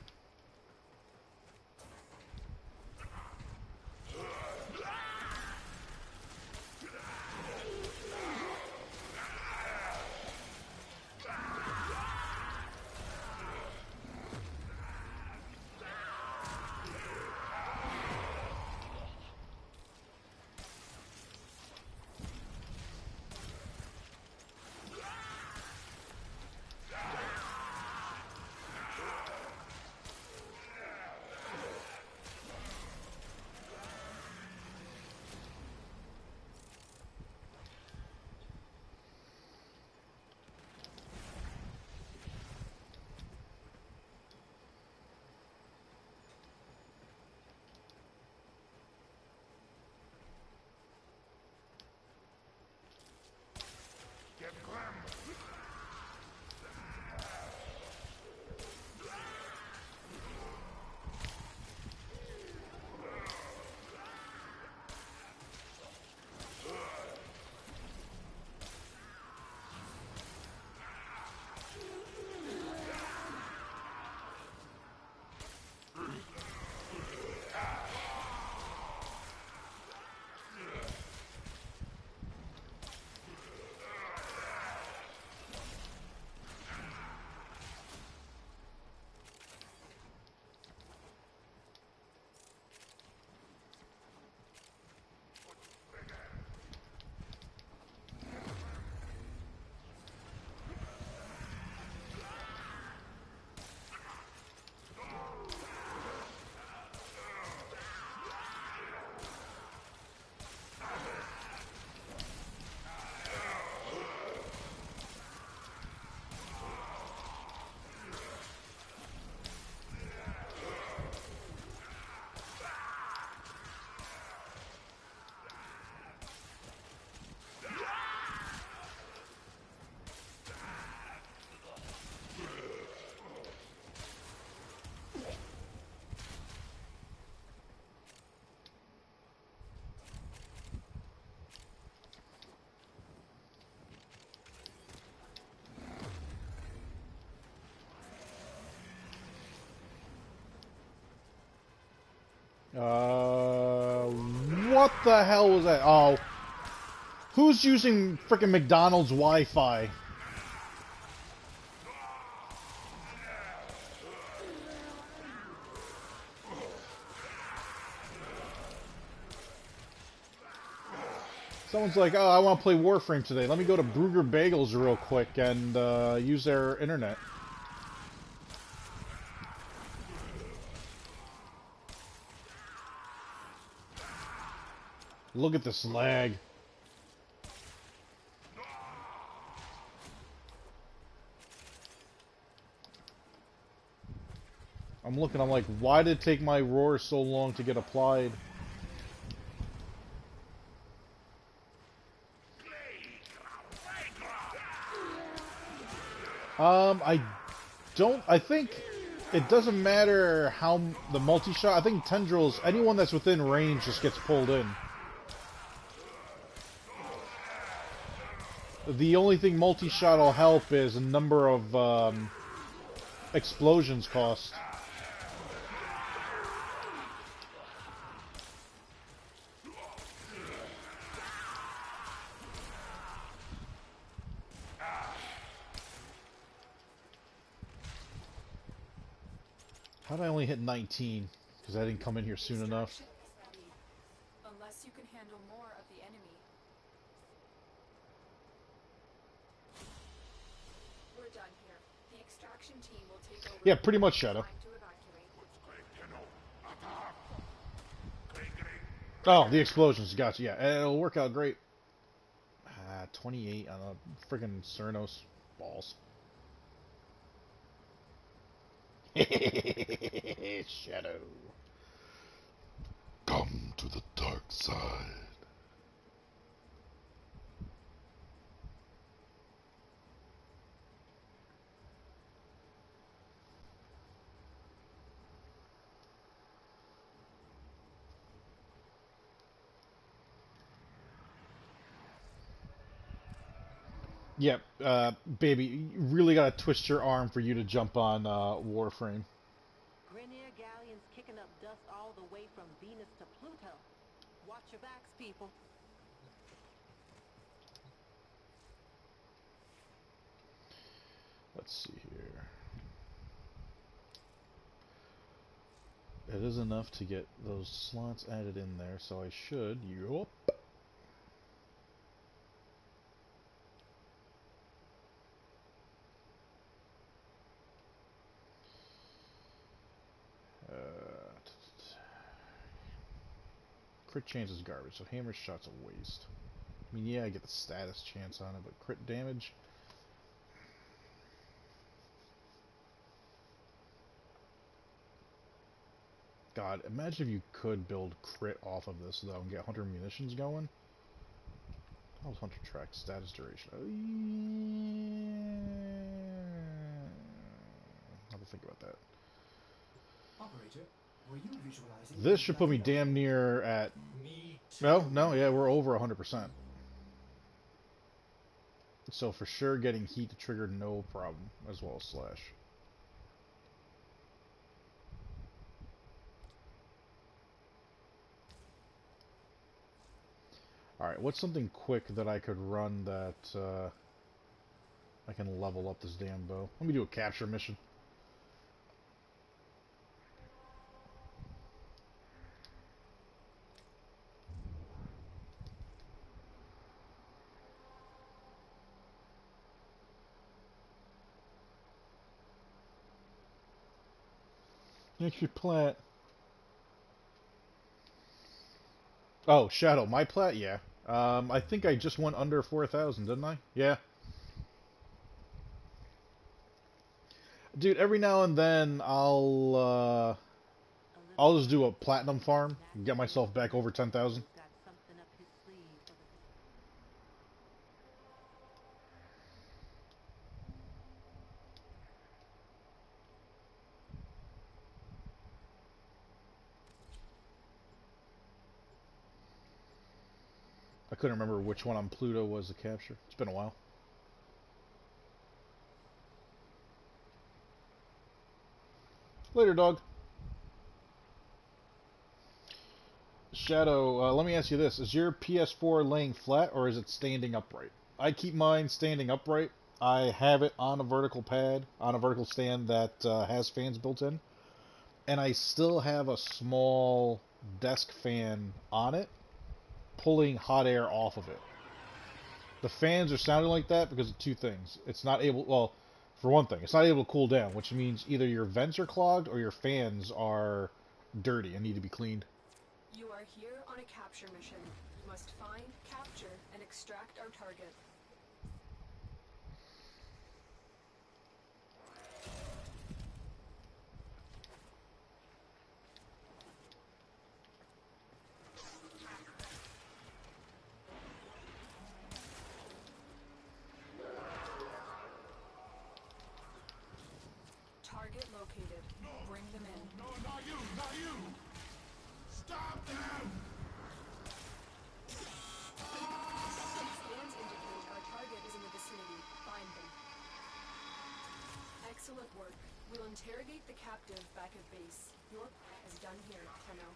A: What the hell was that? Oh. Who's using frickin' McDonald's Wi-Fi? Someone's like, oh, I want to play Warframe today. Let me go to Brugger Bagels real quick and use their internet. Look at this lag. I'm looking, I'm like, why did it take my roar so long to get applied? I think It doesn't matter how the multi-shot. I think tendrils, anyone that's within range just gets pulled in. The only thing multi-shot will help is a number of explosions cost. How did I only hit 19? Because I didn't come in here soon enough.
E: Extraction is ready. Unless you can handle more of the enemy. We're done here. The extraction team will take over.
A: Yeah, pretty much, Shadow.
E: Time to evacuate.
A: Oh, the explosions. Gotcha. Yeah, it'll work out great. 28 on a friggin' Cernos. Balls. Shadow.
B: Come to the dark side.
A: Yep, baby, you really gotta twist your arm for you to jump on Warframe.
G: Grenier galleons kicking up dust all the way from Venus to Pluto. Watch your backs, people.
A: Let's see here. It is enough to get those slots added in there, so I should. Yup. Crit chance is garbage, so hammer shot's a waste. I mean, yeah, I get the status chance on it, but crit damage. God, imagine if you could build crit off of this, though, and get Hunter munitions going. How's Hunter track? Status duration. Oh, yeah. I'll have to think about that.
C: Operator, were you visualizing?
A: This should put me damn near at...
C: Me too.
A: No, yeah, we're over 100%. So for sure getting heat to trigger, no problem, as well as slash. Alright, what's something quick that I could run that I can level up this damn bow? Let me do a capture mission. Extra plat. Oh, Shadow, my plat? Yeah. I think I just went under 4,000, didn't I? Yeah. Dude, every now and then I'll just do a platinum farm and get myself back over 10,000.
G: Got something up his sleeve for the
A: I couldn't remember which one on Pluto was the capture. It's been a while. Later, dog. Shadow, let me ask you this. Is your PS4 laying flat or is it standing upright? I keep mine standing upright. I have it on a vertical pad, on a vertical stand that has fans built in. And I still have a small desk fan on it, pulling hot air off of it. The fans are sounding like that because of two things. It's not able, well, for one thing, it's not able to cool down, which means either your vents are clogged or your fans are dirty and need to be cleaned.
E: You are here on a capture mission. You must find, capture, and extract our target. Target located. Bring them in.
B: No, not you, not you! Stop them!
E: Scans indicate our target is in the vicinity. Find them. Excellent work. We'll interrogate the captive back at base. Your part is done here, Tenno.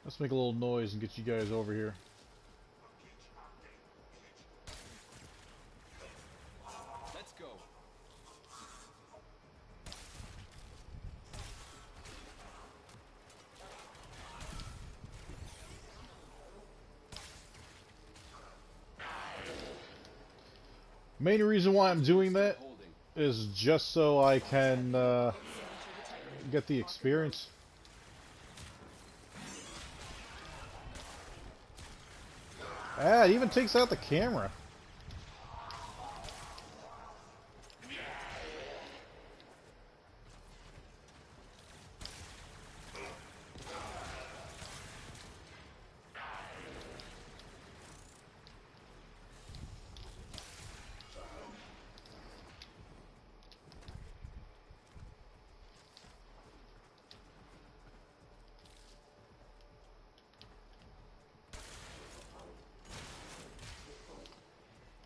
A: Let's make a little noise and get you guys over here.
D: Let's go.
A: Main reason why I'm doing that
D: Holding.
A: is just so I can get the experience. Ah, it even takes out the camera.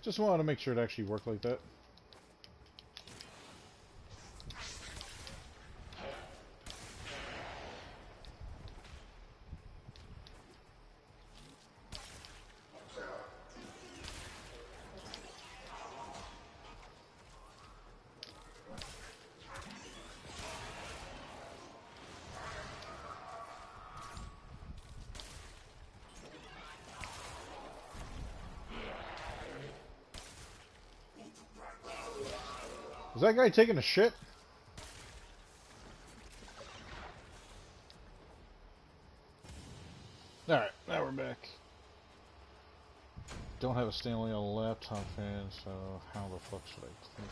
A: Just wanted to make sure it actually worked like that. Is that guy taking a shit? Alright, now we're back. Don't have a Stanley on a laptop fan, so how the fuck should I clean?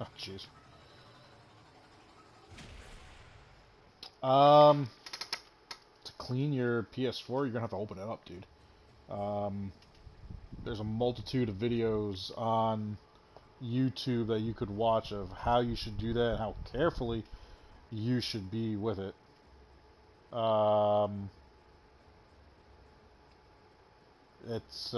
A: Oh, jeez. To clean your PS4, you're gonna have to open it up, dude. There's a multitude of videos on YouTube that you could watch of how you should do that and how carefully you should be with it. It's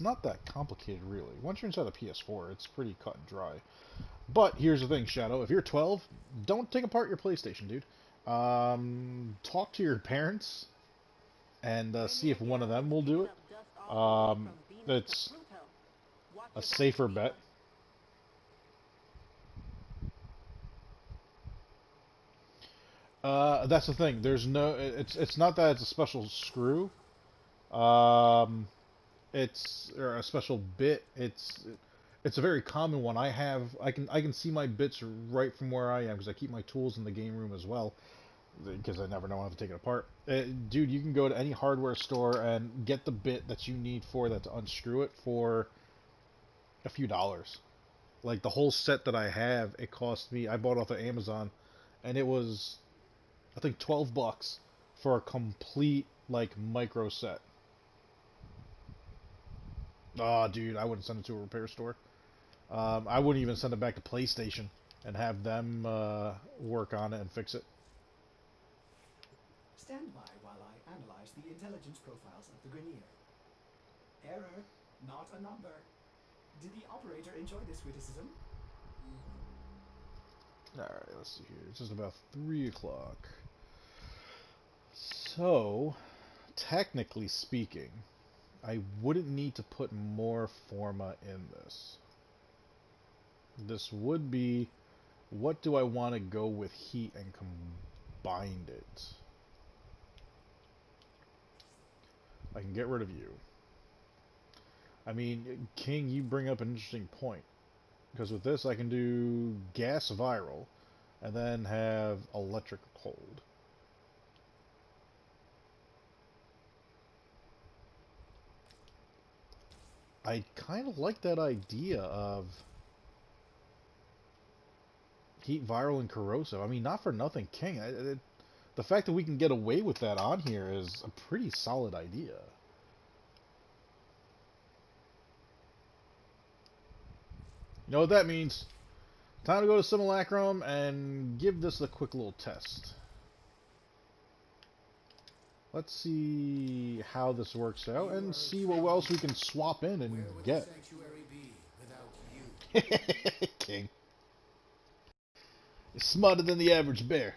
A: not that complicated, really. Once you're inside the PS4, it's pretty cut and dry. But here's the thing, Shadow. If you're 12, don't take apart your PlayStation, dude. Talk to your parents and see if one of them will do it. It's a safer bet. That's the thing. There's no. It's not that it's a special screw. It's or a special bit. It's a very common one. I can see my bits right from where I am because I keep my tools in the game room as well because I never know when I have to take it apart. Dude, you can go to any hardware store and get the bit that you need for that to unscrew it for a few dollars. Like the whole set that I have, it cost me. I bought it off of Amazon, and it was, I think, $12 for a complete like micro set. Oh, dude, I wouldn't send it to a repair store. I wouldn't even send it back to PlayStation and have them work on it and fix it.
C: Stand by while I analyze the intelligence profiles of the Grenier. Error, not a number. Did the operator enjoy this witticism?
A: Alright, let's see here. It's just about 3 o'clock. So, technically speaking, I wouldn't need to put more forma in this. This would be, what do I want to go with heat and combined it? I can get rid of you. I mean, King, you bring up an interesting point. Because with this, I can do gas viral, and then have electric cold. I kind of like that idea of heat, viral, and corrosive. I mean, not for nothing, King. The fact that we can get away with that on here is a pretty solid idea. You know what that means? Time to go to Simulacrum and give this a quick little test. Let's see how this works out and see what else we can swap in and
H: Where would
A: get.
H: the sanctuary be without you?
A: King. You're smarter than the average bear.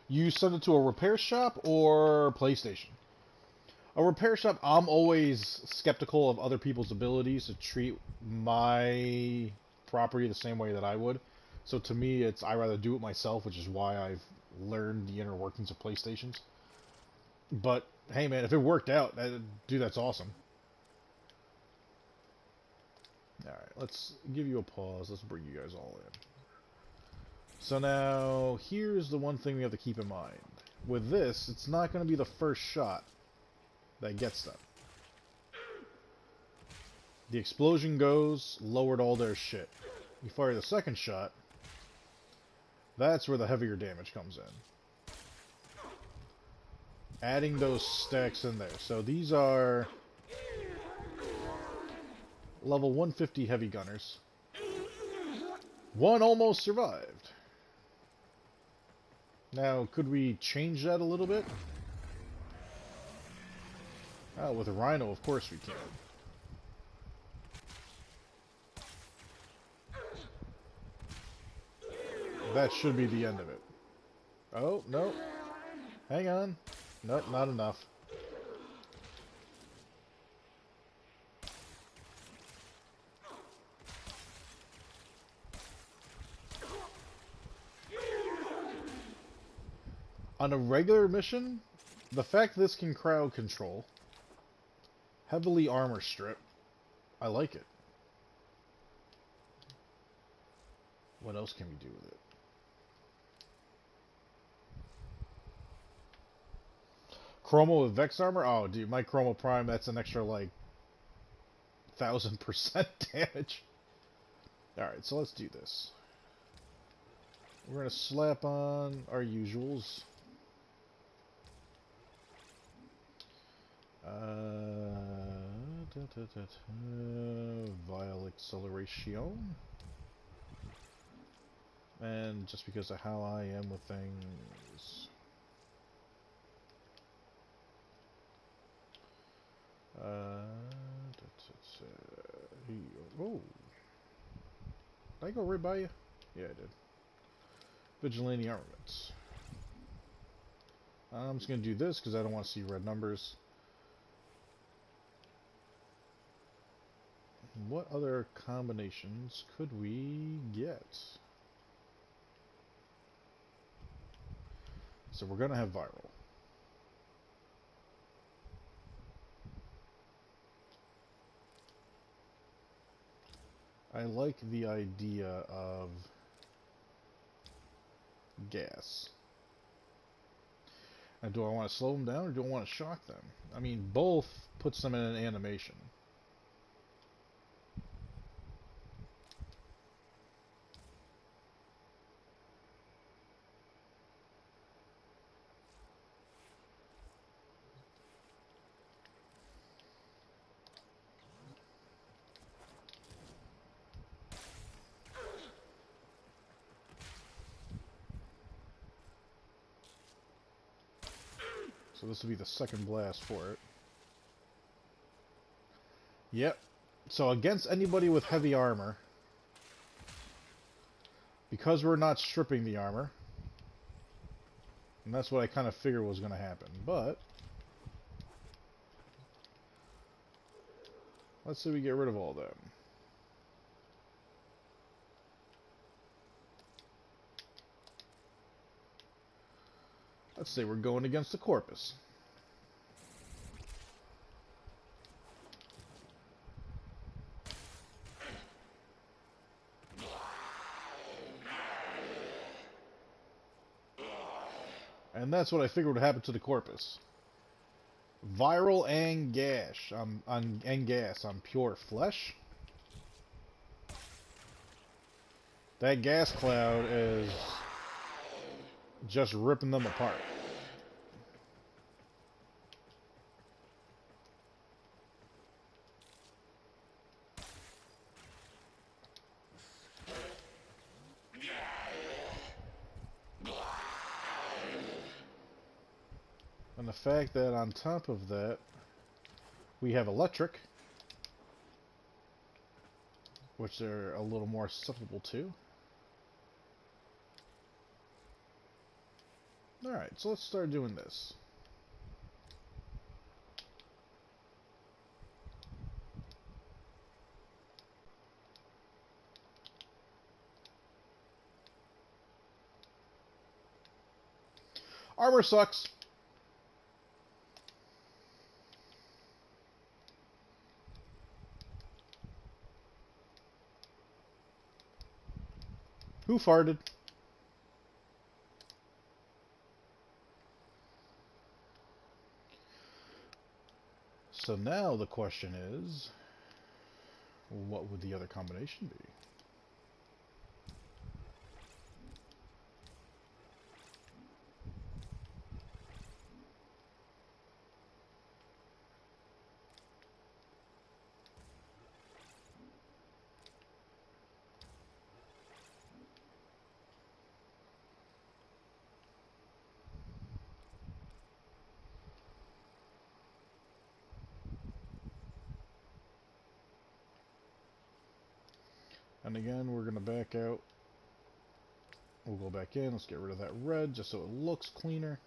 A: You send it to a repair shop or PlayStation? A repair shop, I'm always skeptical of other people's abilities to treat my property the same way that I would. So to me, I rather do it myself, which is why I've learned the inner workings of PlayStations. But hey, man, if it worked out, dude, that's awesome. All right, let's give you a pause. Let's bring you guys all in. So now, here's the one thing we have to keep in mind. With this, it's not going to be the first shot that gets them. The explosion goes, lowered all their shit. You fire the second shot, that's where the heavier damage comes in. Adding those stacks in there. So these are level 150 heavy gunners. One almost survived. Now, could we change that a little bit? Oh, with a Rhino, of course we can. That should be the end of it. Oh, no. Hang on. Nope, not enough. On a regular mission, the fact this can crowd control, heavily armor strip, I like it. What else can we do with it? Chromo with Vex armor? Oh, dude, my Chromo Prime, that's an extra, like, 1000% damage. Alright, so let's do this. We're going to slap on our usuals. Vile acceleration. And just because of how I am with things. Oh. Did I go right by you? Yeah, I did. Vigilante armaments. I'm just going to do this because I don't want to see red numbers. What other combinations could we get? So we're going to have viral. I like the idea of gas. And do I want to slow them down or do I want to shock them? I mean, both puts them in an animation. So this will be the second blast for it. Yep. So against anybody with heavy armor, because we're not stripping the armor, and that's what I kind of figured was going to happen, but let's say we get rid of all them. Let's say we're going against the Corpus. And that's what I figured would happen to the Corpus. Viral and gas on pure flesh. That gas cloud is just ripping them apart. And the fact that on top of that, we have electric, which they're a little more susceptible to. Alright, so let's start doing this. Armor sucks. Who farted? So now the question is, what would the other combination be? And again, we're going to back out. We'll go back in. Let's get rid of that red just so it looks cleaner.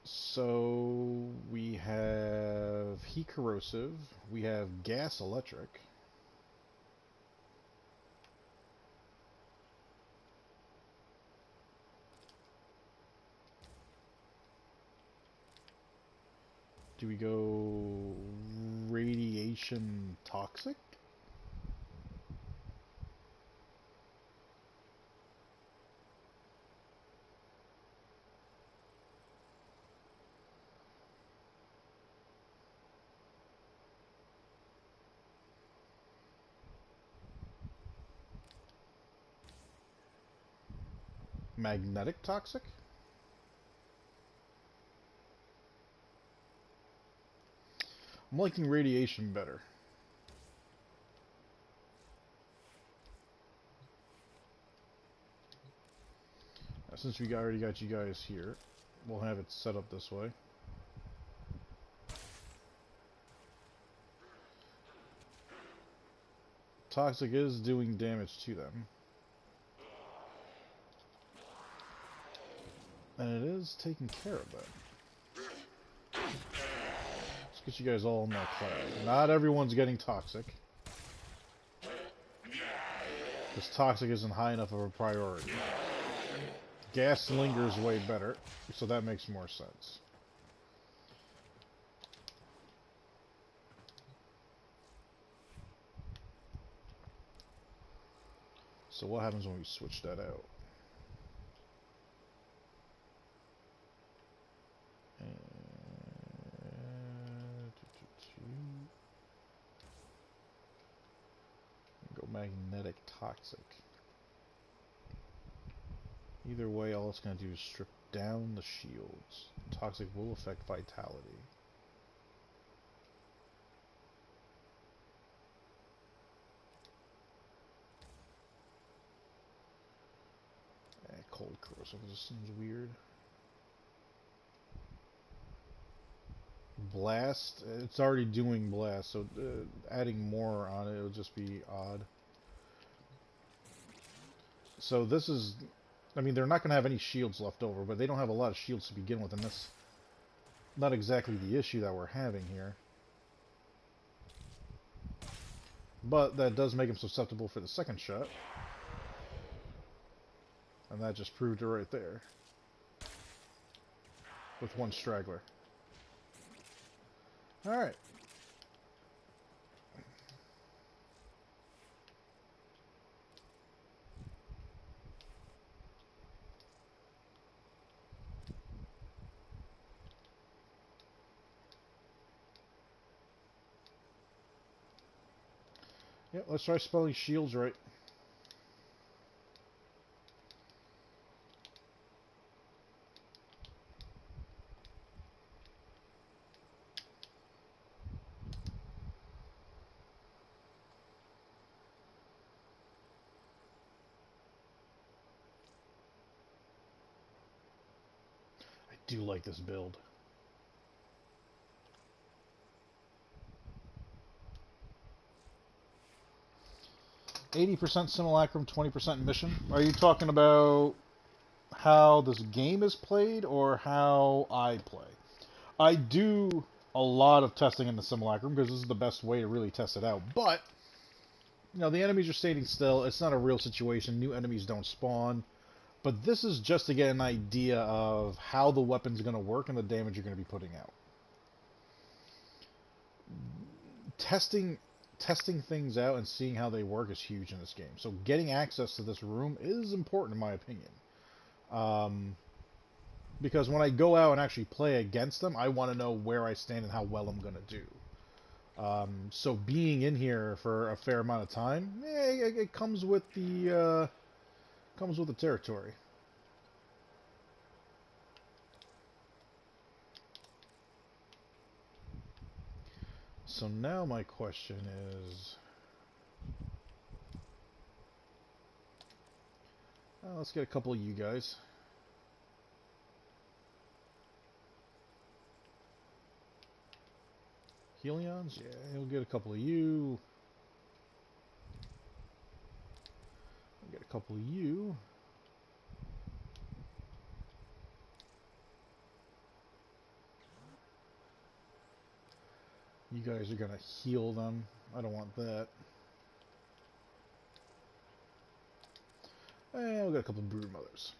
A: So we have heat corrosive. We have gas electric. Do we go radiation toxic? Magnetic toxic? I'm liking radiation better. Now, since we already got you guys here, we'll have it set up this way. Toxic is doing damage to them. And it is taking care of them. Let's get you guys all in that cloud. Not everyone's getting toxic. Because toxic isn't high enough of a priority. Gas lingers way better, so that makes more sense. So what happens when we switch that out? Go magnetic toxic. Either way, all it's going to do is strip down the shields. Toxic will affect vitality. Cold corrosive just seems weird. Blast, it's already doing blast, so adding more on it would just be odd. So this is, I mean, they're not going to have any shields left over, but they don't have a lot of shields to begin with, and that's not exactly the issue that we're having here. But that does make him susceptible for the second shot. And that just proved it right there. With one straggler. Alright. Yep, let's try spelling shields right. I do like this build. 80% simulacrum, 20% mission. Are you talking about how this game is played or how I play? I do a lot of testing in the simulacrum because this is the best way to really test it out. But, you know, the enemies are standing still. It's not a real situation. New enemies don't spawn. But this is just to get an idea of how the weapon's going to work and the damage you're going to be putting out. Testing things out and seeing how they work is huge in this game. So getting access to this room is important in my opinion. Because when I go out and actually play against them, I want to know where I stand and how well I'm going to do. So being in here for a fair amount of time, it comes with the territory. So now my question is, let's get a couple of you guys. Helions? Yeah, he'll get a couple of you. I'll get a couple of you. You guys are gonna heal them. I don't want that. And we'll get a couple of brood mothers.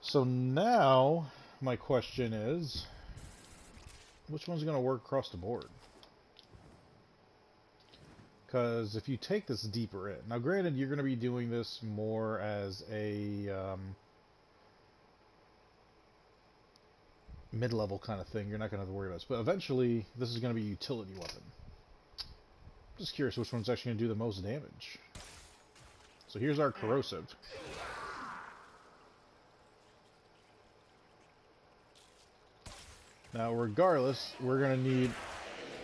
A: So now my question is, which one's gonna work across the board? Because if you take this deeper in, now granted you're gonna be doing this more as a mid-level kind of thing, you're not going to have to worry about this. But eventually, this is going to be a utility weapon. Just curious which one's actually going to do the most damage. So here's our corrosive. Now, regardless, we're going to need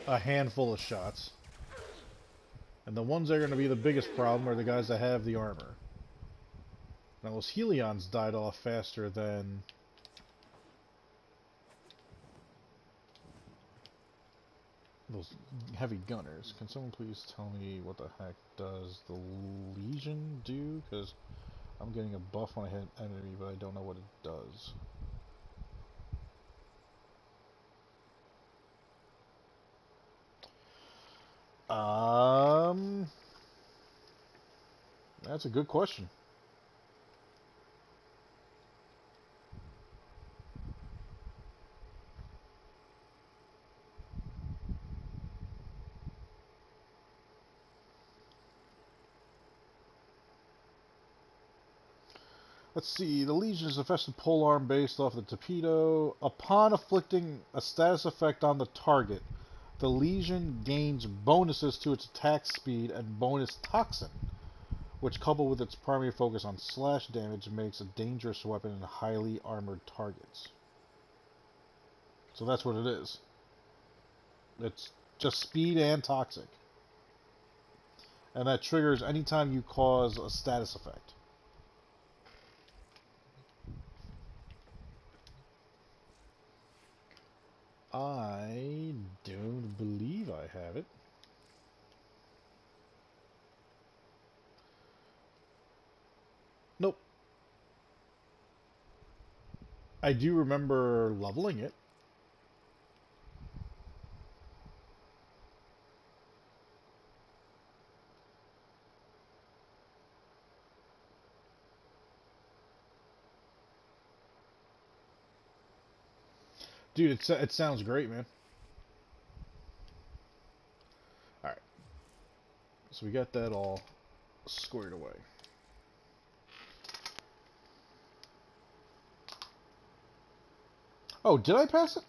A: a handful of shots. And the ones that are going to be the biggest problem are the guys that have the armor. Now, those Helions died off faster than those heavy gunners. Can someone please tell me what the heck does the Legion do? Because I'm getting a buff when I hit an enemy, but I don't know what it does. That's a good question. Let's see, the Legion is a festive polearm based off the torpedo. Upon inflicting a status effect on the target, the Legion gains bonuses to its attack speed and bonus toxin, which coupled with its primary focus on slash damage makes a dangerous weapon in highly armored targets. So that's what it is. It's just speed and toxic. And that triggers anytime you cause a status effect. I don't believe I have it. Nope. I do remember leveling it. Dude, it sounds great, man. Alright. So we got that all squared away. Oh, did I pass it?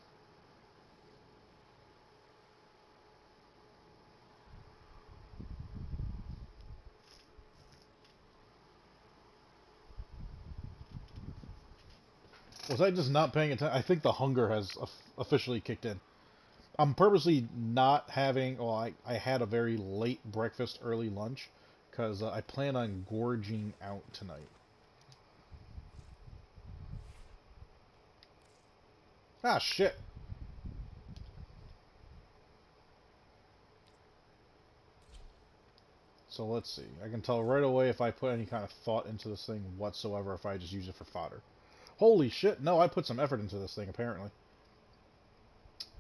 A: Was I just not paying attention? I think the hunger has officially kicked in. I'm purposely not having... Well, I had a very late breakfast, early lunch, because I plan on gorging out tonight. Ah, shit. So let's see. I can tell right away if I put any kind of thought into this thing whatsoever, if I just use it for fodder. Holy shit, no, I put some effort into this thing, apparently.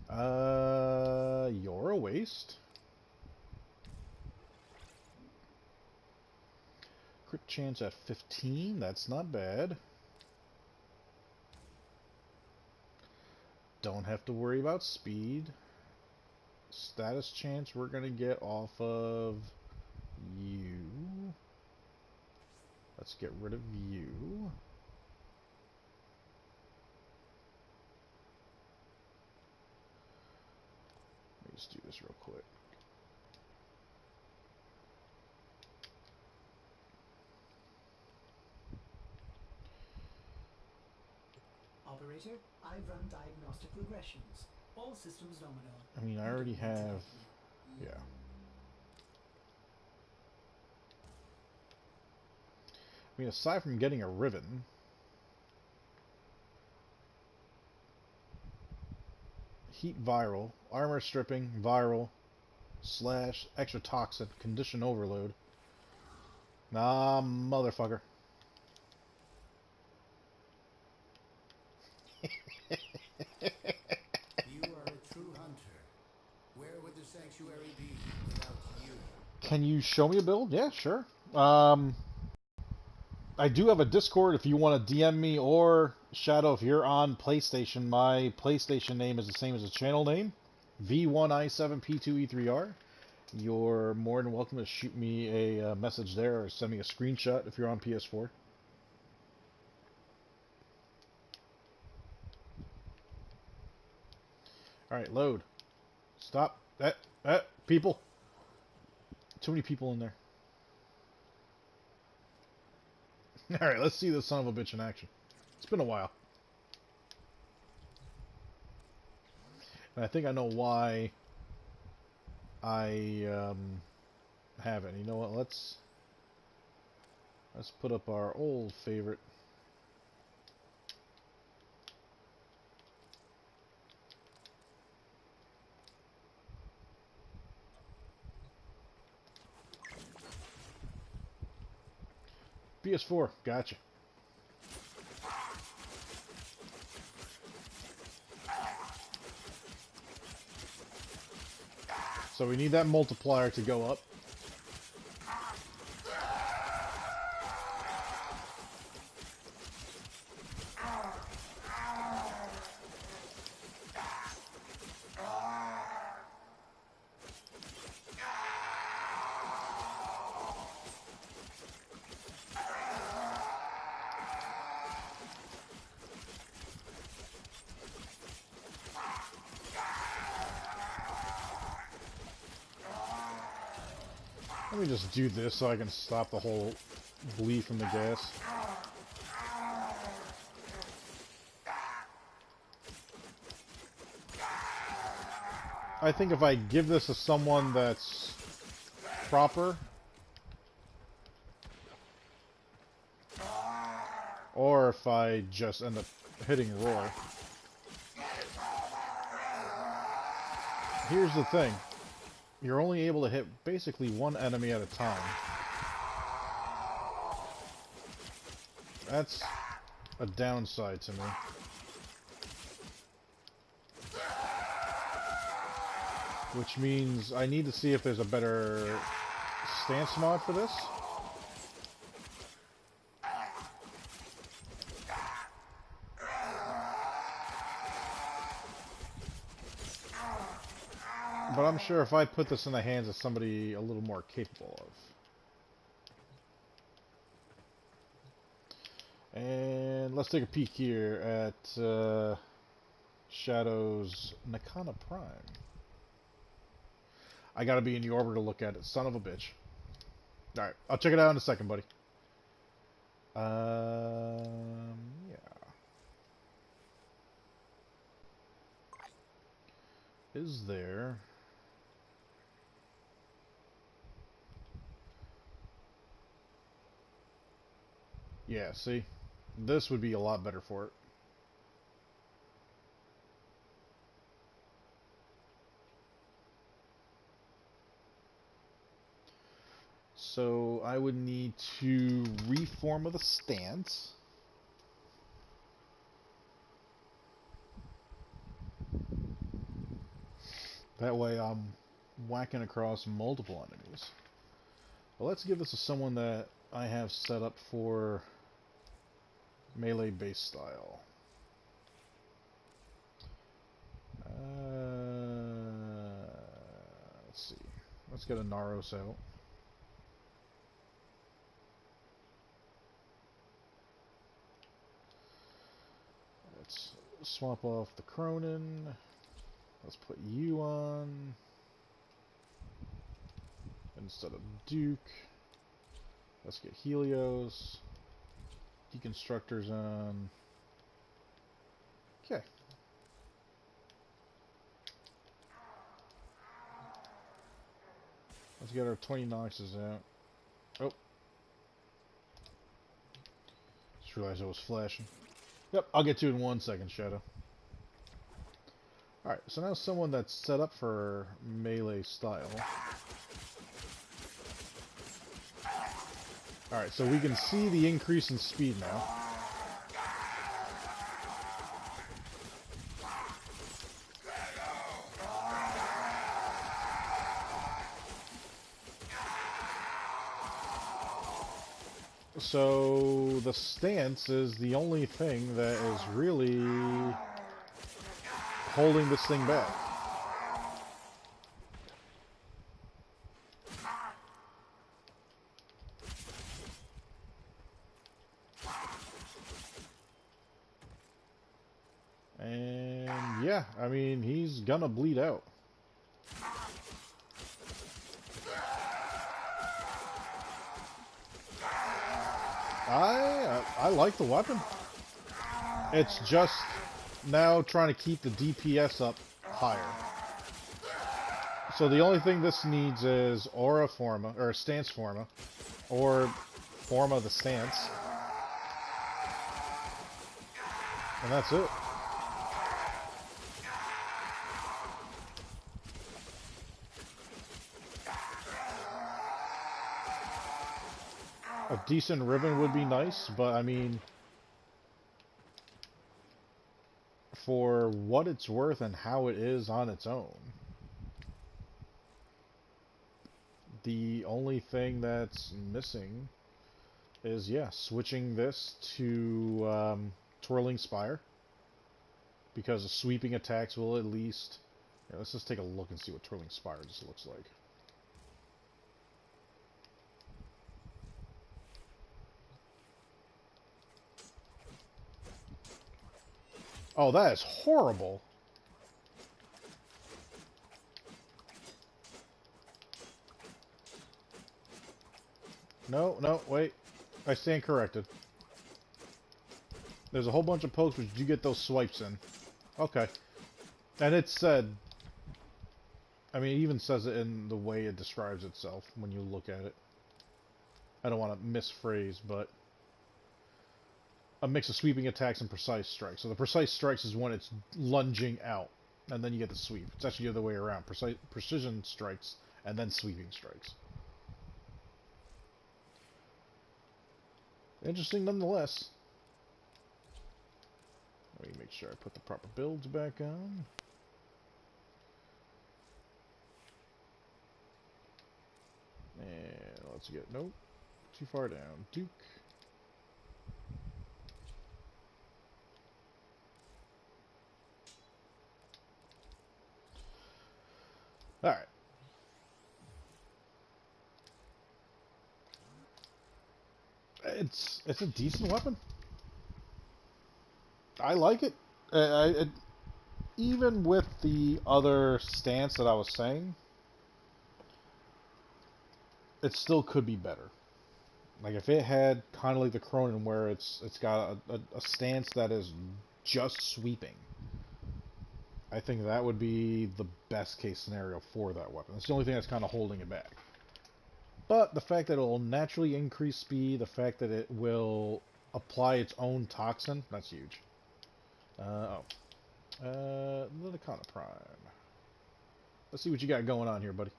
A: You're a waste. Crit chance at 15, that's not bad. Don't have to worry about speed. Status chance we're gonna get off of you. Let's get rid of you. Let me just do this real quick.
C: Operator, I've run diagnostic regressions. All systems nominal.
A: I mean, I already have... Yeah. I mean, aside from getting a ribbon... Heat viral, armor stripping, viral, slash, extra toxin, condition overload. Nah, motherfucker.
H: You are a true hunter. Where would the sanctuary be without you?
A: Can you show me a build? Yeah, sure. I do have a Discord if you want to DM me, or Shadow, if you're on PlayStation, my PlayStation name is the same as the channel name, V1I7P2E3R. You're more than welcome to shoot me a message there, or send me a screenshot if you're on PS4. Alright, load. Stop. People. Too many people in there. Alright, let's see this son of a bitch in action. It's been a while. And I think I know why I haven't. You know what? Let's put up our old favorite. PS4, gotcha. So we need that multiplier to go up. Let me just do this so I can stop the whole bleed from the gas. I think if I give this to someone that's proper, or if I just end up hitting roar. Here's the thing. You're only able to hit basically one enemy at a time. That's a downside to me. Which means I need to see if there's a better stance mod for this. But I'm sure if I put this in the hands of somebody a little more capable of. And let's take a peek here at Shadow's Nakana Prime. I gotta be in the orbit to look at it, son of a bitch. Alright, I'll check it out in a second, buddy. Yeah. Is there... Yeah, see? This would be a lot better for it. So I would need to reform of the stance. That way I'm whacking across multiple enemies. Well, let's give this to someone that I have set up for melee base style. Let's see. Let's get Inaros out. Let's swap off the Cronin. Let's put you on instead of Duke. Let's get Helios. Deconstructors on. Okay. Let's get our 20 Noxes out. Oh. Just realized I was flashing. Yep, I'll get to it in 1 second, Shadow. Alright, so now someone that's set up for melee style. Alright, so we can see the increase in speed now. So the stance is the only thing that is really holding this thing back. And yeah, I mean, he's gonna bleed out. I like the weapon. It's just now trying to keep the DPS up higher. So the only thing this needs is Aura Forma, or Stance Forma, or Forma the Stance. And that's it. A decent ribbon would be nice, but I mean, for what it's worth and how it is on its own, the only thing that's missing is, yeah, switching this to Twirling Spire, because the sweeping attacks will at least... Yeah, let's just take a look and see what Twirling Spire just looks like. Oh, that is horrible. No, no, wait. I stand corrected. There's a whole bunch of pokes which you get those swipes in. Okay. And it said... I mean, it even says it in the way it describes itself when you look at it. I don't want to misphrase, but... a mix of sweeping attacks and precise strikes. So the precise strikes is when it's lunging out, and then you get the sweep. It's actually the other way around. Precision strikes, and then sweeping strikes. Interesting nonetheless. Let me make sure I put the proper builds back on. And let's get... Nope. Too far down. Duke. Alright. It's a decent weapon. I like it. Even with the other stance that I was saying, it still could be better. Like if it had kind of like the Cronin, where it's got a stance that is just sweeping, I think that would be the best case scenario for that weapon. It's the only thing that's kind of holding it back. But the fact that it will naturally increase speed, the fact that it will apply its own toxin, that's huge. Lilicana Prime. Let's see what you got going on here, buddy.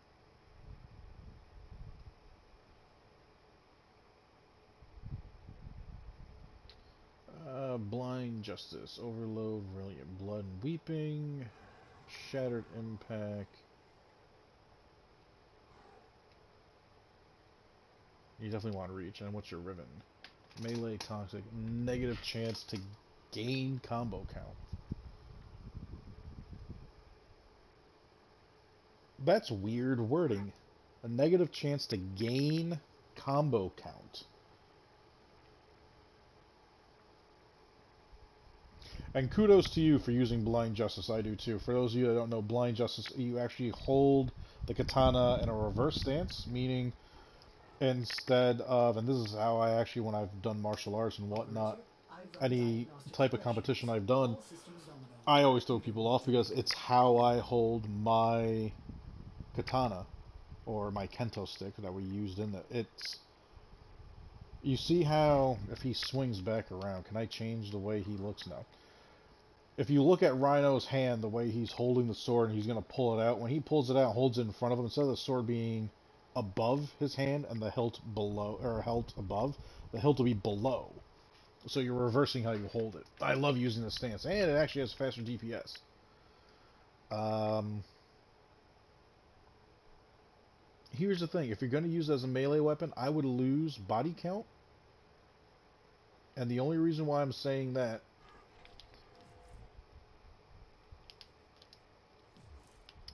A: Blind Justice, Overload, Brilliant Blood and Weeping, Shattered Impact. You definitely want to reach. And what's your Riven? Melee, Toxic, negative chance to gain combo count. That's weird wording. A negative chance to gain combo count. And kudos to you for using Blind Justice. I do too. For those of you that don't know, Blind Justice, you actually hold the katana in a reverse stance, meaning instead of, and this is how I actually, when I've done martial arts and whatnot, any type of competition I've done, I always throw people off because it's how I hold my katana or my kento stick that we used in it. It's, you see how if he swings back around, can I change the way he looks now? If you look at Rhino's hand, the way he's holding the sword and he's going to pull it out, when he pulls it out, holds it in front of him, instead of the sword being above his hand and the hilt below, or hilt above, the hilt will be below. So you're reversing how you hold it. I love using this stance, and it actually has faster DPS. Here's the thing, if you're going to use it as a melee weapon, I would lose body count. And the only reason why I'm saying that,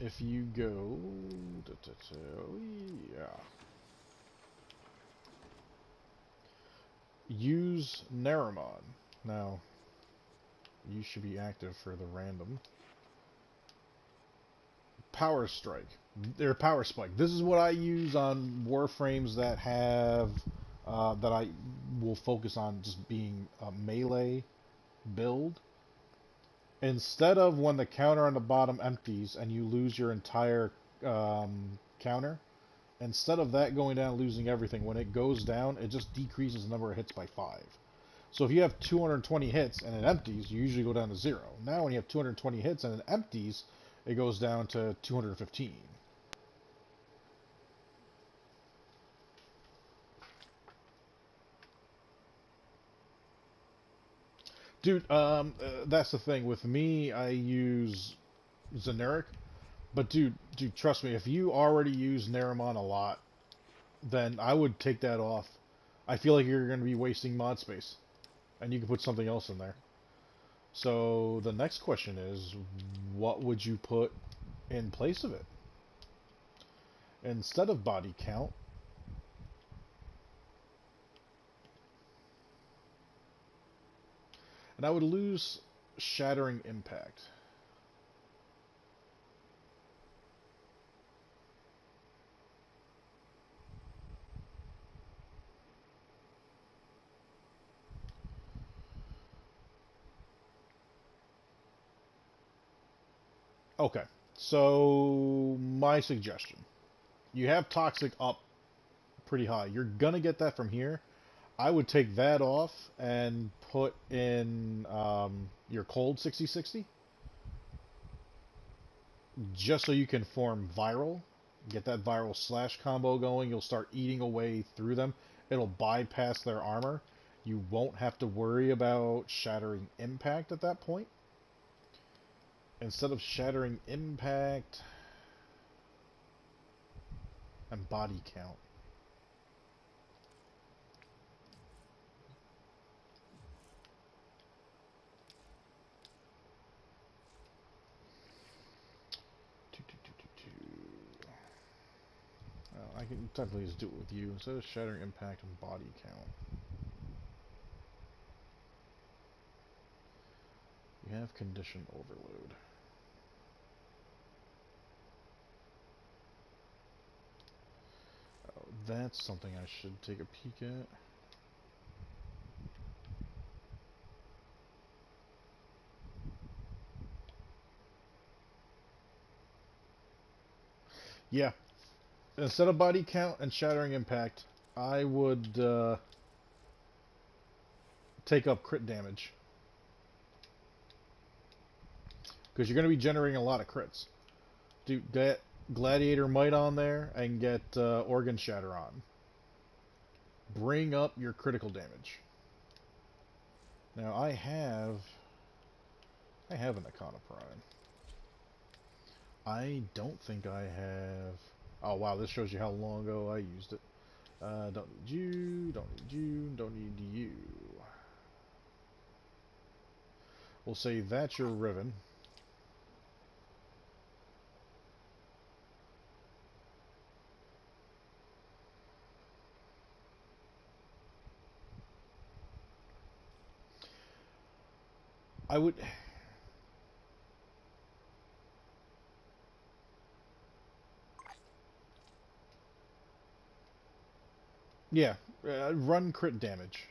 A: if you go, yeah, use Naramon. Now, you should be active for the random. Power Strike, or Power Spike. This is what I use on Warframes that have, that I will focus on just being a melee build. Instead of when the counter on the bottom empties and you lose your entire counter, instead of that going down, losing everything, when it goes down, it just decreases the number of hits by 5. So if you have 220 hits and it empties, you usually go down to 0. Now when you have 220 hits and it empties, it goes down to 215. Dude, that's the thing. With me, I use Generic. But dude, trust me, if you already use Naramon a lot, then I would take that off. I feel like you're going to be wasting mod space. And you can put something else in there. So the next question is, what would you put in place of it? Instead of body count, and I would lose Shattering Impact. Okay, so my suggestion. You have Toxic up pretty high. You're going to get that from here. I would take that off and put in your Cold 60-60. Just so you can form Viral. Get that Viral slash combo going. You'll start eating away through them. It'll bypass their armor. You won't have to worry about Shattering Impact at that point. Instead of Shattering Impact and Body Count. I can technically just do it with you instead of shattering impact and body count. You have condition overload. Oh, that's something I should take a peek at. Yeah, instead of body count and shattering impact, I would take up crit damage. Because you're going to be generating a lot of crits. Do get Gladiator Might on there and get Organ Shatter on. Bring up your critical damage. Now I have an Arcana Prime. I don't think I have... Oh wow, this shows you how long ago I used it. Don't need you, don't need you, don't need you. We'll say that's your Riven. I would... Yeah, run crit damage.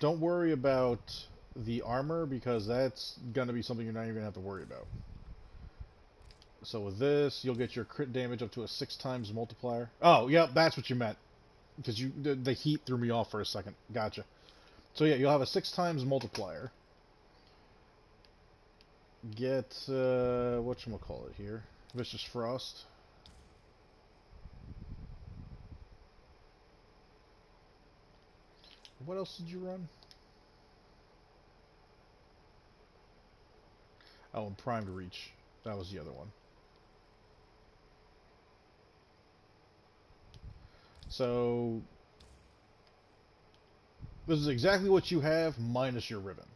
A: Don't worry about the armor, because that's going to be something you're not even going to have to worry about. So with this, you'll get your crit damage up to a 6 times multiplier. Oh, yep, that's what you meant. Because the heat threw me off for a second. Gotcha. So yeah, you'll have a 6 times multiplier. Get, whatchamacallit here? Vicious Frost. What else did you run? Oh, and Primed Reach. That was the other one. So, this is exactly what you have, minus your Ribbon.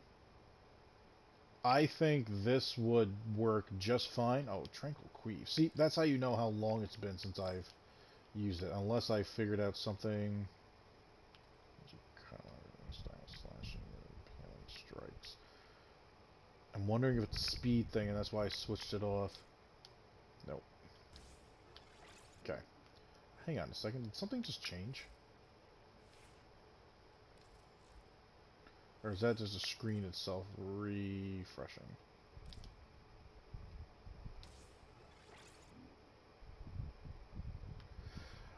A: I think this would work just fine. Oh, Tranquil Queeve. See, that's how you know how long it's been since I've used it. Unless I figured out something... Slashing, strikes. I'm wondering if it's a speed thing, and that's why I switched it off. Nope. Okay. Hang on a second. Did something just change? Or is that just the screen itself refreshing?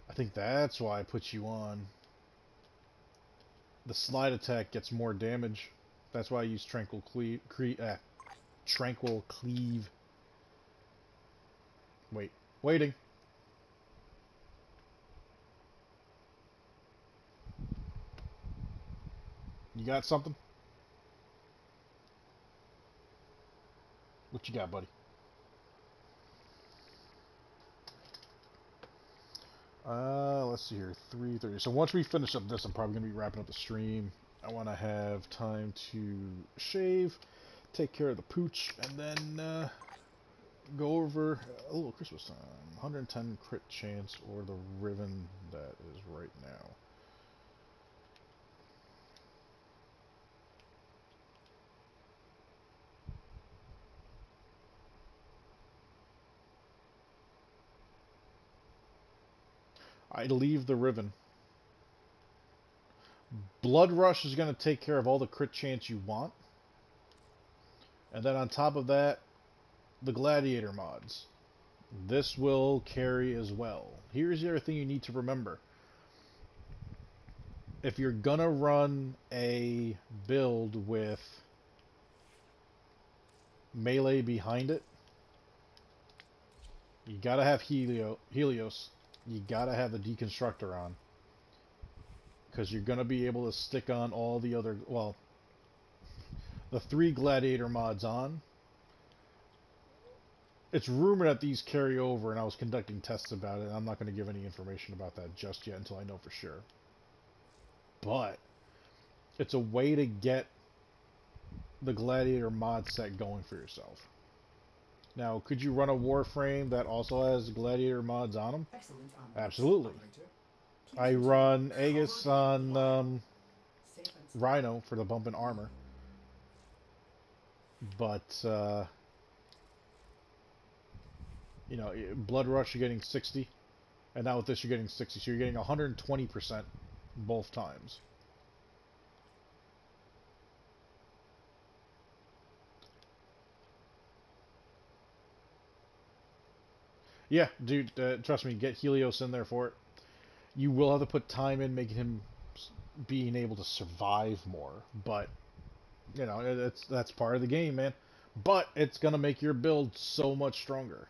A: I think that's why I put you on. The slide attack gets more damage. That's why I use Tranquil Tranquil Cleave. Wait. Waiting. You got something? What you got, buddy? Let's see here. 3:30. So once we finish up this, I'm probably going to be wrapping up the stream. I want to have time to shave, take care of the pooch, and then go over a little Christmas time. 110 crit chance or the Riven that is right now. I'd leave the Riven. Blood Rush is going to take care of all the crit chance you want. And then on top of that, the Gladiator mods. This will carry as well. Here's the other thing you need to remember. If you're going to run a build with melee behind it, you got to have Helios. You got to have the Deconstructor on. Because you're going to be able to stick on all the other... Well, the 3 Gladiator mods on. It's rumored that these carry over, and I was conducting tests about it. I'm not going to give any information about that just yet until I know for sure. But it's a way to get the Gladiator mod set going for yourself. Now, could you run a Warframe that also has Gladiator mods on them?
C: Excellent on
A: Absolutely.
C: operator. Please
A: I
C: continue.
A: run Aegis on
C: Safe and sound.
A: Rhino for the bump in armor. But, you know, Blood Rush you're getting 60. And now with this you're getting 60. So you're getting 120% both times. Yeah, dude, trust me, get Helios in there for it. You will have to put time in making him being able to survive more, but you know, that's part of the game, man. But it's gonna make your build so much stronger.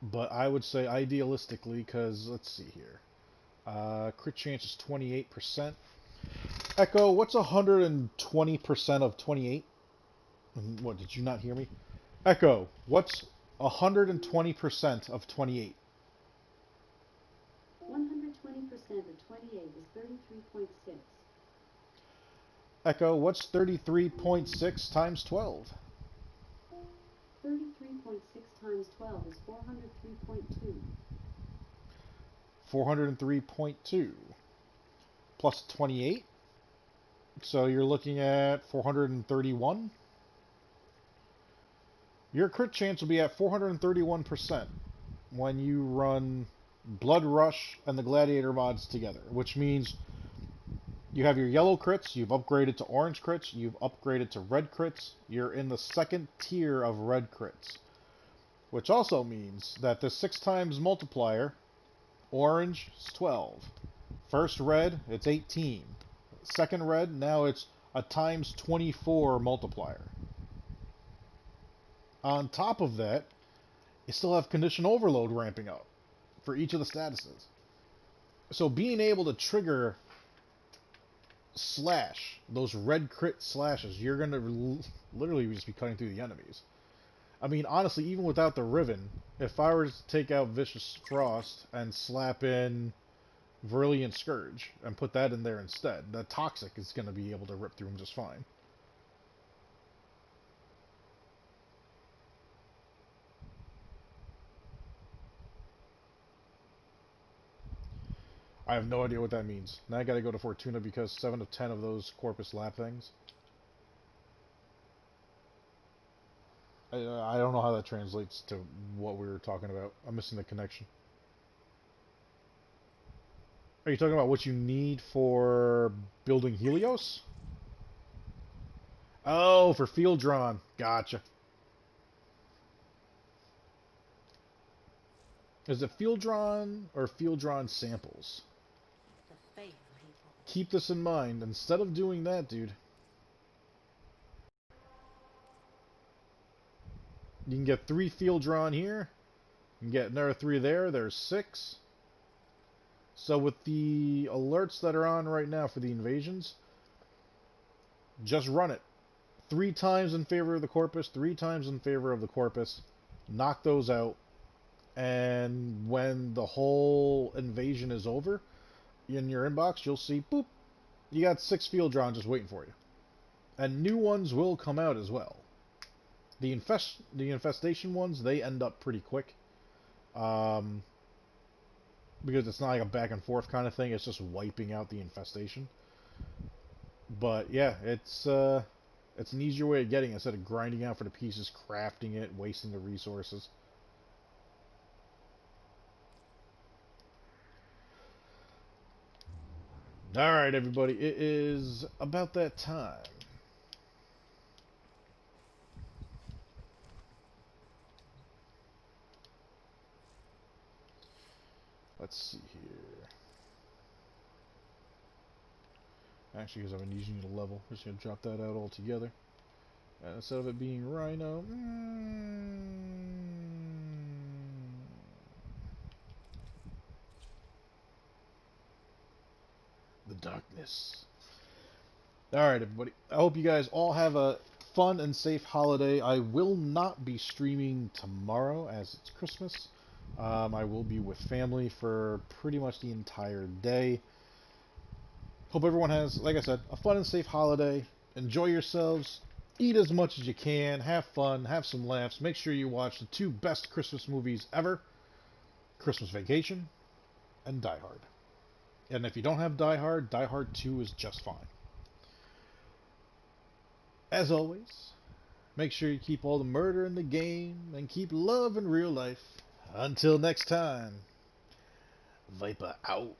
A: But I would say idealistically, because let's see here, crit chance is 28%. Echo, what's 120% of 28? What, did you not hear me? Echo, what's 120% of 28?
I: 120% of 28 is 33.6.
A: Echo, what's 33.6 times 12?
I: 33.6 times 12 is 403.2.
A: 403.2 plus 28. So you're looking at 431. Your crit chance will be at 431% when you run Blood Rush and the Gladiator mods together, which means you have your yellow crits, you've upgraded to orange crits, you've upgraded to red crits, you're in the second tier of red crits. Which also means that the 6 times multiplier, orange is 12. First red, it's 18. Second red, now it's a times 24 multiplier. On top of that, you still have condition overload ramping up for each of the statuses. So being able to trigger slash, those red crit slashes, you're going to literally just be cutting through the enemies. I mean, honestly, even without the Riven, if I were to take out Vicious Frost and slap in Virulent Scourge and put that in there instead, the Toxic is going to be able to rip through them just fine. I have no idea what that means. Now I gotta go to Fortuna because 7 of 10 of those Corpus Lab things. I don't know how that translates to what we were talking about. I'm missing the connection. Are you talking about what you need for building Helios? Oh, for field drawn. Gotcha. Is it field drawn or field drawn samples?
G: The faith, people.
A: Keep this in mind. Instead of doing that, dude, you can get 3 field drawn here. You can get another 3 there. There's 6. So with the alerts that are on right now for the invasions, just run it. 3 times in favor of the Corpus, 3 times in favor of the Corpus. Knock those out. And when the whole invasion is over, in your inbox, you'll see, boop, you got 6 field drawn just waiting for you. And new ones will come out as well. The infestation ones, they end up pretty quick. Because it's not like a back and forth kind of thing, it's just wiping out the infestation. But yeah, it's an easier way of getting it instead of grinding out for the pieces, crafting it, wasting the resources. Alright, everybody, it is about that time. Let's see here. Actually, because I've been using the level, I'm just going to drop that out altogether. And instead of it being Rhino... the darkness. Alright, everybody. I hope you guys all have a fun and safe holiday. I will not be streaming tomorrow as it's Christmas. I will be with family for pretty much the entire day. Hope everyone has, like I said, a fun and safe holiday. Enjoy yourselves. Eat as much as you can, have fun, have some laughs. Make sure you watch the two best Christmas movies ever, Christmas Vacation and Die Hard. And if you don't have Die Hard, Die Hard 2 is just fine. As always, make sure you keep all the murder in the game and keep love in real life. Until next time, Viper out.